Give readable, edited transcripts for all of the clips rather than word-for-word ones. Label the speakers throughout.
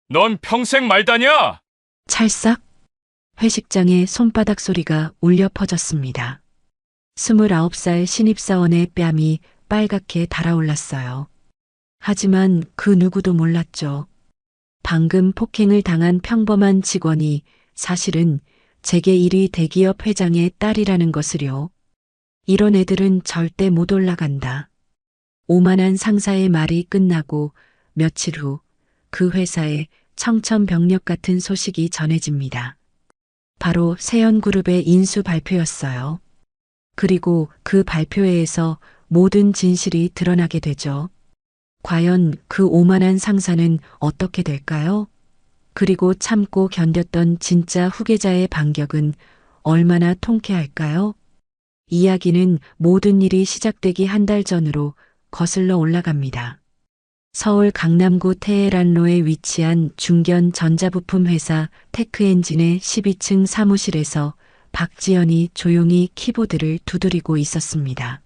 Speaker 1: 넌 평생 말다냐?
Speaker 2: 찰싹 회식장의 손바닥 소리가 울려 퍼졌습니다. 29살 신입사원의 뺨이 빨갛게 달아올랐어요. 하지만 그 누구도 몰랐죠. 방금 폭행을 당한 평범한 직원이 사실은 재계 1위 대기업 회장의 딸이라는 것을요. 이런 애들은 절대 못 올라간다. 오만한 상사의 말이 끝나고 며칠 후 그 회사에 청천벽력 같은 소식이 전해집니다. 바로 세연그룹의 인수 발표였어요. 그리고 그 발표회에서 모든 진실이 드러나게 되죠. 과연 그 오만한 상사는 어떻게 될까요? 그리고 참고 견뎠던 진짜 후계자의 반격은 얼마나 통쾌할까요? 이야기는 모든 일이 시작되기 한 달 전으로 거슬러 올라갑니다. 서울 강남구 테헤란로에 위치한 중견 전자부품 회사 테크엔진의 12층 사무실에서 박지연이 조용히 키보드를 두드리고 있었습니다.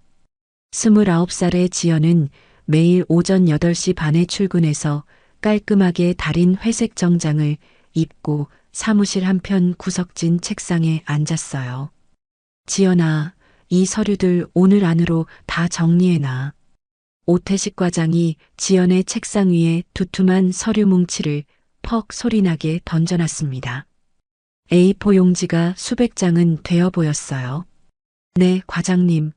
Speaker 2: 29살의 지연은 매일 오전 8시 반에 출근해서 깔끔하게 다린 회색 정장을 입고 사무실 한편 구석진 책상에 앉았어요. 지연아, 이 서류들 오늘 안으로 다 정리해놔. 오태식 과장이 지연의 책상 위에 두툼한 서류 뭉치를 퍽 소리나게 던져놨습니다. A4 용지가 수백 장은 되어 보였어요. 네, 과장님.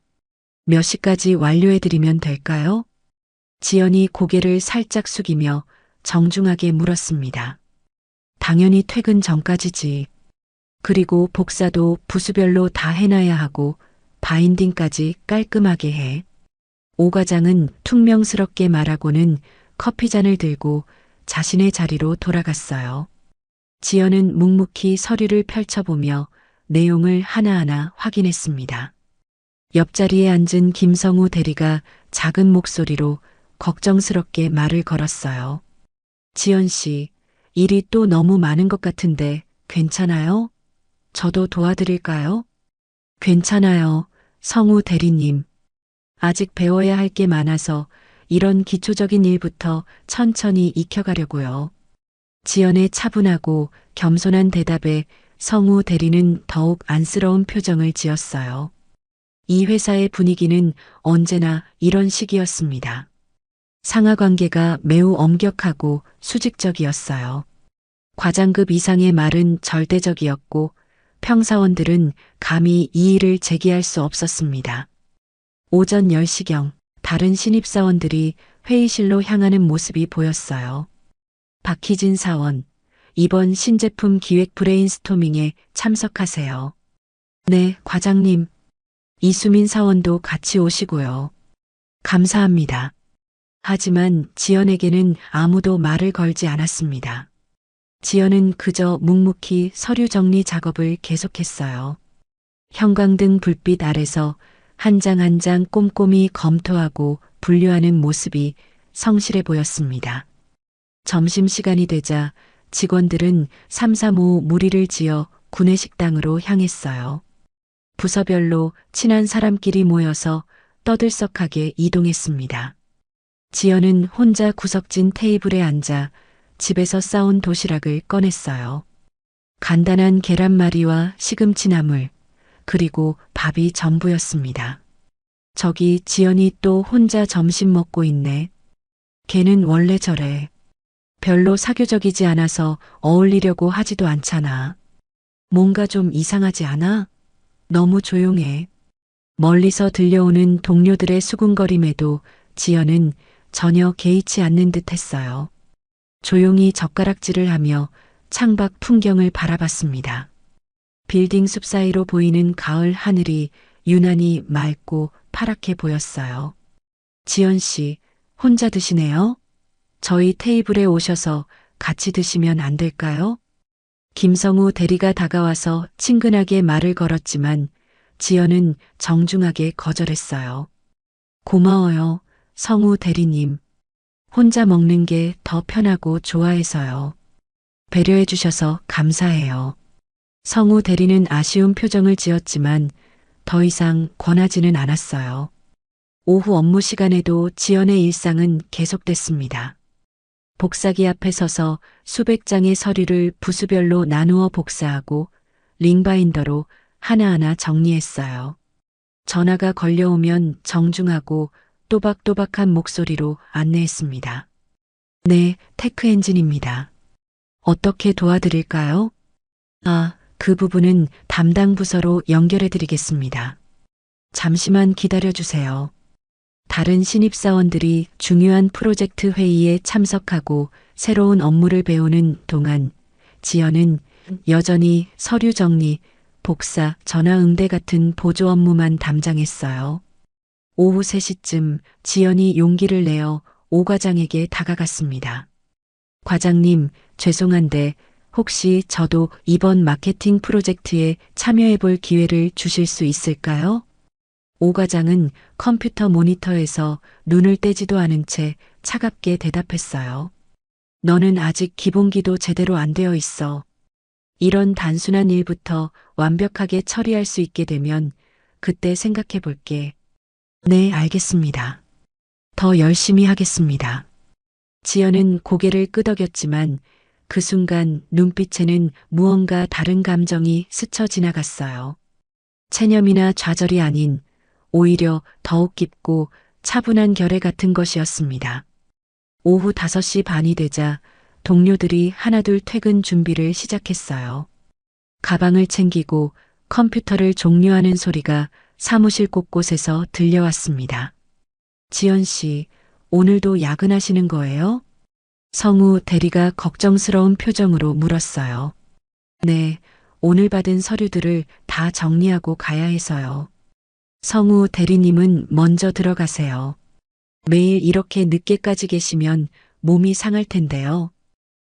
Speaker 2: 몇 시까지 완료해드리면 될까요? 지연이 고개를 살짝 숙이며 정중하게 물었습니다. 당연히 퇴근 전까지지. 그리고 복사도 부수별로 다 해놔야 하고 바인딩까지 깔끔하게 해. 오 과장은 퉁명스럽게 말하고는 커피잔을 들고 자신의 자리로 돌아갔어요. 지연은 묵묵히 서류를 펼쳐보며 내용을 하나하나 확인했습니다. 옆자리에 앉은 김성우 대리가 작은 목소리로 걱정스럽게 말을 걸었어요. 지연 씨, 일이 또 너무 많은 것 같은데 괜찮아요? 저도 도와드릴까요? 괜찮아요, 성우 대리님. 아직 배워야 할 게 많아서 이런 기초적인 일부터 천천히 익혀가려고요. 지연의 차분하고 겸손한 대답에 성우 대리는 더욱 안쓰러운 표정을 지었어요. 이 회사의 분위기는 언제나 이런 식이었습니다. 상하 관계가 매우 엄격하고 수직적이었어요. 과장급 이상의 말은 절대적이었고 평사원들은 감히 이의를 제기할 수 없었습니다. 오전 10시경 다른 신입사원들이 회의실로 향하는 모습이 보였어요. 박희진 사원, 이번 신제품 기획 브레인스토밍에 참석하세요. 네, 과장님. 이수민 사원도 같이 오시고요. 감사합니다. 하지만 지연에게는 아무도 말을 걸지 않았습니다. 지연은 그저 묵묵히 서류 정리 작업을 계속했어요. 형광등 불빛 아래서 한 장 한 장 꼼꼼히 검토하고 분류하는 모습이 성실해 보였습니다. 점심시간이 되자 직원들은 삼삼오오 무리를 지어 구내식당으로 향했어요. 부서별로 친한 사람끼리 모여서 떠들썩하게 이동했습니다. 지연은 혼자 구석진 테이블에 앉아 집에서 싸온 도시락을 꺼냈어요. 간단한 계란말이와 시금치 나물, 그리고 밥이 전부였습니다. 저기 지연이 또 혼자 점심 먹고 있네. 걔는 원래 저래. 별로 사교적이지 않아서 어울리려고 하지도 않잖아. 뭔가 좀 이상하지 않아? 너무 조용해. 멀리서 들려오는 동료들의 수군거림에도 지연은 전혀 개의치 않는 듯 했어요. 조용히 젓가락질을 하며 창밖 풍경을 바라봤습니다. 빌딩 숲 사이로 보이는 가을 하늘이 유난히 맑고 파랗게 보였어요. 지연 씨, 혼자 드시네요? 저희 테이블에 오셔서 같이 드시면 안 될까요? 김성우 대리가 다가와서 친근하게 말을 걸었지만 지연은 정중하게 거절했어요. 고마워요, 성우 대리님. 혼자 먹는 게 더 편하고 좋아해서요. 배려해 주셔서 감사해요. 성우 대리는 아쉬운 표정을 지었지만 더 이상 권하지는 않았어요. 오후 업무 시간에도 지연의 일상은 계속됐습니다. 복사기 앞에 서서 수백 장의 서류를 부수별로 나누어 복사하고 링바인더로 하나하나 정리했어요. 전화가 걸려오면 정중하고 또박또박한 목소리로 안내했습니다. 네, 테크 엔진입니다. 어떻게 도와드릴까요? 아, 그 부분은 담당 부서로 연결해 드리겠습니다. 잠시만 기다려 주세요. 다른 신입사원들이 중요한 프로젝트 회의에 참석하고 새로운 업무를 배우는 동안 지연은 여전히 서류 정리, 복사, 전화 응대 같은 보조 업무만 담당했어요. 오후 3시쯤 지연이 용기를 내어 오 과장에게 다가갔습니다. 과장님, 죄송한데 혹시 저도 이번 마케팅 프로젝트에 참여해 볼 기회를 주실 수 있을까요? 오 과장은 컴퓨터 모니터에서 눈을 떼지도 않은 채 차갑게 대답했어요. 너는 아직 기본기도 제대로 안 되어 있어. 이런 단순한 일부터 완벽하게 처리할 수 있게 되면 그때 생각해 볼게. 네, 알겠습니다. 더 열심히 하겠습니다. 지연은 고개를 끄덕였지만 그 순간 눈빛에는 무언가 다른 감정이 스쳐 지나갔어요. 체념이나 좌절이 아닌 오히려 더욱 깊고 차분한 결의 같은 것이었습니다. 오후 5시 반이 되자 동료들이 하나둘 퇴근 준비를 시작했어요. 가방을 챙기고 컴퓨터를 종료하는 소리가 사무실 곳곳에서 들려왔습니다. 지연 씨, 오늘도 야근하시는 거예요? 성우 대리가 걱정스러운 표정으로 물었어요. 네, 오늘 받은 서류들을 다 정리하고 가야 해서요. 성우 대리님은 먼저 들어가세요. 매일 이렇게 늦게까지 계시면 몸이 상할 텐데요.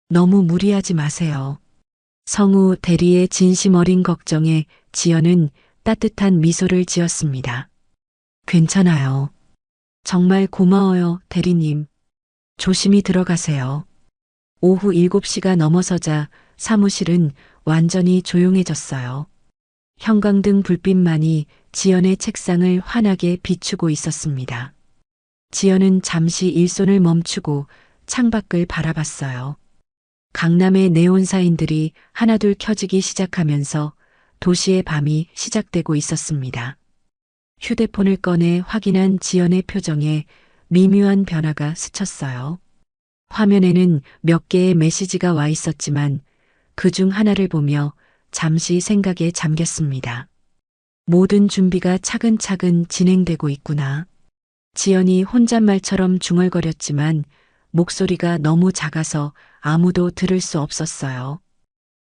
Speaker 2: 너무 무리하지 마세요. 성우 대리의 진심 어린 걱정에 지연은 따뜻한 미소를 지었습니다. 괜찮아요. 정말 고마워요, 대리님. 조심히 들어가세요. 오후 7시가 넘어서자 사무실은 완전히 조용해졌어요. 형광등 불빛만이 지연의 책상을 환하게 비추고 있었습니다. 지연은 잠시 일손을 멈추고 창밖을 바라봤어요. 강남의 네온 사인들이 하나둘 켜지기 시작하면서 도시의 밤이 시작되고 있었습니다. 휴대폰을 꺼내 확인한 지연의 표정에 미묘한 변화가 스쳤어요. 화면에는 몇 개의 메시지가 와 있었지만 그중 하나를 보며 잠시 생각에 잠겼습니다. 모든 준비가 차근차근 진행되고 있구나. 지연이 혼잣말처럼 중얼거렸지만 목소리가 너무 작아서 아무도 들을 수 없었어요.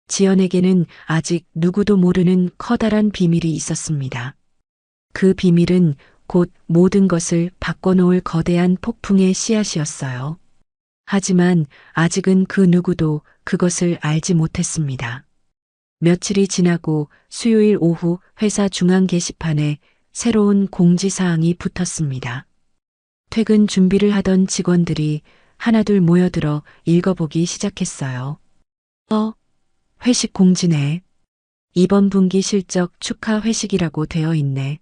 Speaker 2: 지연에게는 아직 누구도 모르는 커다란 비밀이 있었습니다. 그 비밀은 곧 모든 것을 바꿔놓을 거대한 폭풍의 씨앗이었어요. 하지만 아직은 그 누구도 그것을 알지 못했습니다. 며칠이 지나고 수요일 오후 회사 중앙 게시판에 새로운 공지사항이 붙었습니다. 퇴근 준비를 하던 직원들이 하나둘 모여들어 읽어보기 시작했어요. 회식 공지네. 이번 분기 실적 축하 회식이라고 되어 있네.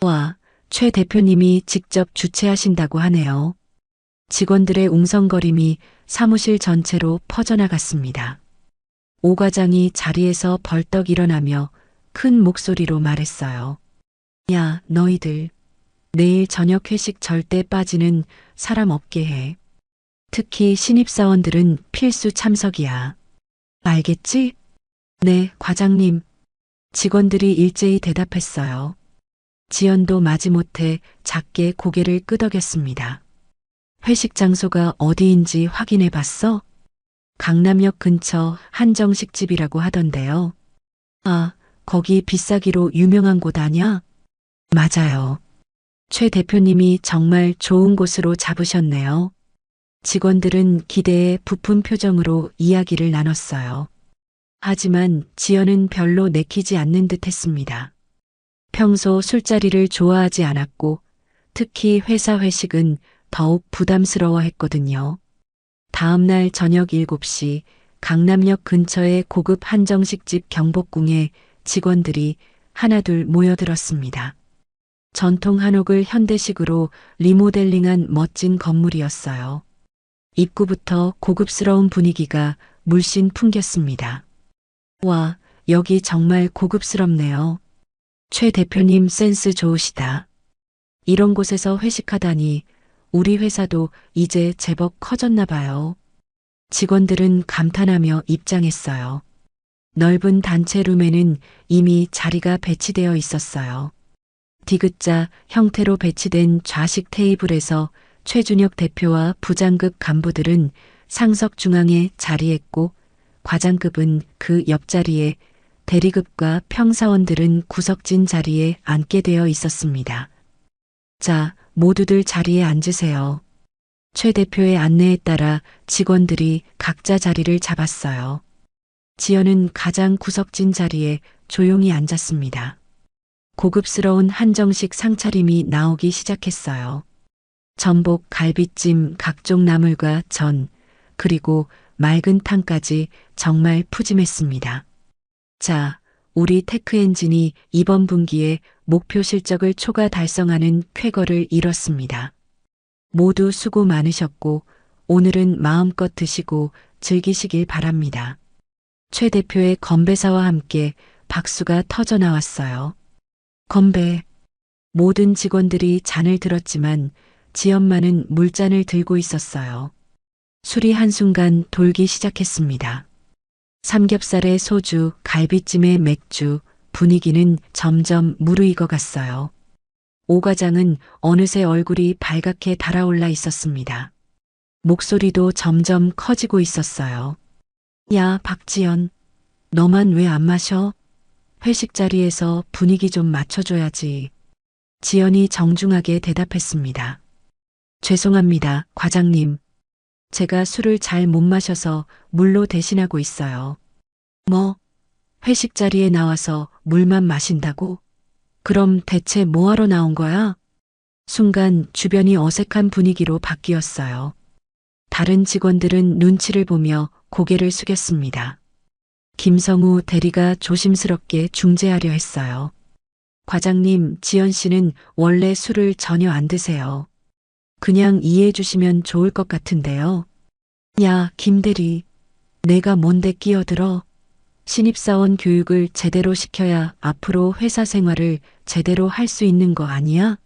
Speaker 2: 와, 최 대표님이 직접 주최하신다고 하네요. 직원들의 웅성거림이 사무실 전체로 퍼져나갔습니다. 오 과장이 자리에서 벌떡 일어나며 큰 목소리로 말했어요. 야, 너희들. 내일 저녁 회식 절대 빠지는 사람 없게 해. 특히 신입사원들은 필수 참석이야. 알겠지? 네, 과장님. 직원들이 일제히 대답했어요. 지연도 마지못해 작게 고개를 끄덕였습니다. 회식 장소가 어디인지 확인해 봤어? 강남역 근처 한정식집이라고 하던데요. 아, 거기 비싸기로 유명한 곳 아냐? 맞아요. 최 대표님이 정말 좋은 곳으로 잡으셨네요. 직원들은 기대에 부푼 표정으로 이야기를 나눴어요. 하지만 지연은 별로 내키지 않는 듯 했습니다. 평소 술자리를 좋아하지 않았고 특히 회사 회식은 더욱 부담스러워 했거든요. 다음 날 저녁 7시 강남역 근처의 고급 한정식집 경복궁에 직원들이 하나둘 모여들었습니다. 전통 한옥을 현대식으로 리모델링한 멋진 건물이었어요. 입구부터 고급스러운 분위기가 물씬 풍겼습니다. 와, 여기 정말 고급스럽네요. 최 대표님 센스 좋으시다. 이런 곳에서 회식하다니 우리 회사도 이제 제법 커졌나 봐요. 직원들은 감탄하며 입장했어요. 넓은 단체 룸에는 이미 자리가 배치되어 있었어요. 디귿자 형태로 배치된 좌식 테이블에서 최준혁 대표와 부장급 간부들은 상석 중앙에 자리했고 과장급은 그 옆자리에 대리급과 평사원들은 구석진 자리에 앉게 되어 있었습니다. 자, 모두들 자리에 앉으세요. 최 대표의 안내에 따라 직원들이 각자 자리를 잡았어요. 지연은 가장 구석진 자리에 조용히 앉았습니다. 고급스러운 한정식 상차림이 나오기 시작했어요. 전복, 갈비찜, 각종 나물과 전, 그리고 맑은 탕까지 정말 푸짐했습니다. 자, 우리 테크엔진이 이번 분기에 목표 실적을 초과 달성하는 쾌거를 이뤘습니다. 모두 수고 많으셨고 오늘은 마음껏 드시고 즐기시길 바랍니다. 최 대표의 건배사와 함께 박수가 터져 나왔어요. 건배. 모든 직원들이 잔을 들었지만 지연만은 물잔을 들고 있었어요. 술이 한순간 돌기 시작했습니다. 삼겹살에 소주, 갈비찜에 맥주, 분위기는 점점 무르익어 갔어요. 오 과장은 어느새 얼굴이 발갛게 달아올라 있었습니다. 목소리도 점점 커지고 있었어요. 야, 박지연. 너만 왜 안 마셔? 회식 자리에서 분위기 좀 맞춰줘야지. 지연이 정중하게 대답했습니다. 죄송합니다, 과장님. 제가 술을 잘 못 마셔서 물로 대신하고 있어요. 뭐? 회식 자리에 나와서 물만 마신다고? 그럼 대체 뭐하러 나온 거야? 순간 주변이 어색한 분위기로 바뀌었어요. 다른 직원들은 눈치를 보며 고개를 숙였습니다. 김성우 대리가 조심스럽게 중재하려 했어요. 과장님, 지연 씨는 원래 술을 전혀 안 드세요. 그냥 이해해 주시면 좋을 것 같은데요. 야, 김 대리. 내가 뭔데 끼어들어? 신입사원 교육을 제대로 시켜야 앞으로 회사 생활을 제대로 할 수 있는 거 아니야?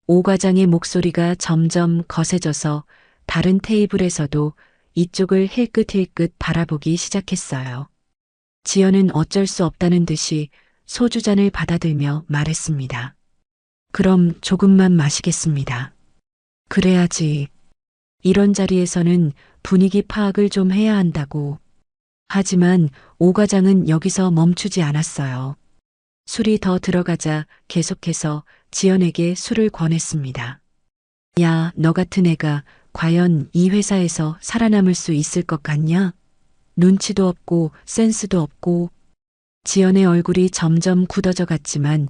Speaker 2: 오 과장의 목소리가 점점 거세져서 다른 테이블에서도 이쪽을 힐끗힐끗 바라보기 시작했어요. 지연은 어쩔 수 없다는 듯이 소주잔을 받아들며 말했습니다. 그럼 조금만 마시겠습니다. 그래야지. 이런 자리에서는 분위기 파악을 좀 해야 한다고. 하지만 오 과장은 여기서 멈추지 않았어요. 술이 더 들어가자 계속해서 지연에게 술을 권했습니다. 야, 너 같은 애가 과연 이 회사에서 살아남을 수 있을 것 같냐? 눈치도 없고 센스도 없고. 지연의 얼굴이 점점 굳어져 갔지만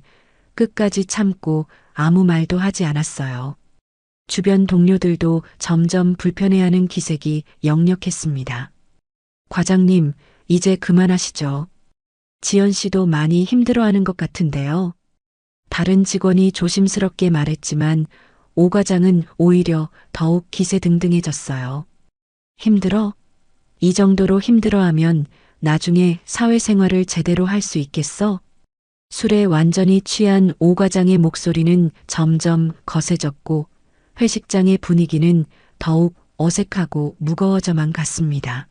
Speaker 2: 끝까지 참고 아무 말도 하지 않았어요. 주변 동료들도 점점 불편해하는 기색이 역력했습니다. 과장님, 이제 그만하시죠. 지연 씨도 많이 힘들어하는 것 같은데요. 다른 직원이 조심스럽게 말했지만 오 과장은 오히려 더욱 기세등등해졌어요. 힘들어? 이 정도로 힘들어하면 나중에 사회생활을 제대로 할 수 있겠어? 술에 완전히 취한 오 과장의 목소리는 점점 거세졌고 회식장의 분위기는 더욱 어색하고 무거워져만 갔습니다.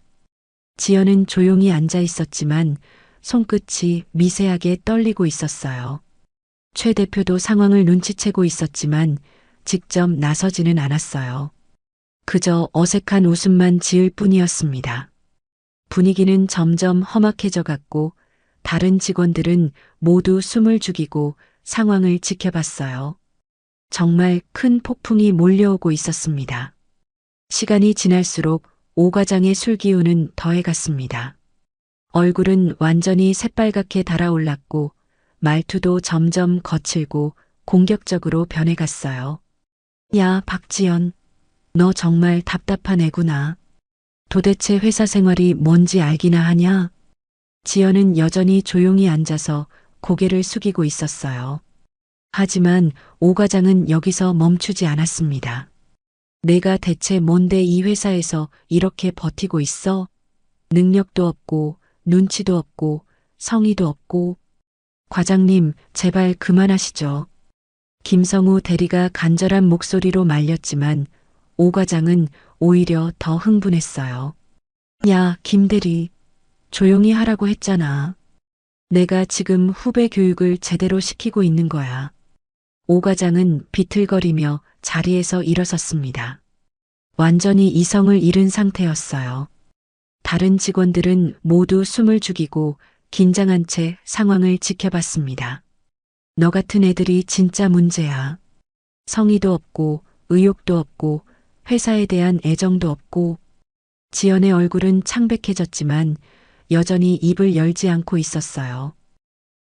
Speaker 2: 지연은 조용히 앉아 있었지만 손끝이 미세하게 떨리고 있었어요. 최 대표도 상황을 눈치채고 있었지만 직접 나서지는 않았어요. 그저 어색한 웃음만 지을 뿐이었습니다. 분위기는 점점 험악해져 갔고 다른 직원들은 모두 숨을 죽이고 상황을 지켜봤어요. 정말 큰 폭풍이 몰려오고 있었습니다. 시간이 지날수록 오 과장의 술 기운은 더해갔습니다. 얼굴은 완전히 새빨갛게 달아올랐고 말투도 점점 거칠고 공격적으로 변해갔어요. 야, 박지연. 너 정말 답답한 애구나. 도대체 회사 생활이 뭔지 알기나 하냐? 지연은 여전히 조용히 앉아서 고개를 숙이고 있었어요. 하지만 오 과장은 여기서 멈추지 않았습니다. 내가 대체 뭔데 이 회사에서 이렇게 버티고 있어? 능력도 없고, 눈치도 없고, 성의도 없고. 과장님, 제발 그만하시죠. 김성우 대리가 간절한 목소리로 말렸지만 오 과장은 오히려 더 흥분했어요. 야, 김 대리. 조용히 하라고 했잖아. 내가 지금 후배 교육을 제대로 시키고 있는 거야. 오 과장은 비틀거리며 자리에서 일어섰습니다. 완전히 이성을 잃은 상태였어요. 다른 직원들은 모두 숨을 죽이고 긴장한 채 상황을 지켜봤습니다. 너 같은 애들이 진짜 문제야. 성의도 없고 의욕도 없고 회사에 대한 애정도 없고. 지연의 얼굴은 창백해졌지만 여전히 입을 열지 않고 있었어요.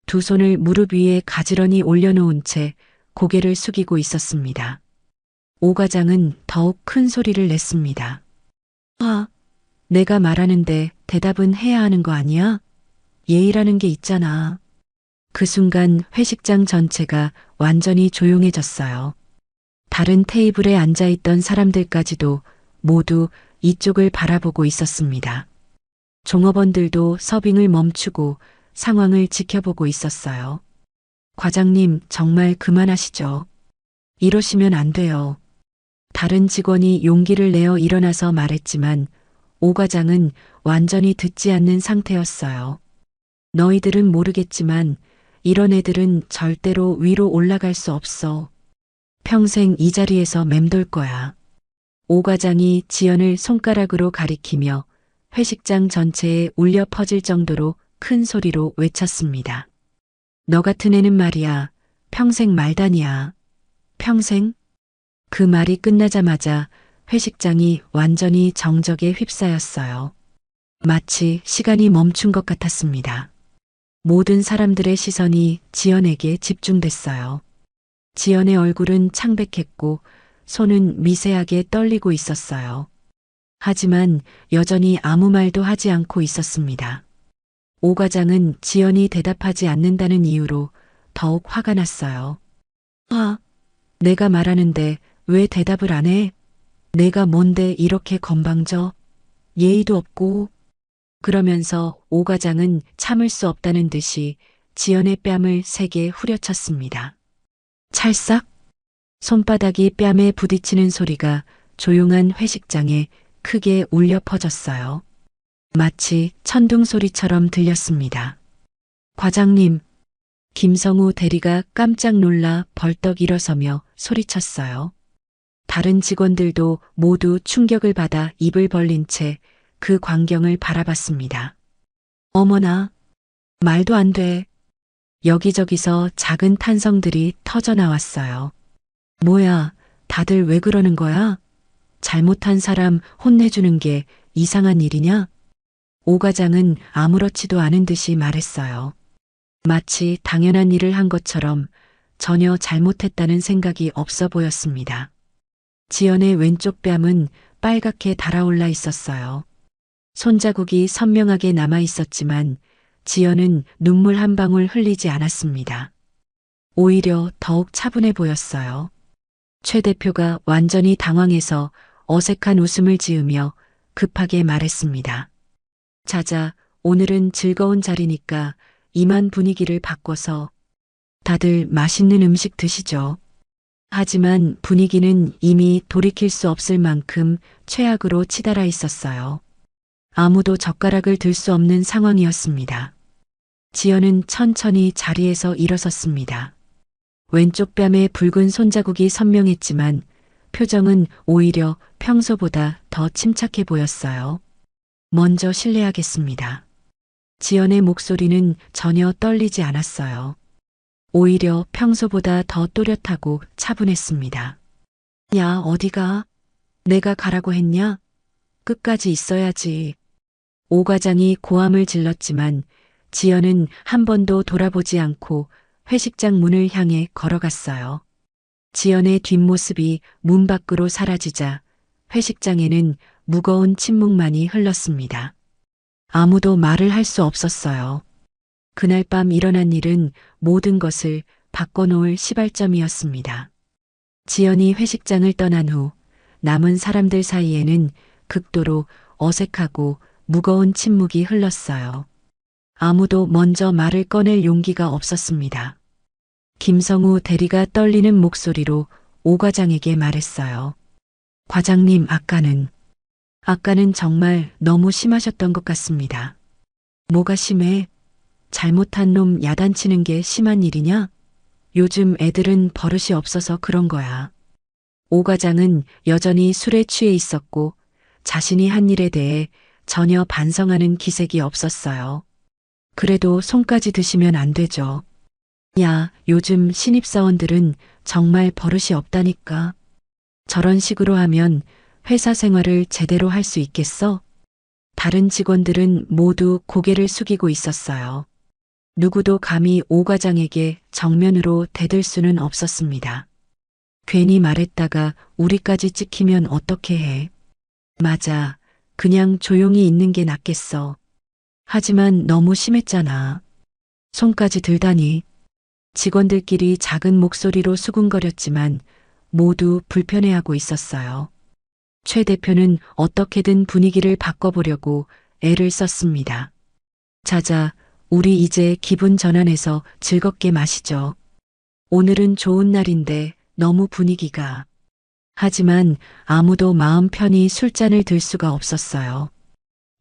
Speaker 2: 두 손을 무릎 위에 가지런히 올려놓은 채 고개를 숙이고 있었습니다. 오 과장은 더욱 큰 소리를 냈습니다. 아, 내가 말하는데 대답은 해야 하는 거 아니야? 예의라는 게 있잖아. 그 순간 회식장 전체가 완전히 조용해졌어요. 다른 테이블에 앉아있던 사람들까지도 모두 이쪽을 바라보고 있었습니다. 종업원들도 서빙을 멈추고 상황을 지켜보고 있었어요. 과장님, 정말 그만하시죠. 이러시면 안 돼요. 다른 직원이 용기를 내어 일어나서 말했지만 오 과장은 완전히 듣지 않는 상태였어요. 너희들은 모르겠지만 이런 애들은 절대로 위로 올라갈 수 없어. 평생 이 자리에서 맴돌 거야. 오 과장이 지연을 손가락으로 가리키며 회식장 전체에 울려 퍼질 정도로 큰 소리로 외쳤습니다. 너 같은 애는 말이야, 평생 말단이야. 평생? 그 말이 끝나자마자 회식장이 완전히 정적에 휩싸였어요. 마치 시간이 멈춘 것 같았습니다. 모든 사람들의 시선이 지연에게 집중됐어요. 지연의 얼굴은 창백했고 손은 미세하게 떨리고 있었어요. 하지만 여전히 아무 말도 하지 않고 있었습니다. 오 과장은 지연이 대답하지 않는다는 이유로 더욱 화가 났어요. 내가 말하는데 왜 대답을 안 해? 내가 뭔데 이렇게 건방져? 예의도 없고. 그러면서 오 과장은 참을 수 없다는 듯이 지연의 뺨을 세게 후려쳤습니다. 찰싹! 손바닥이 뺨에 부딪히는 소리가 조용한 회식장에 크게 울려 퍼졌어요. 마치 천둥 소리처럼 들렸습니다. 과장님, 김성우 대리가 깜짝 놀라 벌떡 일어서며 소리쳤어요. 다른 직원들도 모두 충격을 받아 입을 벌린 채 그 광경을 바라봤습니다. 어머나, 말도 안 돼. 여기저기서 작은 탄성들이 터져 나왔어요. 뭐야, 다들 왜 그러는 거야? 잘못한 사람 혼내주는 게 이상한 일이냐? 오 과장은 아무렇지도 않은 듯이 말했어요. 마치 당연한 일을 한 것처럼 전혀 잘못했다는 생각이 없어 보였습니다. 지연의 왼쪽 뺨은 빨갛게 달아올라 있었어요. 손자국이 선명하게 남아 있었지만 지연은 눈물 한 방울 흘리지 않았습니다. 오히려 더욱 차분해 보였어요. 최 대표가 완전히 당황해서 어색한 웃음을 지으며 급하게 말했습니다. 자자, 오늘은 즐거운 자리니까 이만 분위기를 바꿔서 다들 맛있는 음식 드시죠. 하지만 분위기는 이미 돌이킬 수 없을 만큼 최악으로 치달아 있었어요. 아무도 젓가락을 들 수 없는 상황이었습니다. 지연은 천천히 자리에서 일어섰습니다. 왼쪽 뺨에 붉은 손자국이 선명했지만 표정은 오히려 평소보다 더 침착해 보였어요. 먼저 실례하겠습니다. 지연의 목소리는 전혀 떨리지 않았어요. 오히려 평소보다 더 또렷하고 차분했습니다. 야, 어디가? 내가 가라고 했냐? 끝까지 있어야지. 오 과장이 고함을 질렀지만 지연은 한 번도 돌아보지 않고 회식장 문을 향해 걸어갔어요. 지연의 뒷모습이 문 밖으로 사라지자 회식장에는 무거운 침묵만이 흘렀습니다. 아무도 말을 할 수 없었어요. 그날 밤 일어난 일은 모든 것을 바꿔놓을 시발점이었습니다. 지연이 회식장을 떠난 후 남은 사람들 사이에는 극도로 어색하고 무거운 침묵이 흘렀어요. 아무도 먼저 말을 꺼낼 용기가 없었습니다. 김성우 대리가 떨리는 목소리로 오 과장에게 말했어요. 과장님, 아까는 정말 너무 심하셨던 것 같습니다. 뭐가 심해? 잘못한 놈 야단치는 게 심한 일이냐? 요즘 애들은 버릇이 없어서 그런 거야. 오 과장은 여전히 술에 취해 있었고 자신이 한 일에 대해 전혀 반성하는 기색이 없었어요. 그래도 손까지 드시면 안 되죠. 야, 요즘 신입사원들은 정말 버릇이 없다니까. 저런 식으로 하면 회사 생활을 제대로 할 수 있겠어? 다른 직원들은 모두 고개를 숙이고 있었어요. 누구도 감히 오 과장에게 정면으로 대들 수는 없었습니다. 괜히 말했다가 우리까지 찍히면 어떻게 해? 맞아. 그냥 조용히 있는 게 낫겠어. 하지만 너무 심했잖아. 손까지 들다니. 직원들끼리 작은 목소리로 수군거렸지만 모두 불편해하고 있었어요. 최 대표는 어떻게든 분위기를 바꿔보려고 애를 썼습니다. 자자, 우리 이제 기분 전환해서 즐겁게 마시죠. 오늘은 좋은 날인데 너무 분위기가. 하지만 아무도 마음 편히 술잔을 들 수가 없었어요.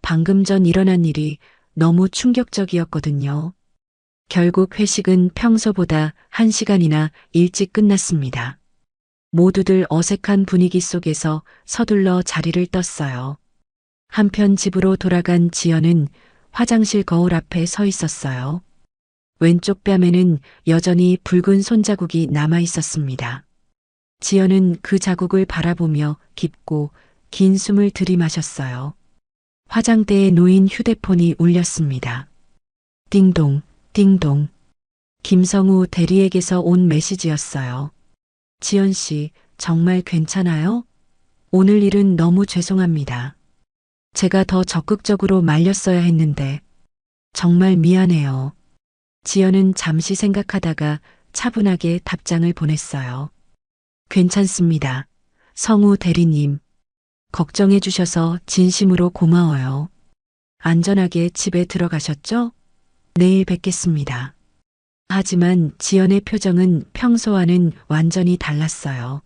Speaker 2: 방금 전 일어난 일이 너무 충격적이었거든요. 결국 회식은 평소보다 1시간이나 일찍 끝났습니다. 모두들 어색한 분위기 속에서 서둘러 자리를 떴어요. 한편 집으로 돌아간 지연은 화장실 거울 앞에 서 있었어요. 왼쪽 뺨에는 여전히 붉은 손자국이 남아 있었습니다. 지연은 그 자국을 바라보며 깊고 긴 숨을 들이마셨어요. 화장대에 놓인 휴대폰이 울렸습니다. 띵동, 띵동. 김성우 대리에게서 온 메시지였어요. 지연 씨, 정말 괜찮아요? 오늘 일은 너무 죄송합니다. 제가 더 적극적으로 말렸어야 했는데 정말 미안해요. 지연은 잠시 생각하다가 차분하게 답장을 보냈어요. 괜찮습니다. 성우 대리님. 걱정해 주셔서 진심으로 고마워요. 안전하게 집에 들어가셨죠? 내일 뵙겠습니다. 하지만 지연의 표정은 평소와는 완전히 달랐어요.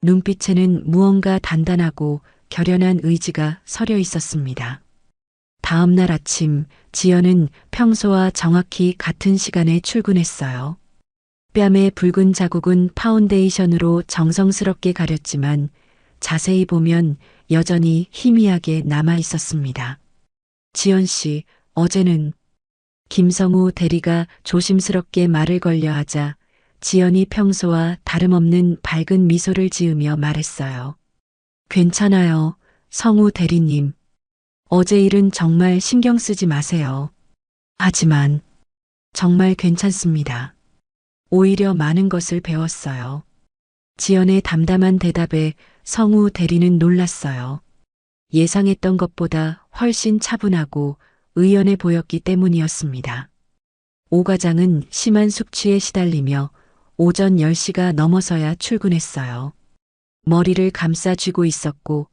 Speaker 2: 눈빛에는 무언가 단단하고 결연한 의지가 서려 있었습니다. 다음 날 아침, 지연은 평소와 정확히 같은 시간에 출근했어요. 뺨의 붉은 자국은 파운데이션으로 정성스럽게 가렸지만 자세히 보면 여전히 희미하게 남아 있었습니다. 지연 씨, 어제는 김성우 대리가 조심스럽게 말을 걸려 하자 지연이 평소와 다름없는 밝은 미소를 지으며 말했어요. 괜찮아요, 성우 대리님. 어제 일은 정말 신경 쓰지 마세요. 하지만 정말 괜찮습니다. 오히려 많은 것을 배웠어요. 지연의 담담한 대답에 성우 대리는 놀랐어요. 예상했던 것보다 훨씬 차분하고 의연해 보였기 때문이었습니다. 오 과장은 심한 숙취에 시달리며 오전 10시가 넘어서야 출근했어요. 머리를 감싸 쥐고 있었고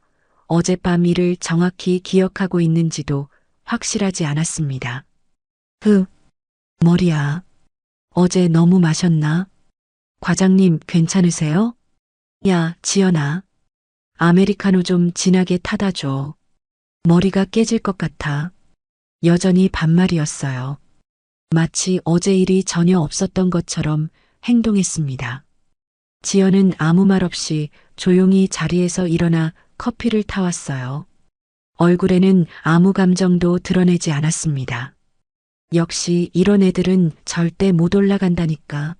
Speaker 2: 어젯밤 일을 정확히 기억하고 있는지도 확실하지 않았습니다. 머리야. 어제 너무 마셨나? 과장님 괜찮으세요? 야, 지연아. 아메리카노 좀 진하게 타다 줘. 머리가 깨질 것 같아. 여전히 반말이었어요. 마치 어제 일이 전혀 없었던 것처럼 행동했습니다. 지연은 아무 말 없이 조용히 자리에서 일어나 커피를 타왔어요. 얼굴에는 아무 감정도 드러내지 않았습니다. 역시 이런 애들은 절대 못 올라간다니까.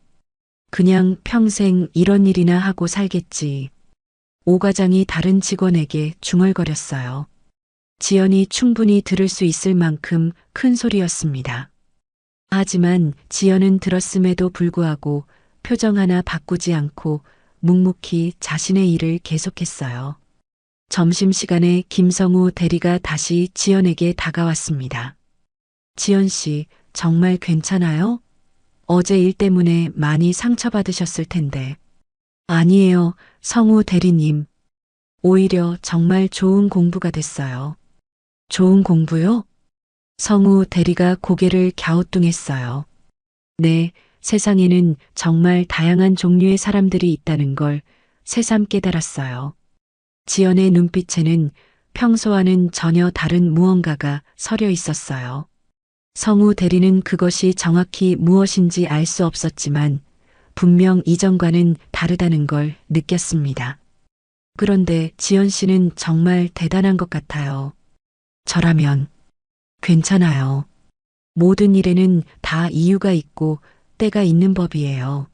Speaker 2: 그냥 평생 이런 일이나 하고 살겠지. 오 과장이 다른 직원에게 중얼거렸어요. 지연이 충분히 들을 수 있을 만큼 큰 소리였습니다. 하지만 지연은 들었음에도 불구하고 표정 하나 바꾸지 않고 묵묵히 자신의 일을 계속했어요. 점심시간에 김성우 대리가 다시 지연에게 다가왔습니다. 지연 씨, 정말 괜찮아요? 어제 일 때문에 많이 상처받으셨을 텐데. 아니에요, 성우 대리님. 오히려 정말 좋은 공부가 됐어요. 좋은 공부요? 성우 대리가 고개를 갸우뚱했어요. 네, 세상에는 정말 다양한 종류의 사람들이 있다는 걸 새삼 깨달았어요. 지연의 눈빛에는 평소와는 전혀 다른 무언가가 서려 있었어요. 성우 대리는 그것이 정확히 무엇인지 알 수 없었지만 분명 이전과는 다르다는 걸 느꼈습니다. 그런데 지연 씨는 정말 대단한 것 같아요. 저라면 괜찮아요. 모든 일에는 다 이유가 있고 때가 있는 법이에요.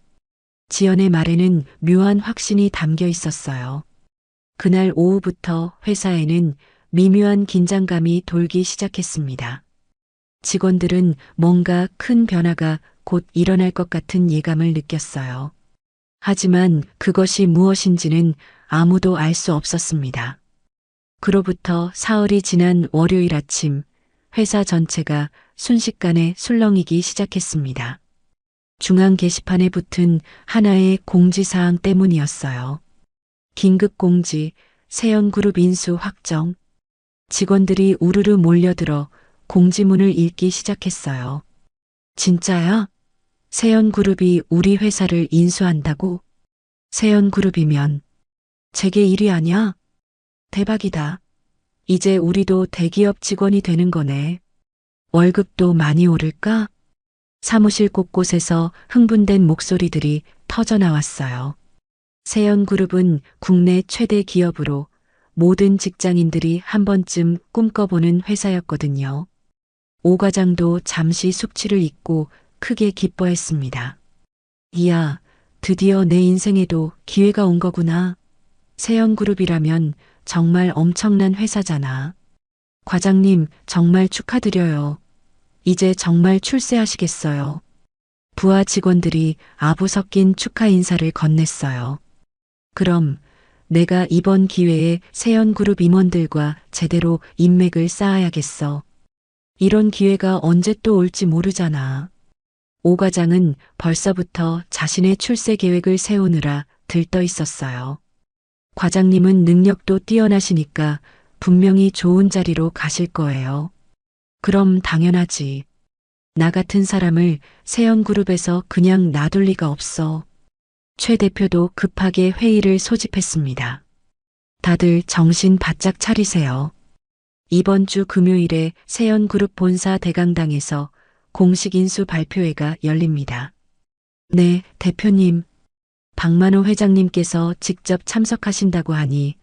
Speaker 2: 지연의 말에는 묘한 확신이 담겨 있었어요. 그날 오후부터 회사에는 미묘한 긴장감이 돌기 시작했습니다. 직원들은 뭔가 큰 변화가 곧 일어날 것 같은 예감을 느꼈어요. 하지만 그것이 무엇인지는 아무도 알 수 없었습니다. 그로부터 사흘이 지난 월요일 아침, 회사 전체가 순식간에 술렁이기 시작했습니다. 중앙 게시판에 붙은 하나의 공지사항 때문이었어요. 긴급공지, 세연그룹 인수 확정. 직원들이 우르르 몰려들어 공지문을 읽기 시작했어요. 진짜야? 세연그룹이 우리 회사를 인수한다고? 세연그룹이면 제게 일이 아냐? 대박이다. 이제 우리도 대기업 직원이 되는 거네. 월급도 많이 오를까? 사무실 곳곳에서 흥분된 목소리들이 터져 나왔어요. 세연그룹은 국내 최대 기업으로 모든 직장인들이 한 번쯤 꿈꿔보는 회사였거든요. 오 과장도 잠시 숙취를 잊고 크게 기뻐했습니다. 이야, 드디어 내 인생에도 기회가 온 거구나. 세연그룹이라면 정말 엄청난 회사잖아. 과장님, 정말 축하드려요. 이제 정말 출세하시겠어요. 부하 직원들이 아부 섞인 축하 인사를 건넸어요. 그럼 내가 이번 기회에 세연그룹 임원들과 제대로 인맥을 쌓아야겠어. 이런 기회가 언제 또 올지 모르잖아. 오 과장은 벌써부터 자신의 출세 계획을 세우느라 들떠 있었어요. 과장님은 능력도 뛰어나시니까 분명히 좋은 자리로 가실 거예요. 그럼 당연하지. 나 같은 사람을 세연그룹에서 그냥 놔둘 리가 없어. 최 대표도 급하게 회의를 소집했습니다. 다들 정신 바짝 차리세요. 이번 주 금요일에 세연그룹 본사 대강당에서 공식 인수 발표회가 열립니다. 네, 대표님. 박만호 회장님께서 직접 참석하신다고 하니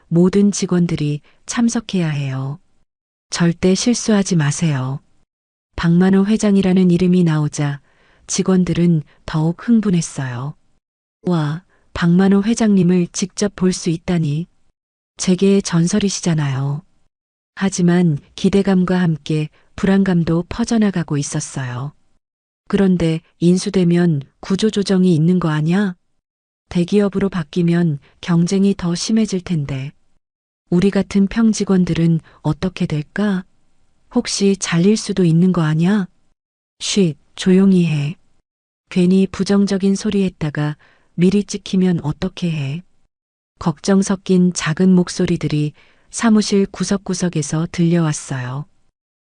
Speaker 2: 모든 직원들이 참석해야 해요. 절대 실수하지 마세요. 박만호 회장이라는 이름이 나오자 직원들은 더욱 흥분했어요. 와, 박만호 회장님을 직접 볼 수 있다니. 재계의 전설이시잖아요. 하지만 기대감과 함께 불안감도 퍼져나가고 있었어요. 그런데 인수되면 구조조정이 있는 거 아냐? 대기업으로 바뀌면 경쟁이 더 심해질 텐데. 우리 같은 평직원들은 어떻게 될까? 혹시 잘릴 수도 있는 거 아냐? 쉿, 조용히 해. 괜히 부정적인 소리 했다가 미리 찍히면 어떻게 해? 걱정 섞인 작은 목소리들이 사무실 구석구석에서 들려왔어요.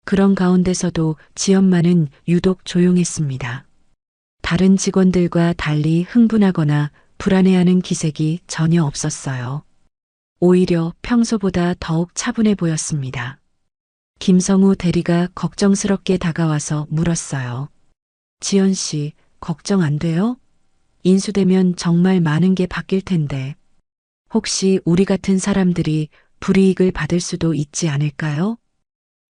Speaker 2: 그런 가운데서도 지연만은 유독 조용했습니다. 다른 직원들과 달리 흥분하거나 불안해하는 기색이 전혀 없었어요. 오히려 평소보다 더욱 차분해 보였습니다. 김성우 대리가 걱정스럽게 다가와서 물었어요. 지연 씨, 걱정 안 돼요? 인수되면 정말 많은 게 바뀔 텐데. 혹시 우리 같은 사람들이 불이익을 받을 수도 있지 않을까요?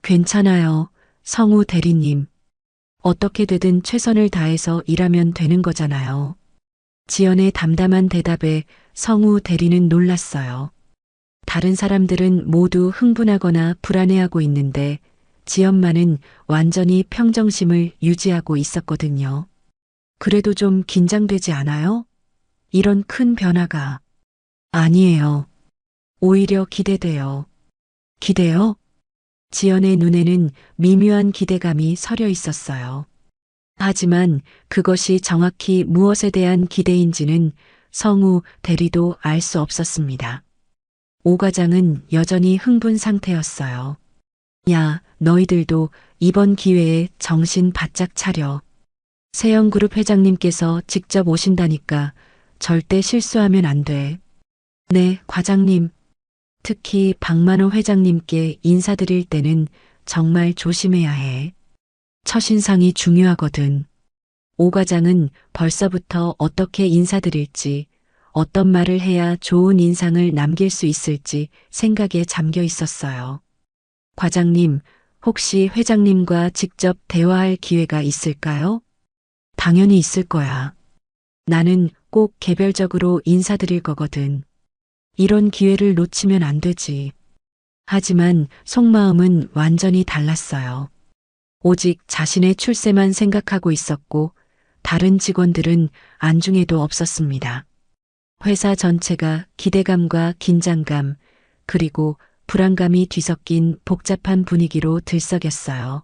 Speaker 2: 괜찮아요, 성우 대리님. 어떻게 되든 최선을 다해서 일하면 되는 거잖아요. 지연의 담담한 대답에 성우 대리는 놀랐어요. 다른 사람들은 모두 흥분하거나 불안해하고 있는데 지연만은 완전히 평정심을 유지하고 있었거든요. 그래도 좀 긴장되지 않아요? 이런 큰 변화가. 아니에요. 오히려 기대돼요. 기대요? 지연의 눈에는 미묘한 기대감이 서려 있었어요. 하지만 그것이 정확히 무엇에 대한 기대인지는 성우 대리도 알 수 없었습니다. 오 과장은 여전히 흥분 상태였어요. 야, 너희들도 이번 기회에 정신 바짝 차려. 세영그룹 회장님께서 직접 오신다니까 절대 실수하면 안 돼. 네, 과장님. 특히 박만호 회장님께 인사드릴 때는 정말 조심해야 해. 첫인상이 중요하거든. 오 과장은 벌써부터 어떻게 인사드릴지, 어떤 말을 해야 좋은 인상을 남길 수 있을지 생각에 잠겨 있었어요. 과장님, 혹시 회장님과 직접 대화할 기회가 있을까요? 당연히 있을 거야. 나는 꼭 개별적으로 인사드릴 거거든. 이런 기회를 놓치면 안 되지. 하지만 속마음은 완전히 달랐어요. 오직 자신의 출세만 생각하고 있었고 다른 직원들은 안중에도 없었습니다. 회사 전체가 기대감과 긴장감 그리고 불안감이 뒤섞인 복잡한 분위기로 들썩였어요.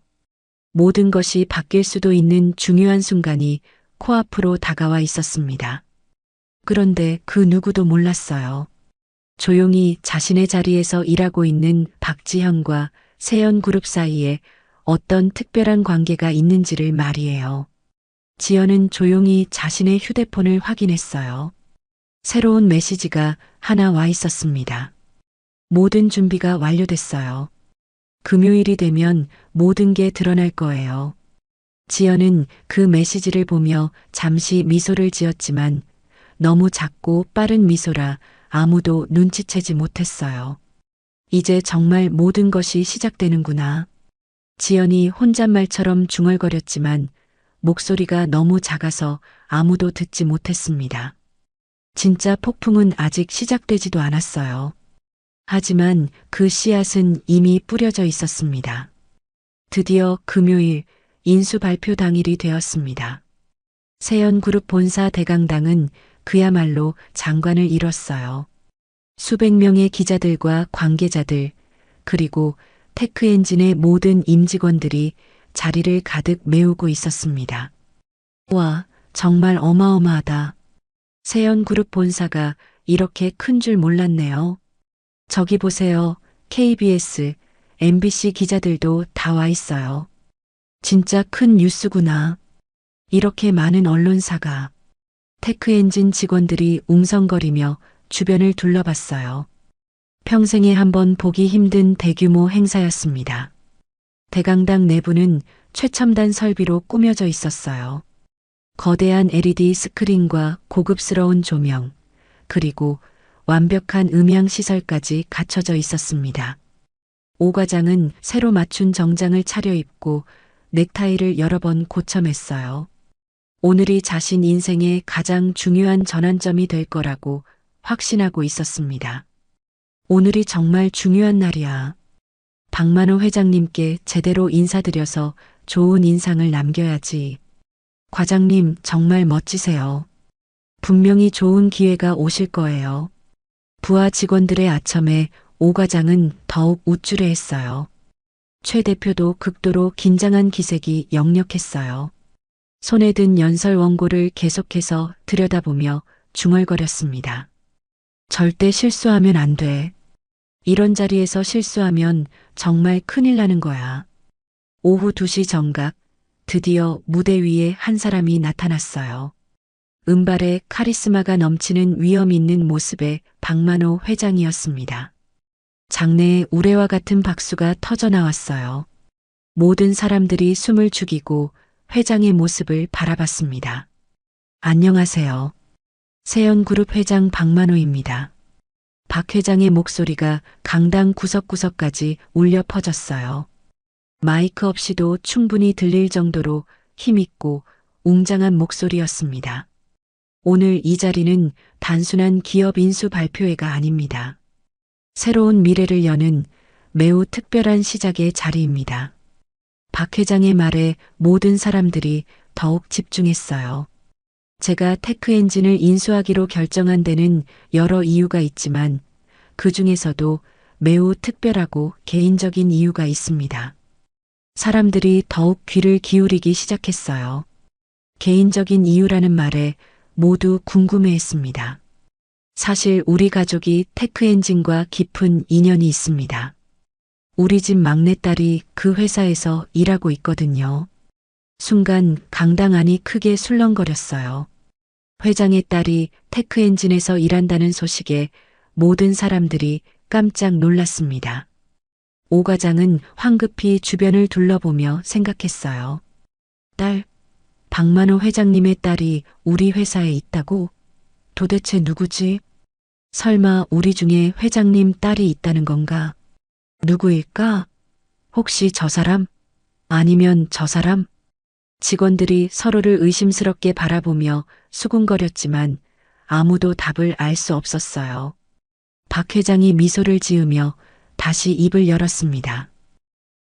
Speaker 2: 모든 것이 바뀔 수도 있는 중요한 순간이 코앞으로 다가와 있었습니다. 그런데 그 누구도 몰랐어요. 조용히 자신의 자리에서 일하고 있는 박지현과 세연그룹 사이에 어떤 특별한 관계가 있는지를 말이에요. 지연은 조용히 자신의 휴대폰을 확인했어요. 새로운 메시지가 하나 와 있었습니다. 모든 준비가 완료됐어요. 금요일이 되면 모든 게 드러날 거예요. 지연은 그 메시지를 보며 잠시 미소를 지었지만 너무 작고 빠른 미소라 아무도 눈치채지 못했어요. 이제 정말 모든 것이 시작되는구나. 지연이 혼잣말처럼 중얼거렸지만 목소리가 너무 작아서 아무도 듣지 못했습니다. 진짜 폭풍은 아직 시작되지도 않았어요. 하지만 그 씨앗은 이미 뿌려져 있었습니다. 드디어 금요일 인수 발표 당일이 되었습니다. 세연그룹 본사 대강당은 그야말로 장관을 이뤘어요. 수백 명의 기자들과 관계자들, 그리고 테크엔진의 모든 임직원들이 자리를 가득 메우고 있었습니다. 와, 정말 어마어마하다. 세연그룹 본사가 이렇게 큰 줄 몰랐네요. 저기 보세요. KBS, MBC 기자들도 다 와 있어요. 진짜 큰 뉴스구나. 이렇게 많은 언론사가. 테크엔진 직원들이 웅성거리며 주변을 둘러봤어요. 평생에 한번 보기 힘든 대규모 행사였습니다. 대강당 내부는 최첨단 설비로 꾸며져 있었어요. 거대한 LED 스크린과 고급스러운 조명, 그리고 완벽한 음향 시설까지 갖춰져 있었습니다. 오 과장은 새로 맞춘 정장을 차려입고 넥타이를 여러 번 고쳐맸어요. 오늘이 자신 인생의 가장 중요한 전환점이 될 거라고 확신하고 있었습니다. 오늘이 정말 중요한 날이야. 박만호 회장님께 제대로 인사드려서 좋은 인상을 남겨야지. 과장님 정말 멋지세요. 분명히 좋은 기회가 오실 거예요. 부하 직원들의 아첨에 오 과장은 더욱 우쭐해했어요. 최 대표도 극도로 긴장한 기색이 역력했어요. 손에 든 연설 원고를 계속해서 들여다보며 중얼거렸습니다. 절대 실수하면 안 돼. 이런 자리에서 실수하면 정말 큰일 나는 거야. 오후 2시 정각, 드디어 무대 위에 한 사람이 나타났어요. 은발에 카리스마가 넘치는 위험 있는 모습의 박만호 회장이었습니다. 장내에 우레와 같은 박수가 터져 나왔어요. 모든 사람들이 숨을 죽이고 회장의 모습을 바라봤습니다. 안녕하세요. 세연그룹 회장 박만호입니다. 박 회장의 목소리가 강당 구석구석까지 울려 퍼졌어요. 마이크 없이도 충분히 들릴 정도로 힘있고 웅장한 목소리였습니다. 오늘 이 자리는 단순한 기업 인수 발표회가 아닙니다. 새로운 미래를 여는 매우 특별한 시작의 자리입니다. 박 회장의 말에 모든 사람들이 더욱 집중했어요. 제가 테크엔진을 인수하기로 결정한 데는 여러 이유가 있지만 그 중에서도 매우 특별하고 개인적인 이유가 있습니다. 사람들이 더욱 귀를 기울이기 시작했어요. 개인적인 이유라는 말에 모두 궁금해했습니다. 사실 우리 가족이 테크엔진과 깊은 인연이 있습니다. 우리 집 막내딸이 그 회사에서 일하고 있거든요. 순간 강당 안이 크게 술렁거렸어요. 회장의 딸이 테크엔진에서 일한다는 소식에 모든 사람들이 깜짝 놀랐습니다. 오 과장은 황급히 주변을 둘러보며 생각했어요. 딸, 박만호 회장님의 딸이 우리 회사에 있다고? 도대체 누구지? 설마 우리 중에 회장님 딸이 있다는 건가? 누구일까? 혹시 저 사람? 아니면 저 사람? 직원들이 서로를 의심스럽게 바라보며 수군거렸지만 아무도 답을 알 수 없었어요. 박 회장이 미소를 지으며 다시 입을 열었습니다.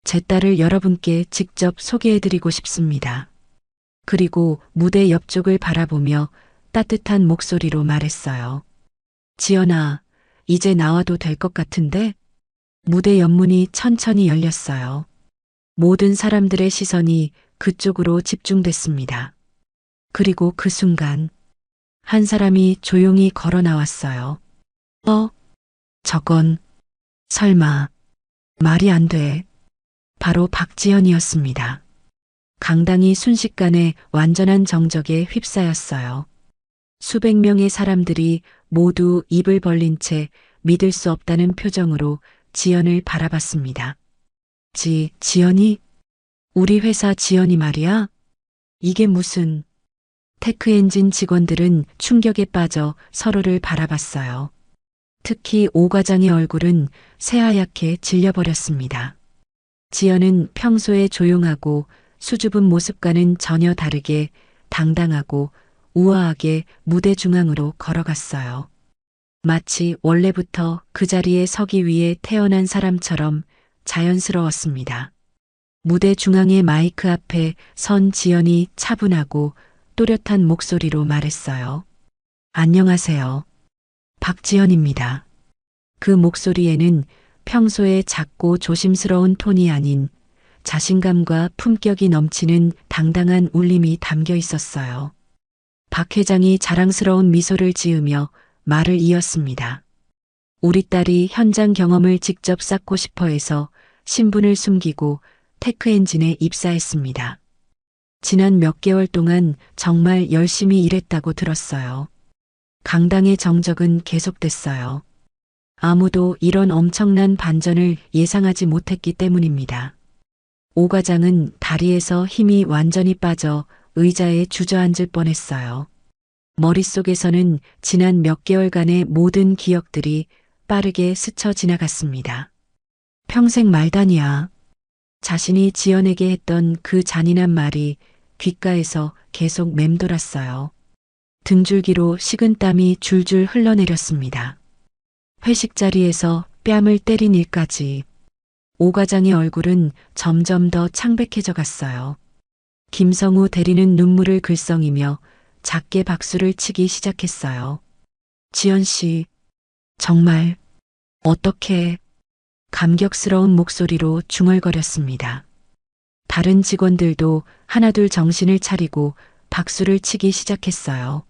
Speaker 2: 제 딸을 여러분께 직접 소개해드리고 싶습니다. 그리고 무대 옆쪽을 바라보며 따뜻한 목소리로 말했어요. 지연아, 이제 나와도 될 것 같은데? 무대 옆문이 천천히 열렸어요. 모든 사람들의 시선이 그쪽으로 집중됐습니다. 그리고 그 순간 한 사람이 조용히 걸어 나왔어요. 저건 설마 말이 안 돼. 바로 박지연이었습니다. 강당이 순식간에 완전한 정적에 휩싸였어요. 수백 명의 사람들이 모두 입을 벌린 채 믿을 수 없다는 표정으로 지연을 바라봤습니다. 지연이? 우리 회사 지연이 말이야? 이게 무슨... 테크엔진 직원들은 충격에 빠져 서로를 바라봤어요. 특히 오 과장의 얼굴은 새하얗게 질려버렸습니다. 지연은 평소에 조용하고 수줍은 모습과는 전혀 다르게 당당하고 우아하게 무대 중앙으로 걸어갔어요. 마치 원래부터 그 자리에 서기 위해 태어난 사람처럼 자연스러웠습니다. 무대 중앙의 마이크 앞에 선 지연이 차분하고 또렷한 목소리로 말했어요. 안녕하세요. 박지연입니다. 그 목소리에는 평소에 작고 조심스러운 톤이 아닌 자신감과 품격이 넘치는 당당한 울림이 담겨 있었어요. 박 회장이 자랑스러운 미소를 지으며 말을 이었습니다. 우리 딸이 현장 경험을 직접 쌓고 싶어 해서 신분을 숨기고 테크엔진에 입사했습니다. 지난 몇 개월 동안 정말 열심히 일했다고 들었어요. 강당의 정적은 계속됐어요. 아무도 이런 엄청난 반전을 예상하지 못했기 때문입니다. 오 과장은 다리에서 힘이 완전히 빠져 의자에 주저앉을 뻔했어요. 머릿속에서는 지난 몇 개월간의 모든 기억들이 빠르게 스쳐 지나갔습니다. 평생 말다니야. 자신이 지연에게 했던 그 잔인한 말이 귓가에서 계속 맴돌았어요. 등줄기로 식은땀이 줄줄 흘러내렸습니다. 회식 자리에서 뺨을 때린 일까지 오 과장의 얼굴은 점점 더 창백해져 갔어요. 김성우 대리는 눈물을 글썽이며 작게 박수를 치기 시작했어요. 지연 씨, 정말 어떻게... 감격스러운 목소리로 중얼거렸습니다. 다른 직원들도 하나둘 정신을 차리고 박수를 치기 시작했어요.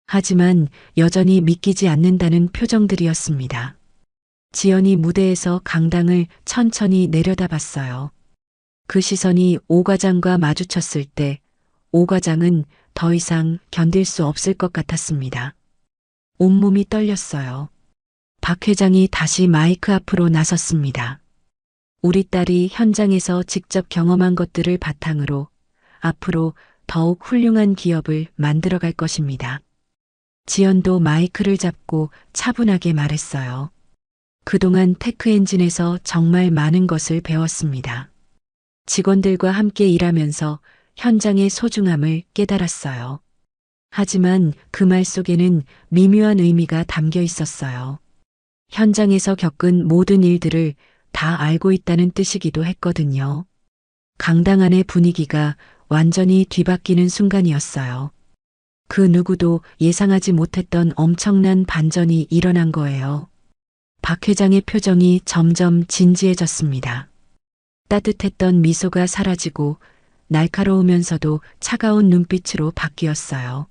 Speaker 2: 하지만 여전히 믿기지 않는다는 표정들이었습니다. 지연이 무대에서 강당을 천천히 내려다봤어요. 그 시선이 오 과장과 마주쳤을 때 오 과장은 더 이상 견딜 수 없을 것 같았습니다. 온몸이 떨렸어요. 박 회장이 다시 마이크 앞으로 나섰습니다. 우리 딸이 현장에서 직접 경험한 것들을 바탕으로 앞으로 더욱 훌륭한 기업을 만들어갈 것입니다. 지연도 마이크를 잡고 차분하게 말했어요. 그동안 테크엔진에서 정말 많은 것을 배웠습니다. 직원들과 함께 일하면서 현장의 소중함을 깨달았어요. 하지만 그 말 속에는 미묘한 의미가 담겨 있었어요. 현장에서 겪은 모든 일들을 다 알고 있다는 뜻이기도 했거든요. 강당 안의 분위기가 완전히 뒤바뀌는 순간이었어요. 그 누구도 예상하지 못했던 엄청난 반전이 일어난 거예요. 박 회장의 표정이 점점 진지해졌습니다. 따뜻했던 미소가 사라지고 날카로우면서도 차가운 눈빛으로 바뀌었어요.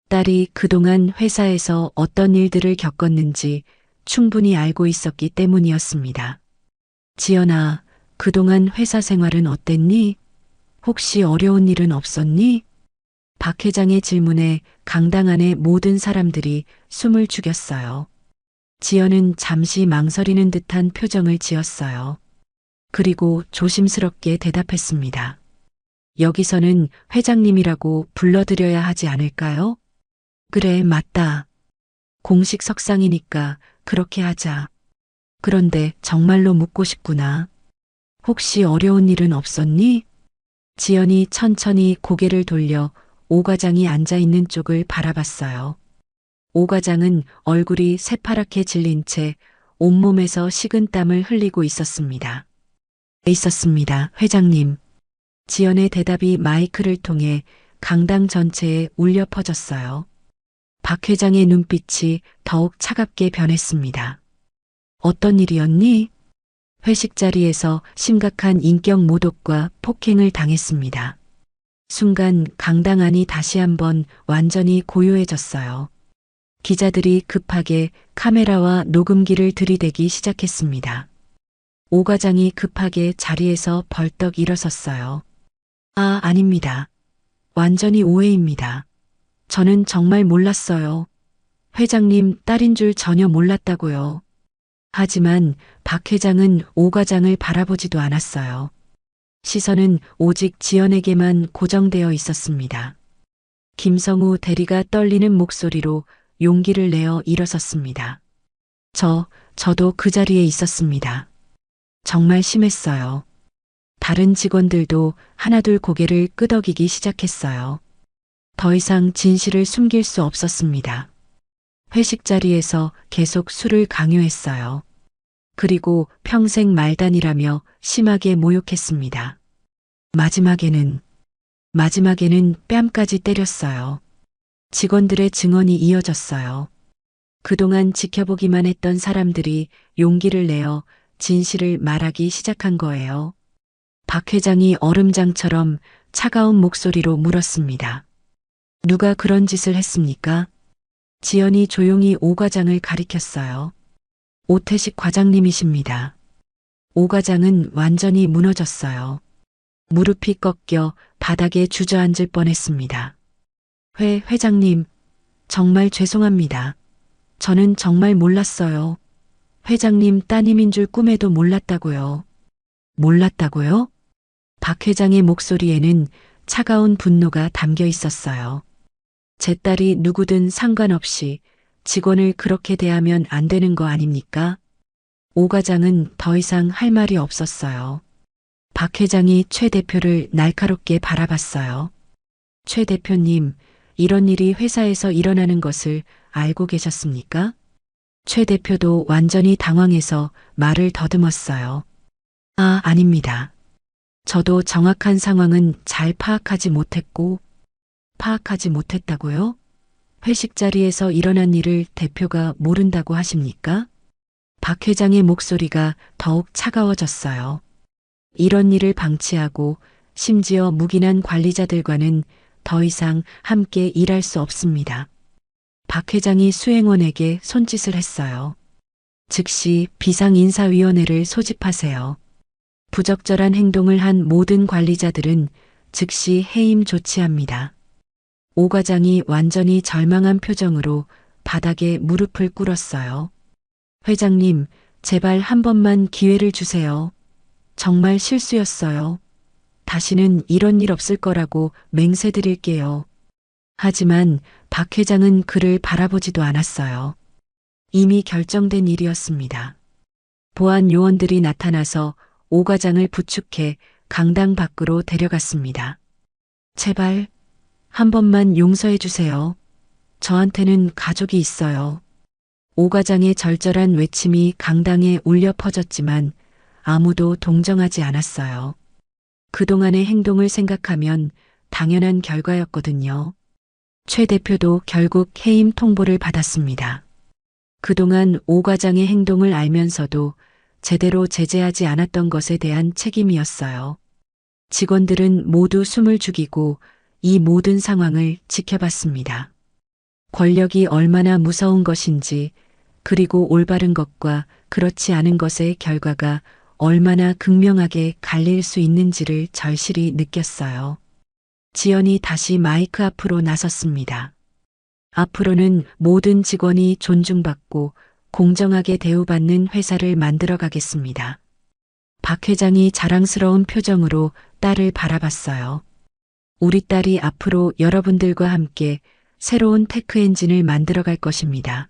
Speaker 2: 딸이 그동안 회사에서 어떤 일들을 겪었는지 충분히 알고 있었기 때문이었습니다. 지연아, 그동안 회사 생활은 어땠니? 혹시 어려운 일은 없었니? 박 회장의 질문에 강당 안의 모든 사람들이 숨을 죽였어요. 지연은 잠시 망설이는 듯한 표정을 지었어요. 그리고 조심스럽게 대답했습니다. 여기서는 회장님이라고 불러드려야 하지 않을까요? 그래, 맞다. 공식 석상이니까 그렇게 하자. 그런데 정말로 묻고 싶구나. 혹시 어려운 일은 없었니? 지연이 천천히 고개를 돌려 오 과장이 앉아 있는 쪽을 바라봤어요. 오 과장은 얼굴이 새파랗게 질린 채 온몸에서 식은땀을 흘리고 있었습니다. 있었습니다, 회장님. 지연의 대답이 마이크를 통해 강당 전체에 울려 퍼졌어요. 박 회장의 눈빛이 더욱 차갑게 변했습니다. 어떤 일이었니? 회식 자리에서 심각한 인격 모독과 폭행을 당했습니다. 순간 강당 안이 다시 한번 완전히 고요해졌어요. 기자들이 급하게 카메라와 녹음기를 들이대기 시작했습니다. 오 과장이 급하게 자리에서 벌떡 일어섰어요. 아닙니다. 완전히 오해입니다. 저는 정말 몰랐어요. 회장님 딸인 줄 전혀 몰랐다고요. 하지만 박 회장은 오 과장을 바라보지도 않았어요. 시선은 오직 지연에게만 고정되어 있었습니다. 김성우 대리가 떨리는 목소리로 용기를 내어 일어섰습니다. 저도 그 자리에 있었습니다. 정말 심했어요. 다른 직원들도 하나둘 고개를 끄덕이기 시작했어요. 더 이상 진실을 숨길 수 없었습니다. 회식 자리에서 계속 술을 강요했어요. 그리고 평생 말단이라며 심하게 모욕했습니다. 마지막에는 뺨까지 때렸어요. 직원들의 증언이 이어졌어요. 그동안 지켜보기만 했던 사람들이 용기를 내어 진실을 말하기 시작한 거예요. 박 회장이 얼음장처럼 차가운 목소리로 물었습니다. 누가 그런 짓을 했습니까? 지연이 조용히 오 과장을 가리켰어요. 오태식 과장님이십니다. 오 과장은 완전히 무너졌어요. 무릎이 꺾여 바닥에 주저앉을 뻔했습니다. 회장님, 정말 죄송합니다. 저는 정말 몰랐어요. 회장님 따님인 줄 꿈에도 몰랐다고요. 몰랐다고요? 박 회장의 목소리에는 차가운 분노가 담겨 있었어요. 제 딸이 누구든 상관없이 직원을 그렇게 대하면 안 되는 거 아닙니까? 오 과장은 더 이상 할 말이 없었어요. 박 회장이 최 대표를 날카롭게 바라봤어요. 최 대표님, 이런 일이 회사에서 일어나는 것을 알고 계셨습니까? 최 대표도 완전히 당황해서 말을 더듬었어요. 아닙니다. 저도 정확한 상황은 잘 파악하지 못했다고요? 회식 자리에서 일어난 일을 대표가 모른다고 하십니까? 박 회장의 목소리가 더욱 차가워졌어요. 이런 일을 방치하고 심지어 묵인한 관리자들과는 더 이상 함께 일할 수 없습니다. 박 회장이 수행원에게 손짓을 했어요. 즉시 비상인사위원회를 소집하세요. 부적절한 행동을 한 모든 관리자들은 즉시 해임 조치합니다. 오 과장이 완전히 절망한 표정으로 바닥에 무릎을 꿇었어요. 회장님, 제발 한 번만 기회를 주세요. 정말 실수였어요. 다시는 이런 일 없을 거라고 맹세드릴게요. 하지만 박 회장은 그를 바라보지도 않았어요. 이미 결정된 일이었습니다. 보안 요원들이 나타나서 오 과장을 부축해 강당 밖으로 데려갔습니다. 제발 한 번만 용서해 주세요. 저한테는 가족이 있어요. 오 과장의 절절한 외침이 강당에 울려 퍼졌지만 아무도 동정하지 않았어요. 그동안의 행동을 생각하면 당연한 결과였거든요. 최 대표도 결국 해임 통보를 받았습니다. 그동안 오 과장의 행동을 알면서도 제대로 제재하지 않았던 것에 대한 책임이었어요. 직원들은 모두 숨을 죽이고 이 모든 상황을 지켜봤습니다. 권력이 얼마나 무서운 것인지, 그리고 올바른 것과 그렇지 않은 것의 결과가 얼마나 극명하게 갈릴 수 있는지를 절실히 느꼈어요. 지연이 다시 마이크 앞으로 나섰습니다. 앞으로는 모든 직원이 존중받고 공정하게 대우받는 회사를 만들어 가겠습니다. 박 회장이 자랑스러운 표정으로 딸을 바라봤어요. 우리 딸이 앞으로 여러분들과 함께 새로운 테크 엔진을 만들어 갈 것입니다.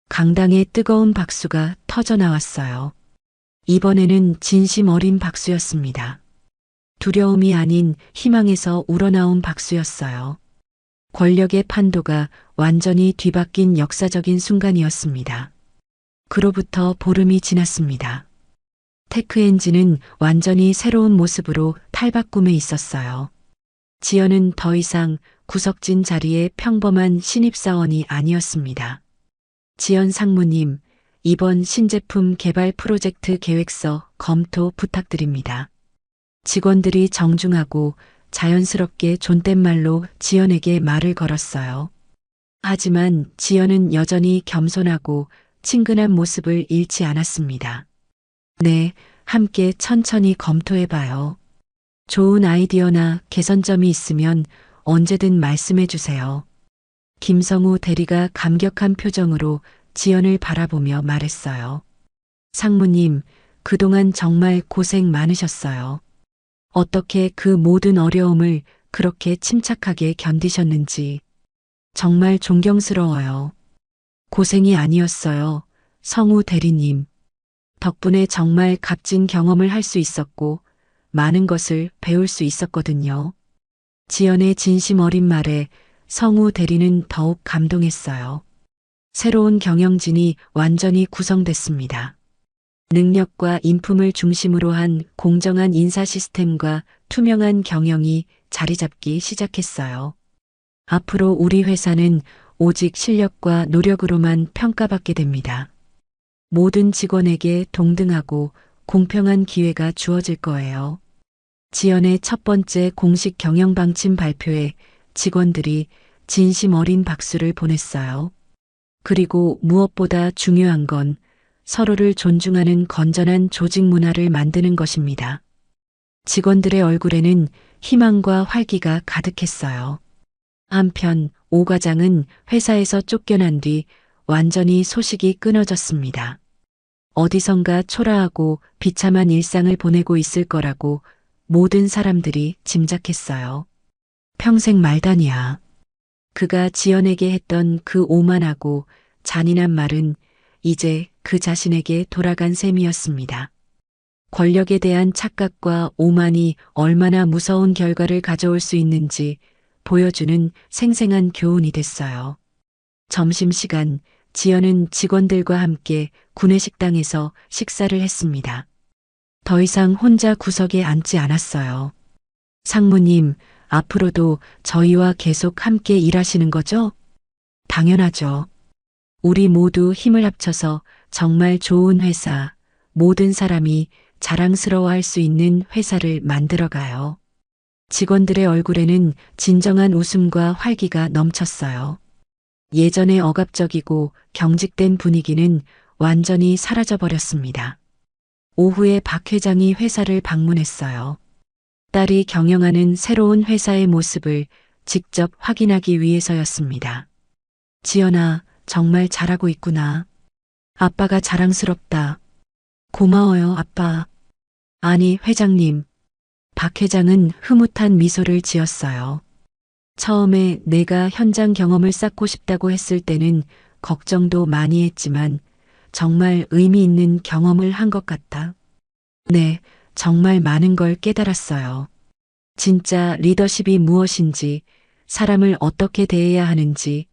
Speaker 2: 강당에 뜨거운 박수가 터져 나왔어요. 이번에는 진심 어린 박수였습니다. 두려움이 아닌 희망에서 우러나온 박수였어요. 권력의 판도가 완전히 뒤바뀐 역사적인 순간이었습니다. 그로부터 보름이 지났습니다. 테크 엔진은 완전히 새로운 모습으로 탈바꿈해 있었어요. 지연은 더 이상 구석진 자리의 평범한 신입사원이 아니었습니다. 지연 상무님, 이번 신제품 개발 프로젝트 계획서 검토 부탁드립니다. 직원들이 정중하고 자연스럽게 존댓말로 지연에게 말을 걸었어요. 하지만 지연은 여전히 겸손하고 친근한 모습을 잃지 않았습니다. 네, 함께 천천히 검토해봐요. 좋은 아이디어나 개선점이 있으면 언제든 말씀해 주세요. 김성우 대리가 감격한 표정으로 지연을 바라보며 말했어요. 상무님, 그동안 정말 고생 많으셨어요. 어떻게 그 모든 어려움을 그렇게 침착하게 견디셨는지 정말 존경스러워요. 고생이 아니었어요. 성우 대리님. 덕분에 정말 값진 경험을 할 수 있었고 많은 것을 배울 수 있었거든요. 지연의 진심 어린 말에 성우 대리는 더욱 감동했어요. 새로운 경영진이 완전히 구성됐습니다. 능력과 인품을 중심으로 한 공정한 인사 시스템과 투명한 경영이 자리 잡기 시작했어요. 앞으로 우리 회사는 오직 실력과 노력으로만 평가받게 됩니다. 모든 직원에게 동등하고 공평한 기회가 주어질 거예요. 지연의 첫 번째 공식 경영 방침 발표에 직원들이 진심 어린 박수를 보냈어요. 그리고 무엇보다 중요한 건 서로를 존중하는 건전한 조직 문화를 만드는 것입니다. 직원들의 얼굴에는 희망과 활기가 가득했어요. 한편 오 과장은 회사에서 쫓겨난 뒤 완전히 소식이 끊어졌습니다. 어디선가 초라하고 비참한 일상을 보내고 있을 거라고 모든 사람들이 짐작했어요. 평생 말다니야. 그가 지연에게 했던 그 오만하고 잔인한 말은 이제 그 자신에게 돌아간 셈이었습니다. 권력에 대한 착각과 오만이 얼마나 무서운 결과를 가져올 수 있는지 보여주는 생생한 교훈이 됐어요. 점심시간, 지연은 직원들과 함께 구내식당에서 식사를 했습니다. 더 이상 혼자 구석에 앉지 않았어요. 상무님, 앞으로도 저희와 계속 함께 일하시는 거죠? 당연하죠. 우리 모두 힘을 합쳐서 정말 좋은 회사, 모든 사람이 자랑스러워할 수 있는 회사를 만들어가요. 직원들의 얼굴에는 진정한 웃음과 활기가 넘쳤어요. 예전의 억압적이고 경직된 분위기는 완전히 사라져버렸습니다. 오후에 박 회장이 회사를 방문했어요. 딸이 경영하는 새로운 회사의 모습을 직접 확인하기 위해서였습니다. 지연아, 정말 잘하고 있구나. 아빠가 자랑스럽다. 고마워요, 아빠. 아니, 회장님. 박 회장은 흐뭇한 미소를 지었어요. 처음에 내가 현장 경험을 쌓고 싶다고 했을 때는 걱정도 많이 했지만 정말 의미 있는 경험을 한 것 같다. 네, 정말 많은 걸 깨달았어요. 진짜 리더십이 무엇인지, 사람을 어떻게 대해야 하는지,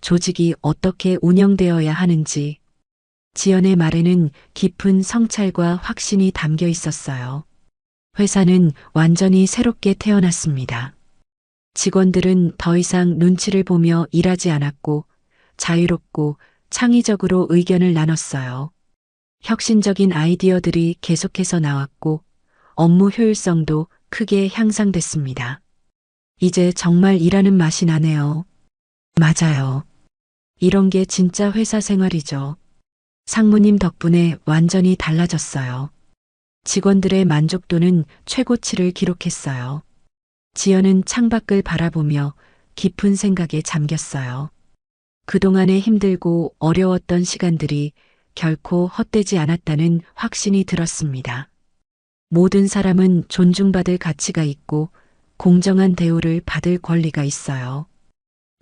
Speaker 2: 조직이 어떻게 운영되어야 하는지. 지연의 말에는 깊은 성찰과 확신이 담겨 있었어요. 회사는 완전히 새롭게 태어났습니다. 직원들은 더 이상 눈치를 보며 일하지 않았고 자유롭고 창의적으로 의견을 나눴어요. 혁신적인 아이디어들이 계속해서 나왔고 업무 효율성도 크게 향상됐습니다. 이제 정말 일하는 맛이 나네요. 맞아요. 이런 게 진짜 회사 생활이죠. 상무님 덕분에 완전히 달라졌어요. 직원들의 만족도는 최고치를 기록했어요. 지연은 창밖을 바라보며 깊은 생각에 잠겼어요. 그동안의 힘들고 어려웠던 시간들이 결코 헛되지 않았다는 확신이 들었습니다. 모든 사람은 존중받을 가치가 있고 공정한 대우를 받을 권리가 있어요.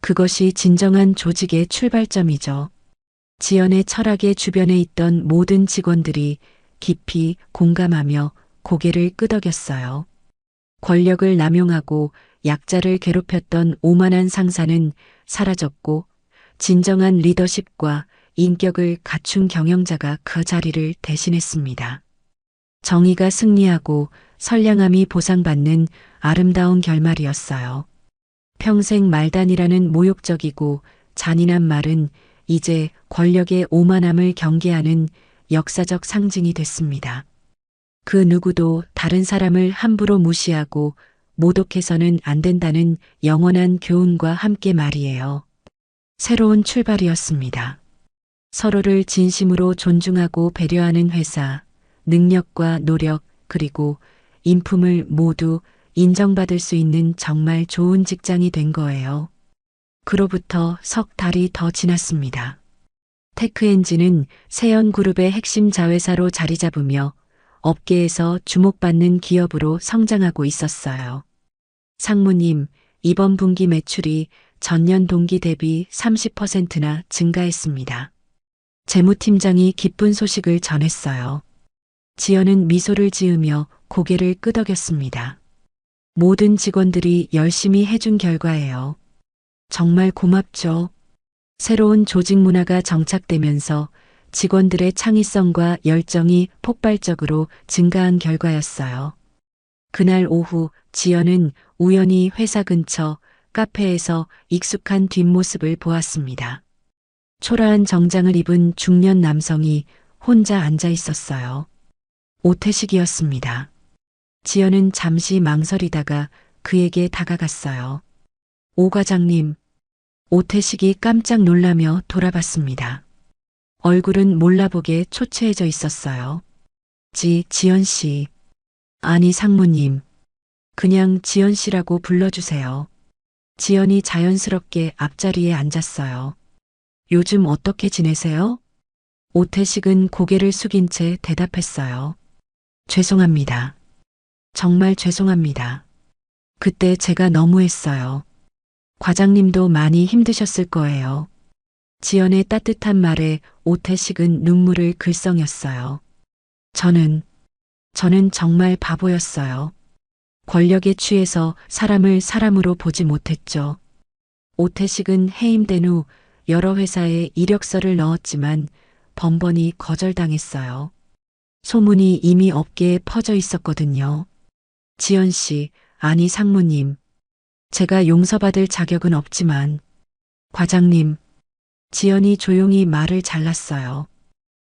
Speaker 2: 그것이 진정한 조직의 출발점이죠. 지연의 철학의 주변에 있던 모든 직원들이 깊이 공감하며 고개를 끄덕였어요. 권력을 남용하고 약자를 괴롭혔던 오만한 상사는 사라졌고 진정한 리더십과 인격을 갖춘 경영자가 그 자리를 대신했습니다. 정의가 승리하고 선량함이 보상받는 아름다운 결말이었어요. 평생 말단이라는 모욕적이고 잔인한 말은 이제 권력의 오만함을 경계하는 역사적 상징이 됐습니다. 그 누구도 다른 사람을 함부로 무시하고 모독해서는 안 된다는 영원한 교훈과 함께 말이에요. 새로운 출발이었습니다. 서로를 진심으로 존중하고 배려하는 회사, 능력과 노력, 그리고 인품을 모두 인정받을 수 있는 정말 좋은 직장이 된 거예요. 그로부터 석 달이 더 지났습니다. 테크엔진은 세연그룹의 핵심 자회사로 자리 잡으며 업계에서 주목받는 기업으로 성장하고 있었어요. 상무님, 이번 분기 매출이 전년 동기 대비 30%나 증가했습니다. 재무팀장이 기쁜 소식을 전했어요. 지연은 미소를 지으며 고개를 끄덕였습니다. 모든 직원들이 열심히 해준 결과예요. 정말 고맙죠. 새로운 조직 문화가 정착되면서 직원들의 창의성과 열정이 폭발적으로 증가한 결과였어요. 그날 오후 지연은 우연히 회사 근처 카페에서 익숙한 뒷모습을 보았습니다. 초라한 정장을 입은 중년 남성이 혼자 앉아 있었어요. 오태식이었습니다. 지연은 잠시 망설이다가 그에게 다가갔어요. 오 과장님. 오태식이 깜짝 놀라며 돌아봤습니다. 얼굴은 몰라보게 초췌해져 있었어요. 지연 씨. 아니 상무님. 그냥 지연 씨라고 불러주세요. 지연이 자연스럽게 앞자리에 앉았어요. 요즘 어떻게 지내세요? 오태식은 고개를 숙인 채 대답했어요. 죄송합니다. 정말 죄송합니다. 그때 제가 너무했어요. 과장님도 많이 힘드셨을 거예요. 지연의 따뜻한 말에 오태식은 눈물을 글썽였어요. 저는 정말 바보였어요. 권력에 취해서 사람을 사람으로 보지 못했죠. 오태식은 해임된 후 여러 회사에 이력서를 넣었지만 번번이 거절당했어요. 소문이 이미 업계에 퍼져 있었거든요. 지연 씨, 아니 상무님. 제가 용서받을 자격은 없지만 과장님. 지연이 조용히 말을 잘랐어요.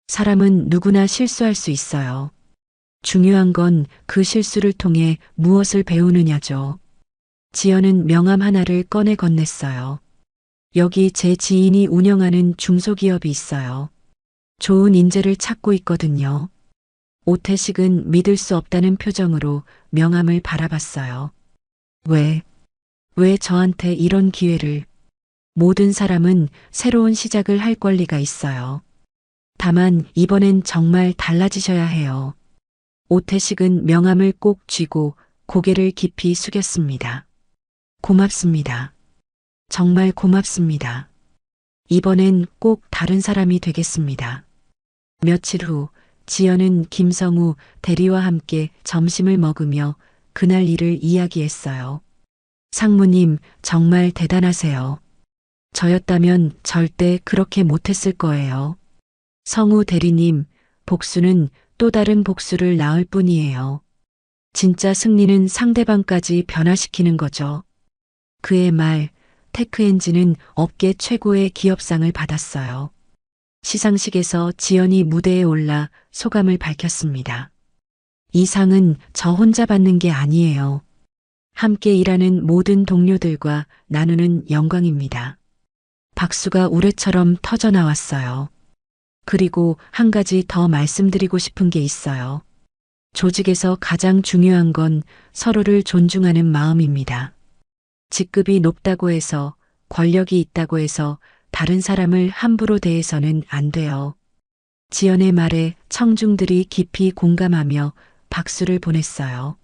Speaker 2: 사람은 누구나 실수할 수 있어요. 중요한 건 그 실수를 통해 무엇을 배우느냐죠. 지연은 명함 하나를 꺼내 건넸어요. 여기 제 지인이 운영하는 중소기업이 있어요. 좋은 인재를 찾고 있거든요. 오태식은 믿을 수 없다는 표정으로 명함을 바라봤어요. 왜 저한테 이런 기회를? 모든 사람은 새로운 시작을 할 권리가 있어요. 다만 이번엔 정말 달라지셔야 해요. 오태식은 명함을 꼭 쥐고 고개를 깊이 숙였습니다. 고맙습니다. 정말 고맙습니다. 이번엔 꼭 다른 사람이 되겠습니다. 며칠 후 지연은 김성우 대리와 함께 점심을 먹으며 그날 일을 이야기했어요. 상무님 정말 대단하세요. 저였다면 절대 그렇게 못했을 거예요. 성우 대리님, 복수는 또 다른 복수를 낳을 뿐이에요. 진짜 승리는 상대방까지 변화시키는 거죠. 그의 말, 테크엔진은 업계 최고의 기업상을 받았어요. 시상식에서 지연이 무대에 올라 소감을 밝혔습니다. 이 상은 저 혼자 받는 게 아니에요. 함께 일하는 모든 동료들과 나누는 영광입니다. 박수가 우레처럼 터져 나왔어요. 그리고 한 가지 더 말씀드리고 싶은 게 있어요. 조직에서 가장 중요한 건 서로를 존중하는 마음입니다. 직급이 높다고 해서, 권력이 있다고 해서 다른 사람을 함부로 대해서는 안 돼요. 지연의 말에 청중들이 깊이 공감하며 박수를 보냈어요.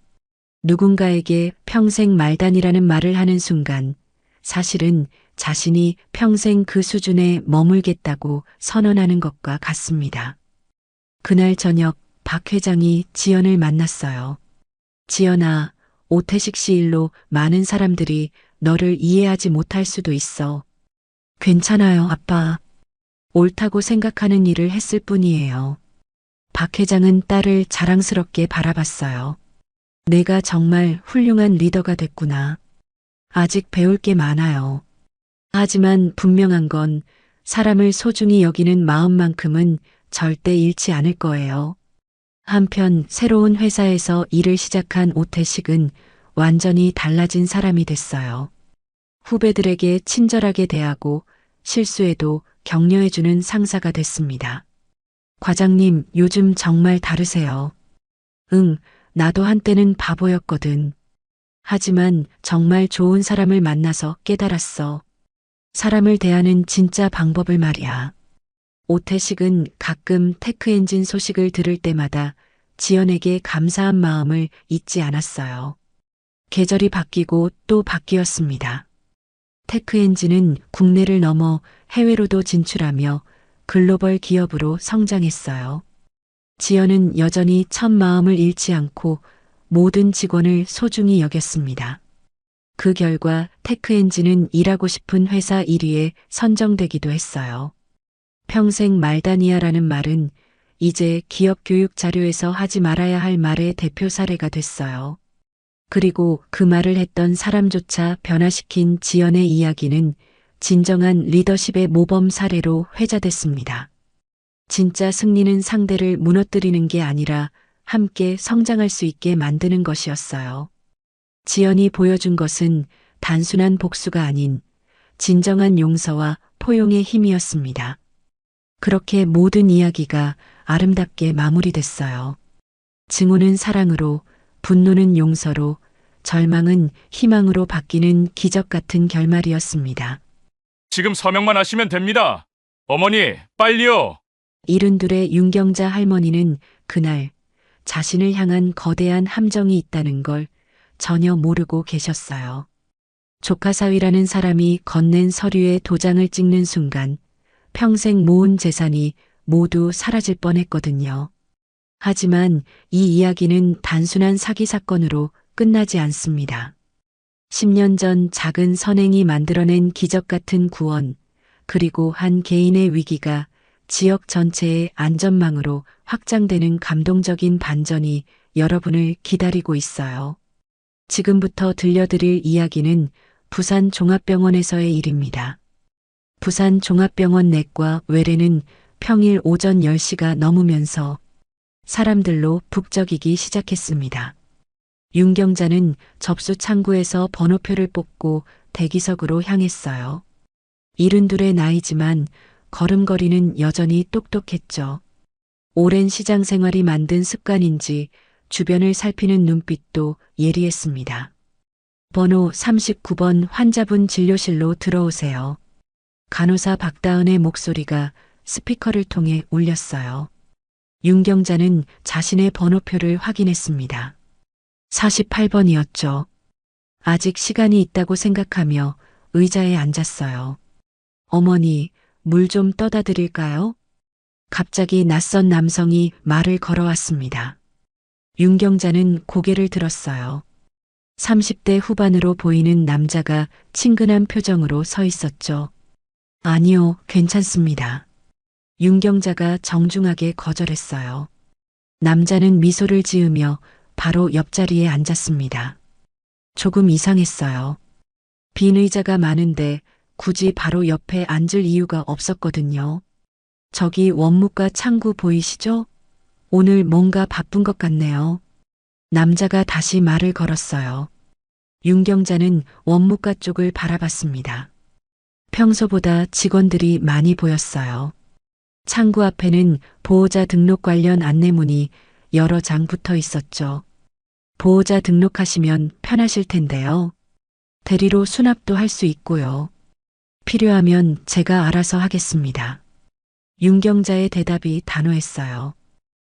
Speaker 2: 누군가에게 평생 말단이라는 말을 하는 순간 사실은 자신이 평생 그 수준에 머물겠다고 선언하는 것과 같습니다. 그날 저녁 박 회장이 지연을 만났어요. 지연아, 오태식 씨 일로 많은 사람들이 너를 이해하지 못할 수도 있어. 괜찮아요, 아빠. 옳다고 생각하는 일을 했을 뿐이에요. 박 회장은 딸을 자랑스럽게 바라봤어요. 내가 정말 훌륭한 리더가 됐구나. 아직 배울 게 많아요. 하지만 분명한 건 사람을 소중히 여기는 마음만큼은 절대 잃지 않을 거예요. 한편 새로운 회사에서 일을 시작한 오태식은 완전히 달라진 사람이 됐어요. 후배들에게 친절하게 대하고 실수에도 격려해주는 상사가 됐습니다. 과장님, 요즘 정말 다르세요. 응, 나도 한때는 바보였거든. 하지만 정말 좋은 사람을 만나서 깨달았어. 사람을 대하는 진짜 방법을 말이야. 오태식은 가끔 테크엔진 소식을 들을 때마다 지연에게 감사한 마음을 잊지 않았어요. 계절이 바뀌고 또 바뀌었습니다. 테크엔진은 국내를 넘어 해외로도 진출하며 글로벌 기업으로 성장했어요. 지연은 여전히 첫 마음을 잃지 않고 모든 직원을 소중히 여겼습니다. 그 결과 테크엔진은 일하고 싶은 회사 1위에 선정되기도 했어요. 평생 말다니아라는 말은 이제 기업 교육 자료에서 하지 말아야 할 말의 대표 사례가 됐어요. 그리고 그 말을 했던 사람조차 변화시킨 지연의 이야기는 진정한 리더십의 모범 사례로 회자됐습니다. 진짜 승리는 상대를 무너뜨리는 게 아니라 함께 성장할 수 있게 만드는 것이었어요. 지연이 보여준 것은 단순한 복수가 아닌 진정한 용서와 포용의 힘이었습니다. 그렇게 모든 이야기가 아름답게 마무리됐어요. 증오는 사랑으로, 분노는 용서로, 절망은 희망으로 바뀌는 기적 같은 결말이었습니다.
Speaker 1: 지금 서명만 하시면 됩니다. 어머니, 빨리요.
Speaker 2: 이른둘의 윤경자 할머니는 그날 자신을 향한 거대한 함정이 있다는 걸 전혀 모르고 계셨어요. 조카 사위라는 사람이 건넨 서류에 도장을 찍는 순간 평생 모은 재산이 모두 사라질 뻔했거든요. 하지만 이 이야기는 단순한 사기 사건으로 끝나지 않습니다. 10년 전 작은 선행이 만들어낸 기적 같은 구원, 그리고 한 개인의 위기가 지역 전체의 안전망으로 확장되는 감동적인 반전이 여러분을 기다리고 있어요. 지금부터 들려드릴 이야기는 부산 종합병원에서의 일입니다. 부산 종합병원 내과 외래는 평일 오전 10시가 넘으면서 사람들로 북적이기 시작했습니다. 윤경자는 접수 창구에서 번호표를 뽑고 대기석으로 향했어요. 72의 나이지만 걸음걸이는 여전히 똑똑했죠. 오랜 시장 생활이 만든 습관인지 주변을 살피는 눈빛도 예리했습니다. 번호 39번 환자분 진료실로 들어오세요. 간호사 박다은의 목소리가 스피커를 통해 울렸어요. 윤경자는 자신의 번호표를 확인했습니다. 48번이었죠. 아직 시간이 있다고 생각하며 의자에 앉았어요. 어머니, 물 좀 떠다 드릴까요? 갑자기 낯선 남성이 말을 걸어왔습니다. 윤경자는 고개를 들었어요. 30대 후반으로 보이는 남자가 친근한 표정으로 서 있었죠. 아니요, 괜찮습니다. 윤경자가 정중하게 거절했어요. 남자는 미소를 지으며 바로 옆자리에 앉았습니다. 조금 이상했어요. 빈 의자가 많은데 굳이 바로 옆에 앉을 이유가 없었거든요. 저기 원무과 창구 보이시죠? 오늘 뭔가 바쁜 것 같네요. 남자가 다시 말을 걸었어요. 윤경자는 원무과 쪽을 바라봤습니다. 평소보다 직원들이 많이 보였어요. 창구 앞에는 보호자 등록 관련 안내문이 여러 장 붙어 있었죠. 보호자 등록하시면 편하실 텐데요. 대리로 수납도 할 수 있고요. 필요하면 제가 알아서 하겠습니다. 윤경자의 대답이 단호했어요.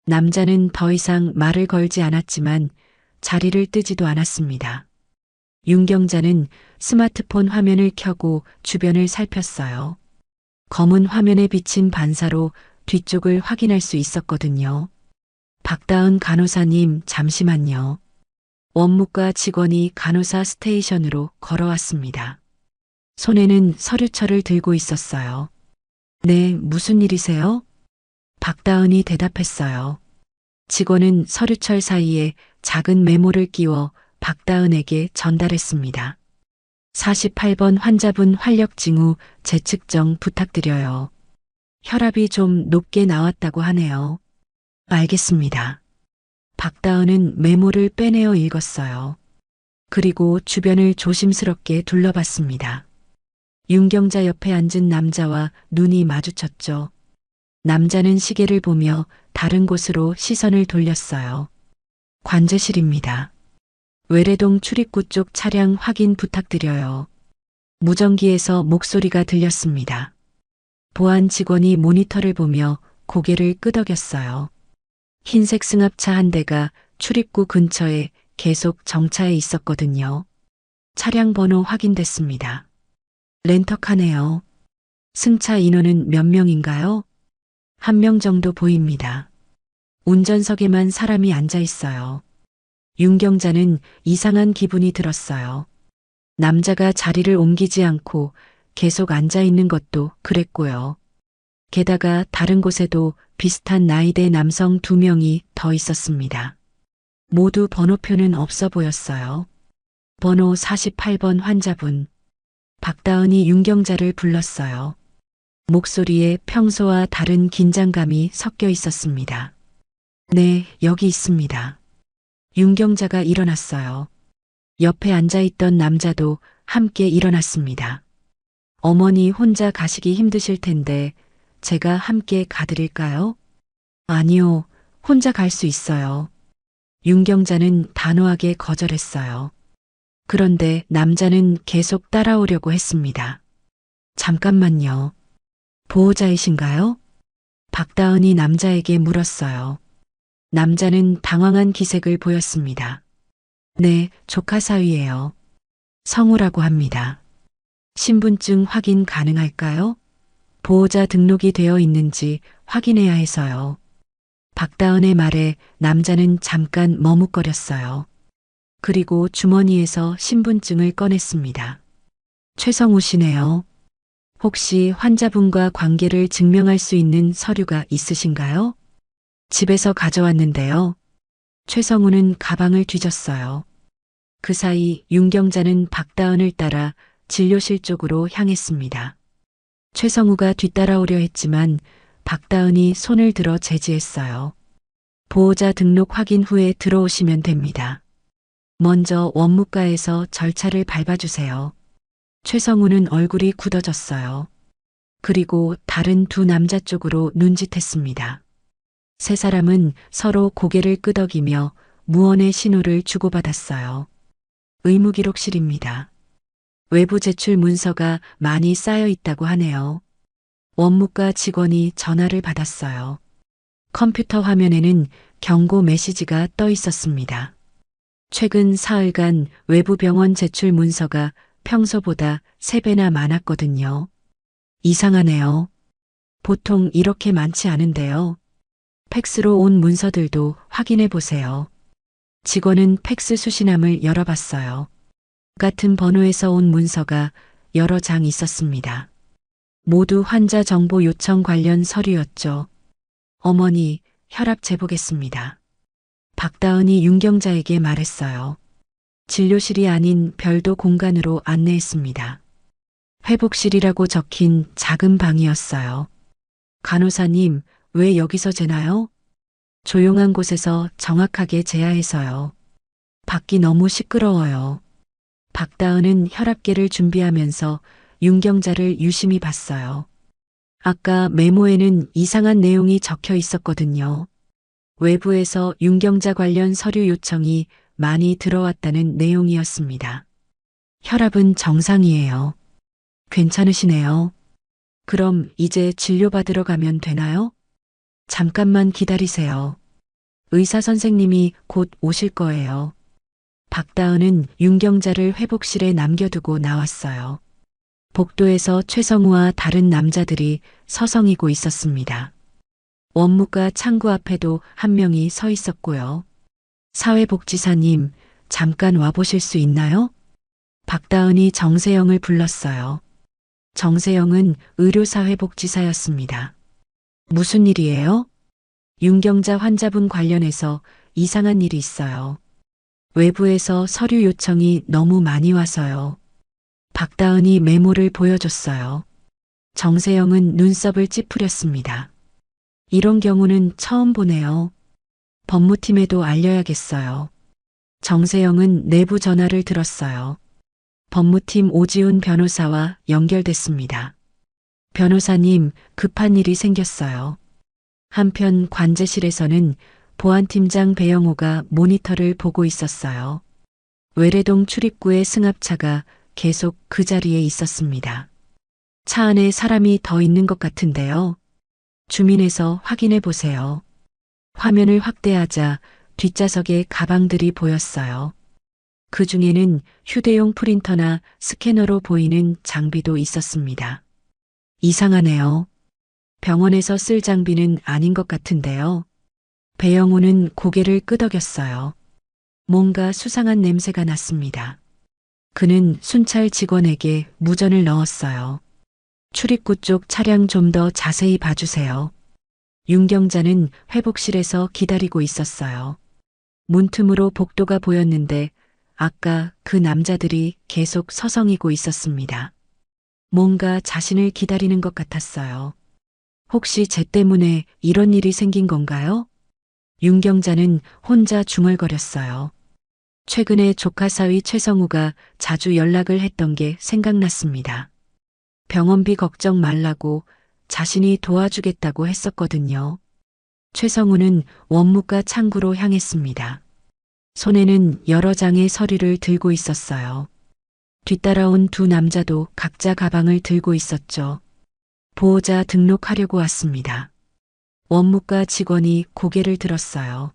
Speaker 2: 남자는 더 이상 말을 걸지 않았지만 자리를 뜨지도 않았습니다. 윤경자는 스마트폰 화면을 켜고 주변을 살폈어요. 검은 화면에 비친 반사로 뒤쪽을 확인할 수 있었거든요. 박다은 간호사님, 잠시만요. 원무과 직원이 간호사 스테이션으로 걸어왔습니다. 손에는 서류철을 들고 있었어요. 네, 무슨 일이세요? 박다은이 대답했어요. 직원은 서류철 사이에 작은 메모를 끼워 박다은에게 전달했습니다. 48번 환자분 활력 징후 재측정 부탁드려요. 혈압이 좀 높게 나왔다고 하네요. 알겠습니다. 박다은은 메모를 빼내어 읽었어요. 그리고 주변을 조심스럽게 둘러봤습니다. 윤경자 옆에 앉은 남자와 눈이 마주쳤죠. 남자는 시계를 보며 다른 곳으로 시선을 돌렸어요. 관제실입니다. 외래동 출입구 쪽 차량 확인 부탁드려요. 무전기에서 목소리가 들렸습니다. 보안 직원이 모니터를 보며 고개를 끄덕였어요. 흰색 승합차 한 대가 출입구 근처에 계속 정차해 있었거든요. 차량 번호 확인됐습니다. 렌터카네요. 승차 인원은 몇 명인가요? 1명 정도 보입니다. 운전석에만 사람이 앉아 있어요. 윤경자는 이상한 기분이 들었어요. 남자가 자리를 옮기지 않고 계속 앉아 있는 것도 그랬고요. 게다가 다른 곳에도 비슷한 나이대 남성 2명이 더 있었습니다. 모두 번호표는 없어 보였어요. 번호 48번 환자분. 박다은이 윤경자를 불렀어요. 목소리에 평소와 다른 긴장감이 섞여 있었습니다. 네, 여기 있습니다. 윤경자가 일어났어요. 옆에 앉아있던 남자도 함께 일어났습니다. 어머니 혼자 가시기 힘드실 텐데 제가 함께 가드릴까요? 아니요, 혼자 갈 수 있어요. 윤경자는 단호하게 거절했어요. 그런데 남자는 계속 따라오려고 했습니다. 잠깐만요. 보호자이신가요? 박다은이 남자에게 물었어요. 남자는 당황한 기색을 보였습니다. 네, 조카 사위예요. 성우라고 합니다. 신분증 확인 가능할까요? 보호자 등록이 되어 있는지 확인해야 해서요. 박다은의 말에 남자는 잠깐 머뭇거렸어요. 그리고 주머니에서 신분증을 꺼냈습니다. 최성우 씨네요. 혹시 환자분과 관계를 증명할 수 있는 서류가 있으신가요? 집에서 가져왔는데요. 최성우는 가방을 뒤졌어요. 그 사이 윤경자는 박다은을 따라 진료실 쪽으로 향했습니다. 최성우가 뒤따라오려 했지만 박다은이 손을 들어 제지했어요. 보호자 등록 확인 후에 들어오시면 됩니다. 먼저 원무과에서 절차를 밟아주세요. 최성우는 얼굴이 굳어졌어요. 그리고 다른 두 남자 쪽으로 눈짓했습니다. 세 사람은 서로 고개를 끄덕이며 무언의 신호를 주고받았어요. 의무기록실입니다. 외부 제출 문서가 많이 쌓여 있다고 하네요. 원무과 직원이 전화를 받았어요. 컴퓨터 화면에는 경고 메시지가 떠 있었습니다. 최근 사흘간 외부 병원 제출 문서가 평소보다 3배나 많았거든요. 이상하네요. 보통 이렇게 많지 않은데요. 팩스로 온 문서들도 확인해 보세요. 직원은 팩스 수신함을 열어봤어요. 같은 번호에서 온 문서가 여러 장 있었습니다. 모두 환자 정보 요청 관련 서류였죠. 어머니, 혈압 재보겠습니다. 박다은이 윤경자에게 말했어요. 진료실이 아닌 별도 공간으로 안내했습니다. 회복실이라고 적힌 작은 방이었어요. 간호사님, 왜 여기서 재나요? 조용한 곳에서 정확하게 재야 해서요. 밖이 너무 시끄러워요. 박다은은 혈압계를 준비하면서 윤경자를 유심히 봤어요. 아까 메모에는 이상한 내용이 적혀 있었거든요. 외부에서 윤경자 관련 서류 요청이 많이 들어왔다는 내용이었습니다. 혈압은 정상이에요. 괜찮으시네요. 그럼 이제 진료받으러 가면 되나요? 잠깐만 기다리세요. 의사 선생님이 곧 오실 거예요. 박다은은 윤경자를 회복실에 남겨두고 나왔어요. 복도에서 최성우와 다른 남자들이 서성이고 있었습니다. 원무과 창구 앞에도 한 명이 서 있었고요. 사회복지사님, 잠깐 와보실 수 있나요? 박다은이 정세영을 불렀어요. 정세영은 의료사회복지사였습니다. 무슨 일이에요? 윤경자 환자분 관련해서 이상한 일이 있어요. 외부에서 서류 요청이 너무 많이 와서요. 박다은이 메모를 보여줬어요. 정세영은 눈썹을 찌푸렸습니다. 이런 경우는 처음 보네요. 법무팀에도 알려야겠어요. 정세영은 내부 전화를 들었어요. 법무팀 오지훈 변호사와 연결됐습니다. 변호사님, 급한 일이 생겼어요. 한편 관제실에서는 보안팀장 배영호가 모니터를 보고 있었어요. 외래동 출입구의 승합차가 계속 그 자리에 있었습니다. 차 안에 사람이 더 있는 것 같은데요. 주민에서 확인해 보세요. 화면을 확대하자 뒷좌석에 가방들이 보였어요. 그 중에는 휴대용 프린터나 스캐너로 보이는 장비도 있었습니다. 이상하네요. 병원에서 쓸 장비는 아닌 것 같은데요. 배영호는 고개를 끄덕였어요. 뭔가 수상한 냄새가 났습니다. 그는 순찰 직원에게 무전을 넣었어요. 출입구 쪽 차량 좀 더 자세히 봐주세요. 윤경자는 회복실에서 기다리고 있었어요. 문틈으로 복도가 보였는데 아까 그 남자들이 계속 서성이고 있었습니다. 뭔가 자신을 기다리는 것 같았어요. 혹시 쟤 때문에 이런 일이 생긴 건가요? 윤경자는 혼자 중얼거렸어요. 최근에 조카 사위 최성우가 자주 연락을 했던 게 생각났습니다. 병원비 걱정 말라고 자신이 도와주겠다고 했었거든요. 최성우는 원무과 창구로 향했습니다. 손에는 여러 장의 서류를 들고 있었어요. 뒤따라온 두 남자도 각자 가방을 들고 있었죠. 보호자 등록하려고 왔습니다. 원무과 직원이 고개를 들었어요.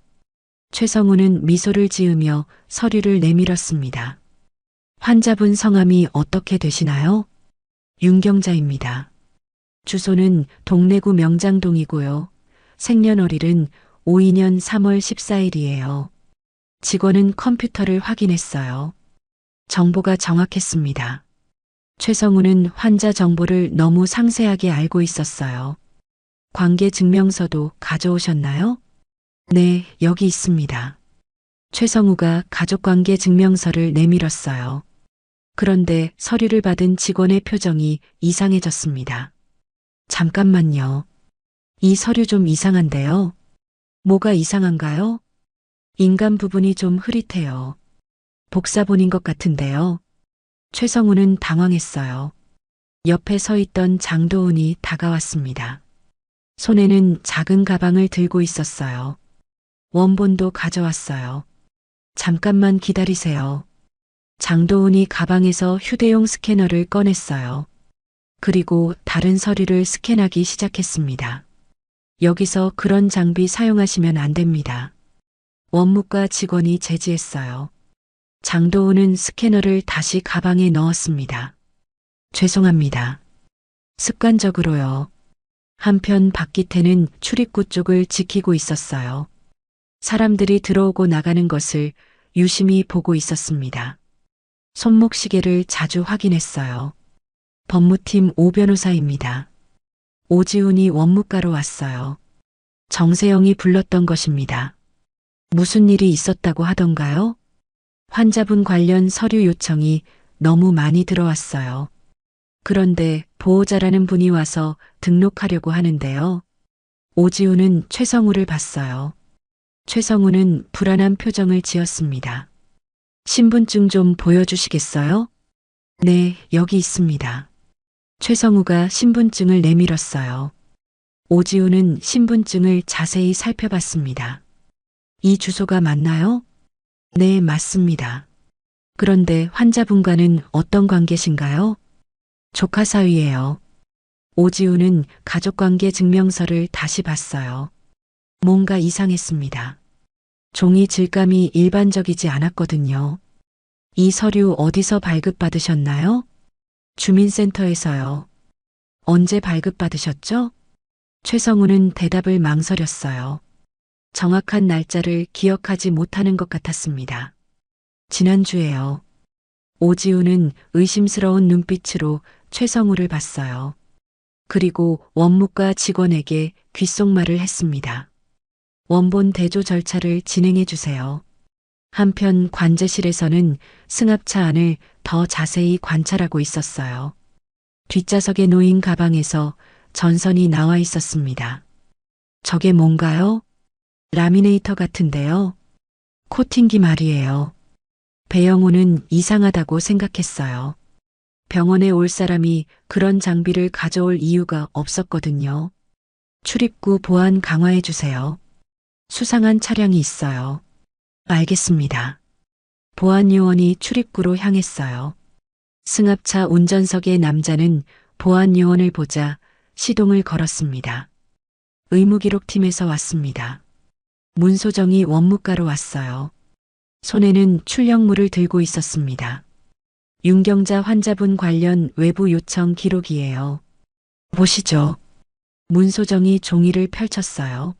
Speaker 2: 최성우는 미소를 지으며 서류를 내밀었습니다. 환자분 성함이 어떻게 되시나요? 윤경자입니다. 주소는 동래구 명장동이고요. 생년월일은 52년 3월 14일이에요. 직원은 컴퓨터를 확인했어요. 정보가 정확했습니다. 최성우는 환자 정보를 너무 상세하게 알고 있었어요. 관계증명서도 가져오셨나요? 네, 여기 있습니다. 최성우가 가족관계증명서를 내밀었어요. 그런데 서류를 받은 직원의 표정이 이상해졌습니다. 잠깐만요. 이 서류 좀 이상한데요. 뭐가 이상한가요? 인간 부분이 좀 흐릿해요. 복사본인 것 같은데요. 최성우는 당황했어요. 옆에 서 있던 장도훈이 다가왔습니다. 손에는 작은 가방을 들고 있었어요. 원본도 가져왔어요. 잠깐만 기다리세요. 장도훈이 가방에서 휴대용 스캐너를 꺼냈어요. 그리고 다른 서류를 스캔하기 시작했습니다. 여기서 그런 장비 사용하시면 안 됩니다. 원무과 직원이 제지했어요. 장도훈은 스캐너를 다시 가방에 넣었습니다. 죄송합니다. 습관적으로요. 한편 박기태는 출입구 쪽을 지키고 있었어요. 사람들이 들어오고 나가는 것을 유심히 보고 있었습니다. 손목시계를 자주 확인했어요. 법무팀 오 변호사입니다. 오지훈이 원무과로 왔어요. 정세영이 불렀던 것입니다. 무슨 일이 있었다고 하던가요? 환자분 관련 서류 요청이 너무 많이 들어왔어요. 그런데 보호자라는 분이 와서 등록하려고 하는데요. 오지훈은 최성우를 봤어요. 최성우는 불안한 표정을 지었습니다. 신분증 좀 보여주시겠어요? 네, 여기 있습니다. 최성우가 신분증을 내밀었어요. 오지우는 신분증을 자세히 살펴봤습니다. 이 주소가 맞나요? 네, 맞습니다. 그런데 환자분과는 어떤 관계신가요? 조카 사위예요. 오지우는 가족관계 증명서를 다시 봤어요. 뭔가 이상했습니다. 종이 질감이 일반적이지 않았거든요. 이 서류 어디서 발급받으셨나요? 주민센터에서요. 언제 발급받으셨죠? 최성우는 대답을 망설였어요. 정확한 날짜를 기억하지 못하는 것 같았습니다. 지난주에요. 오지우는 의심스러운 눈빛으로 최성우를 봤어요. 그리고 원무과 직원에게 귓속말을 했습니다. 원본 대조 절차를 진행해 주세요. 한편 관제실에서는 승합차 안을 더 자세히 관찰하고 있었어요. 뒷좌석에 놓인 가방에서 전선이 나와 있었습니다. 저게 뭔가요? 라미네이터 같은데요. 코팅기 말이에요. 배영호는 이상하다고 생각했어요. 병원에 올 사람이 그런 장비를 가져올 이유가 없었거든요. 출입구 보안 강화해 주세요. 수상한 차량이 있어요. 알겠습니다. 보안 요원이 출입구로 향했어요. 승합차 운전석의 남자는 보안 요원을 보자 시동을 걸었습니다. 의무기록팀에서 왔습니다. 문소정이 원무과로 왔어요. 손에는 출력물을 들고 있었습니다. 윤경자 환자분 관련 외부 요청 기록이에요. 보시죠. 문소정이 종이를 펼쳤어요.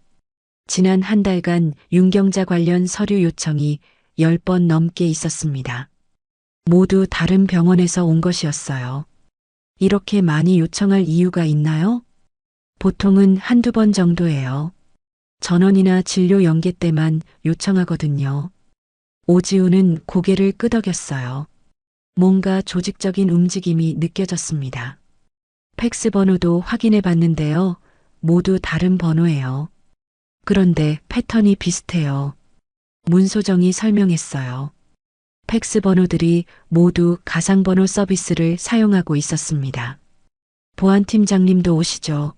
Speaker 2: 지난 한 달간 윤경자 관련 서류 요청이 10번 넘게 있었습니다. 모두 다른 병원에서 온 것이었어요. 이렇게 많이 요청할 이유가 있나요? 보통은 한두 번 정도예요. 전원이나 진료 연계 때만 요청하거든요. 오지우는 고개를 끄덕였어요. 뭔가 조직적인 움직임이 느껴졌습니다. 팩스 번호도 확인해 봤는데요. 모두 다른 번호예요. 그런데 패턴이 비슷해요. 문소정이 설명했어요. 팩스 번호들이 모두 가상번호 서비스를 사용하고 있었습니다. 보안팀장님도 오시죠.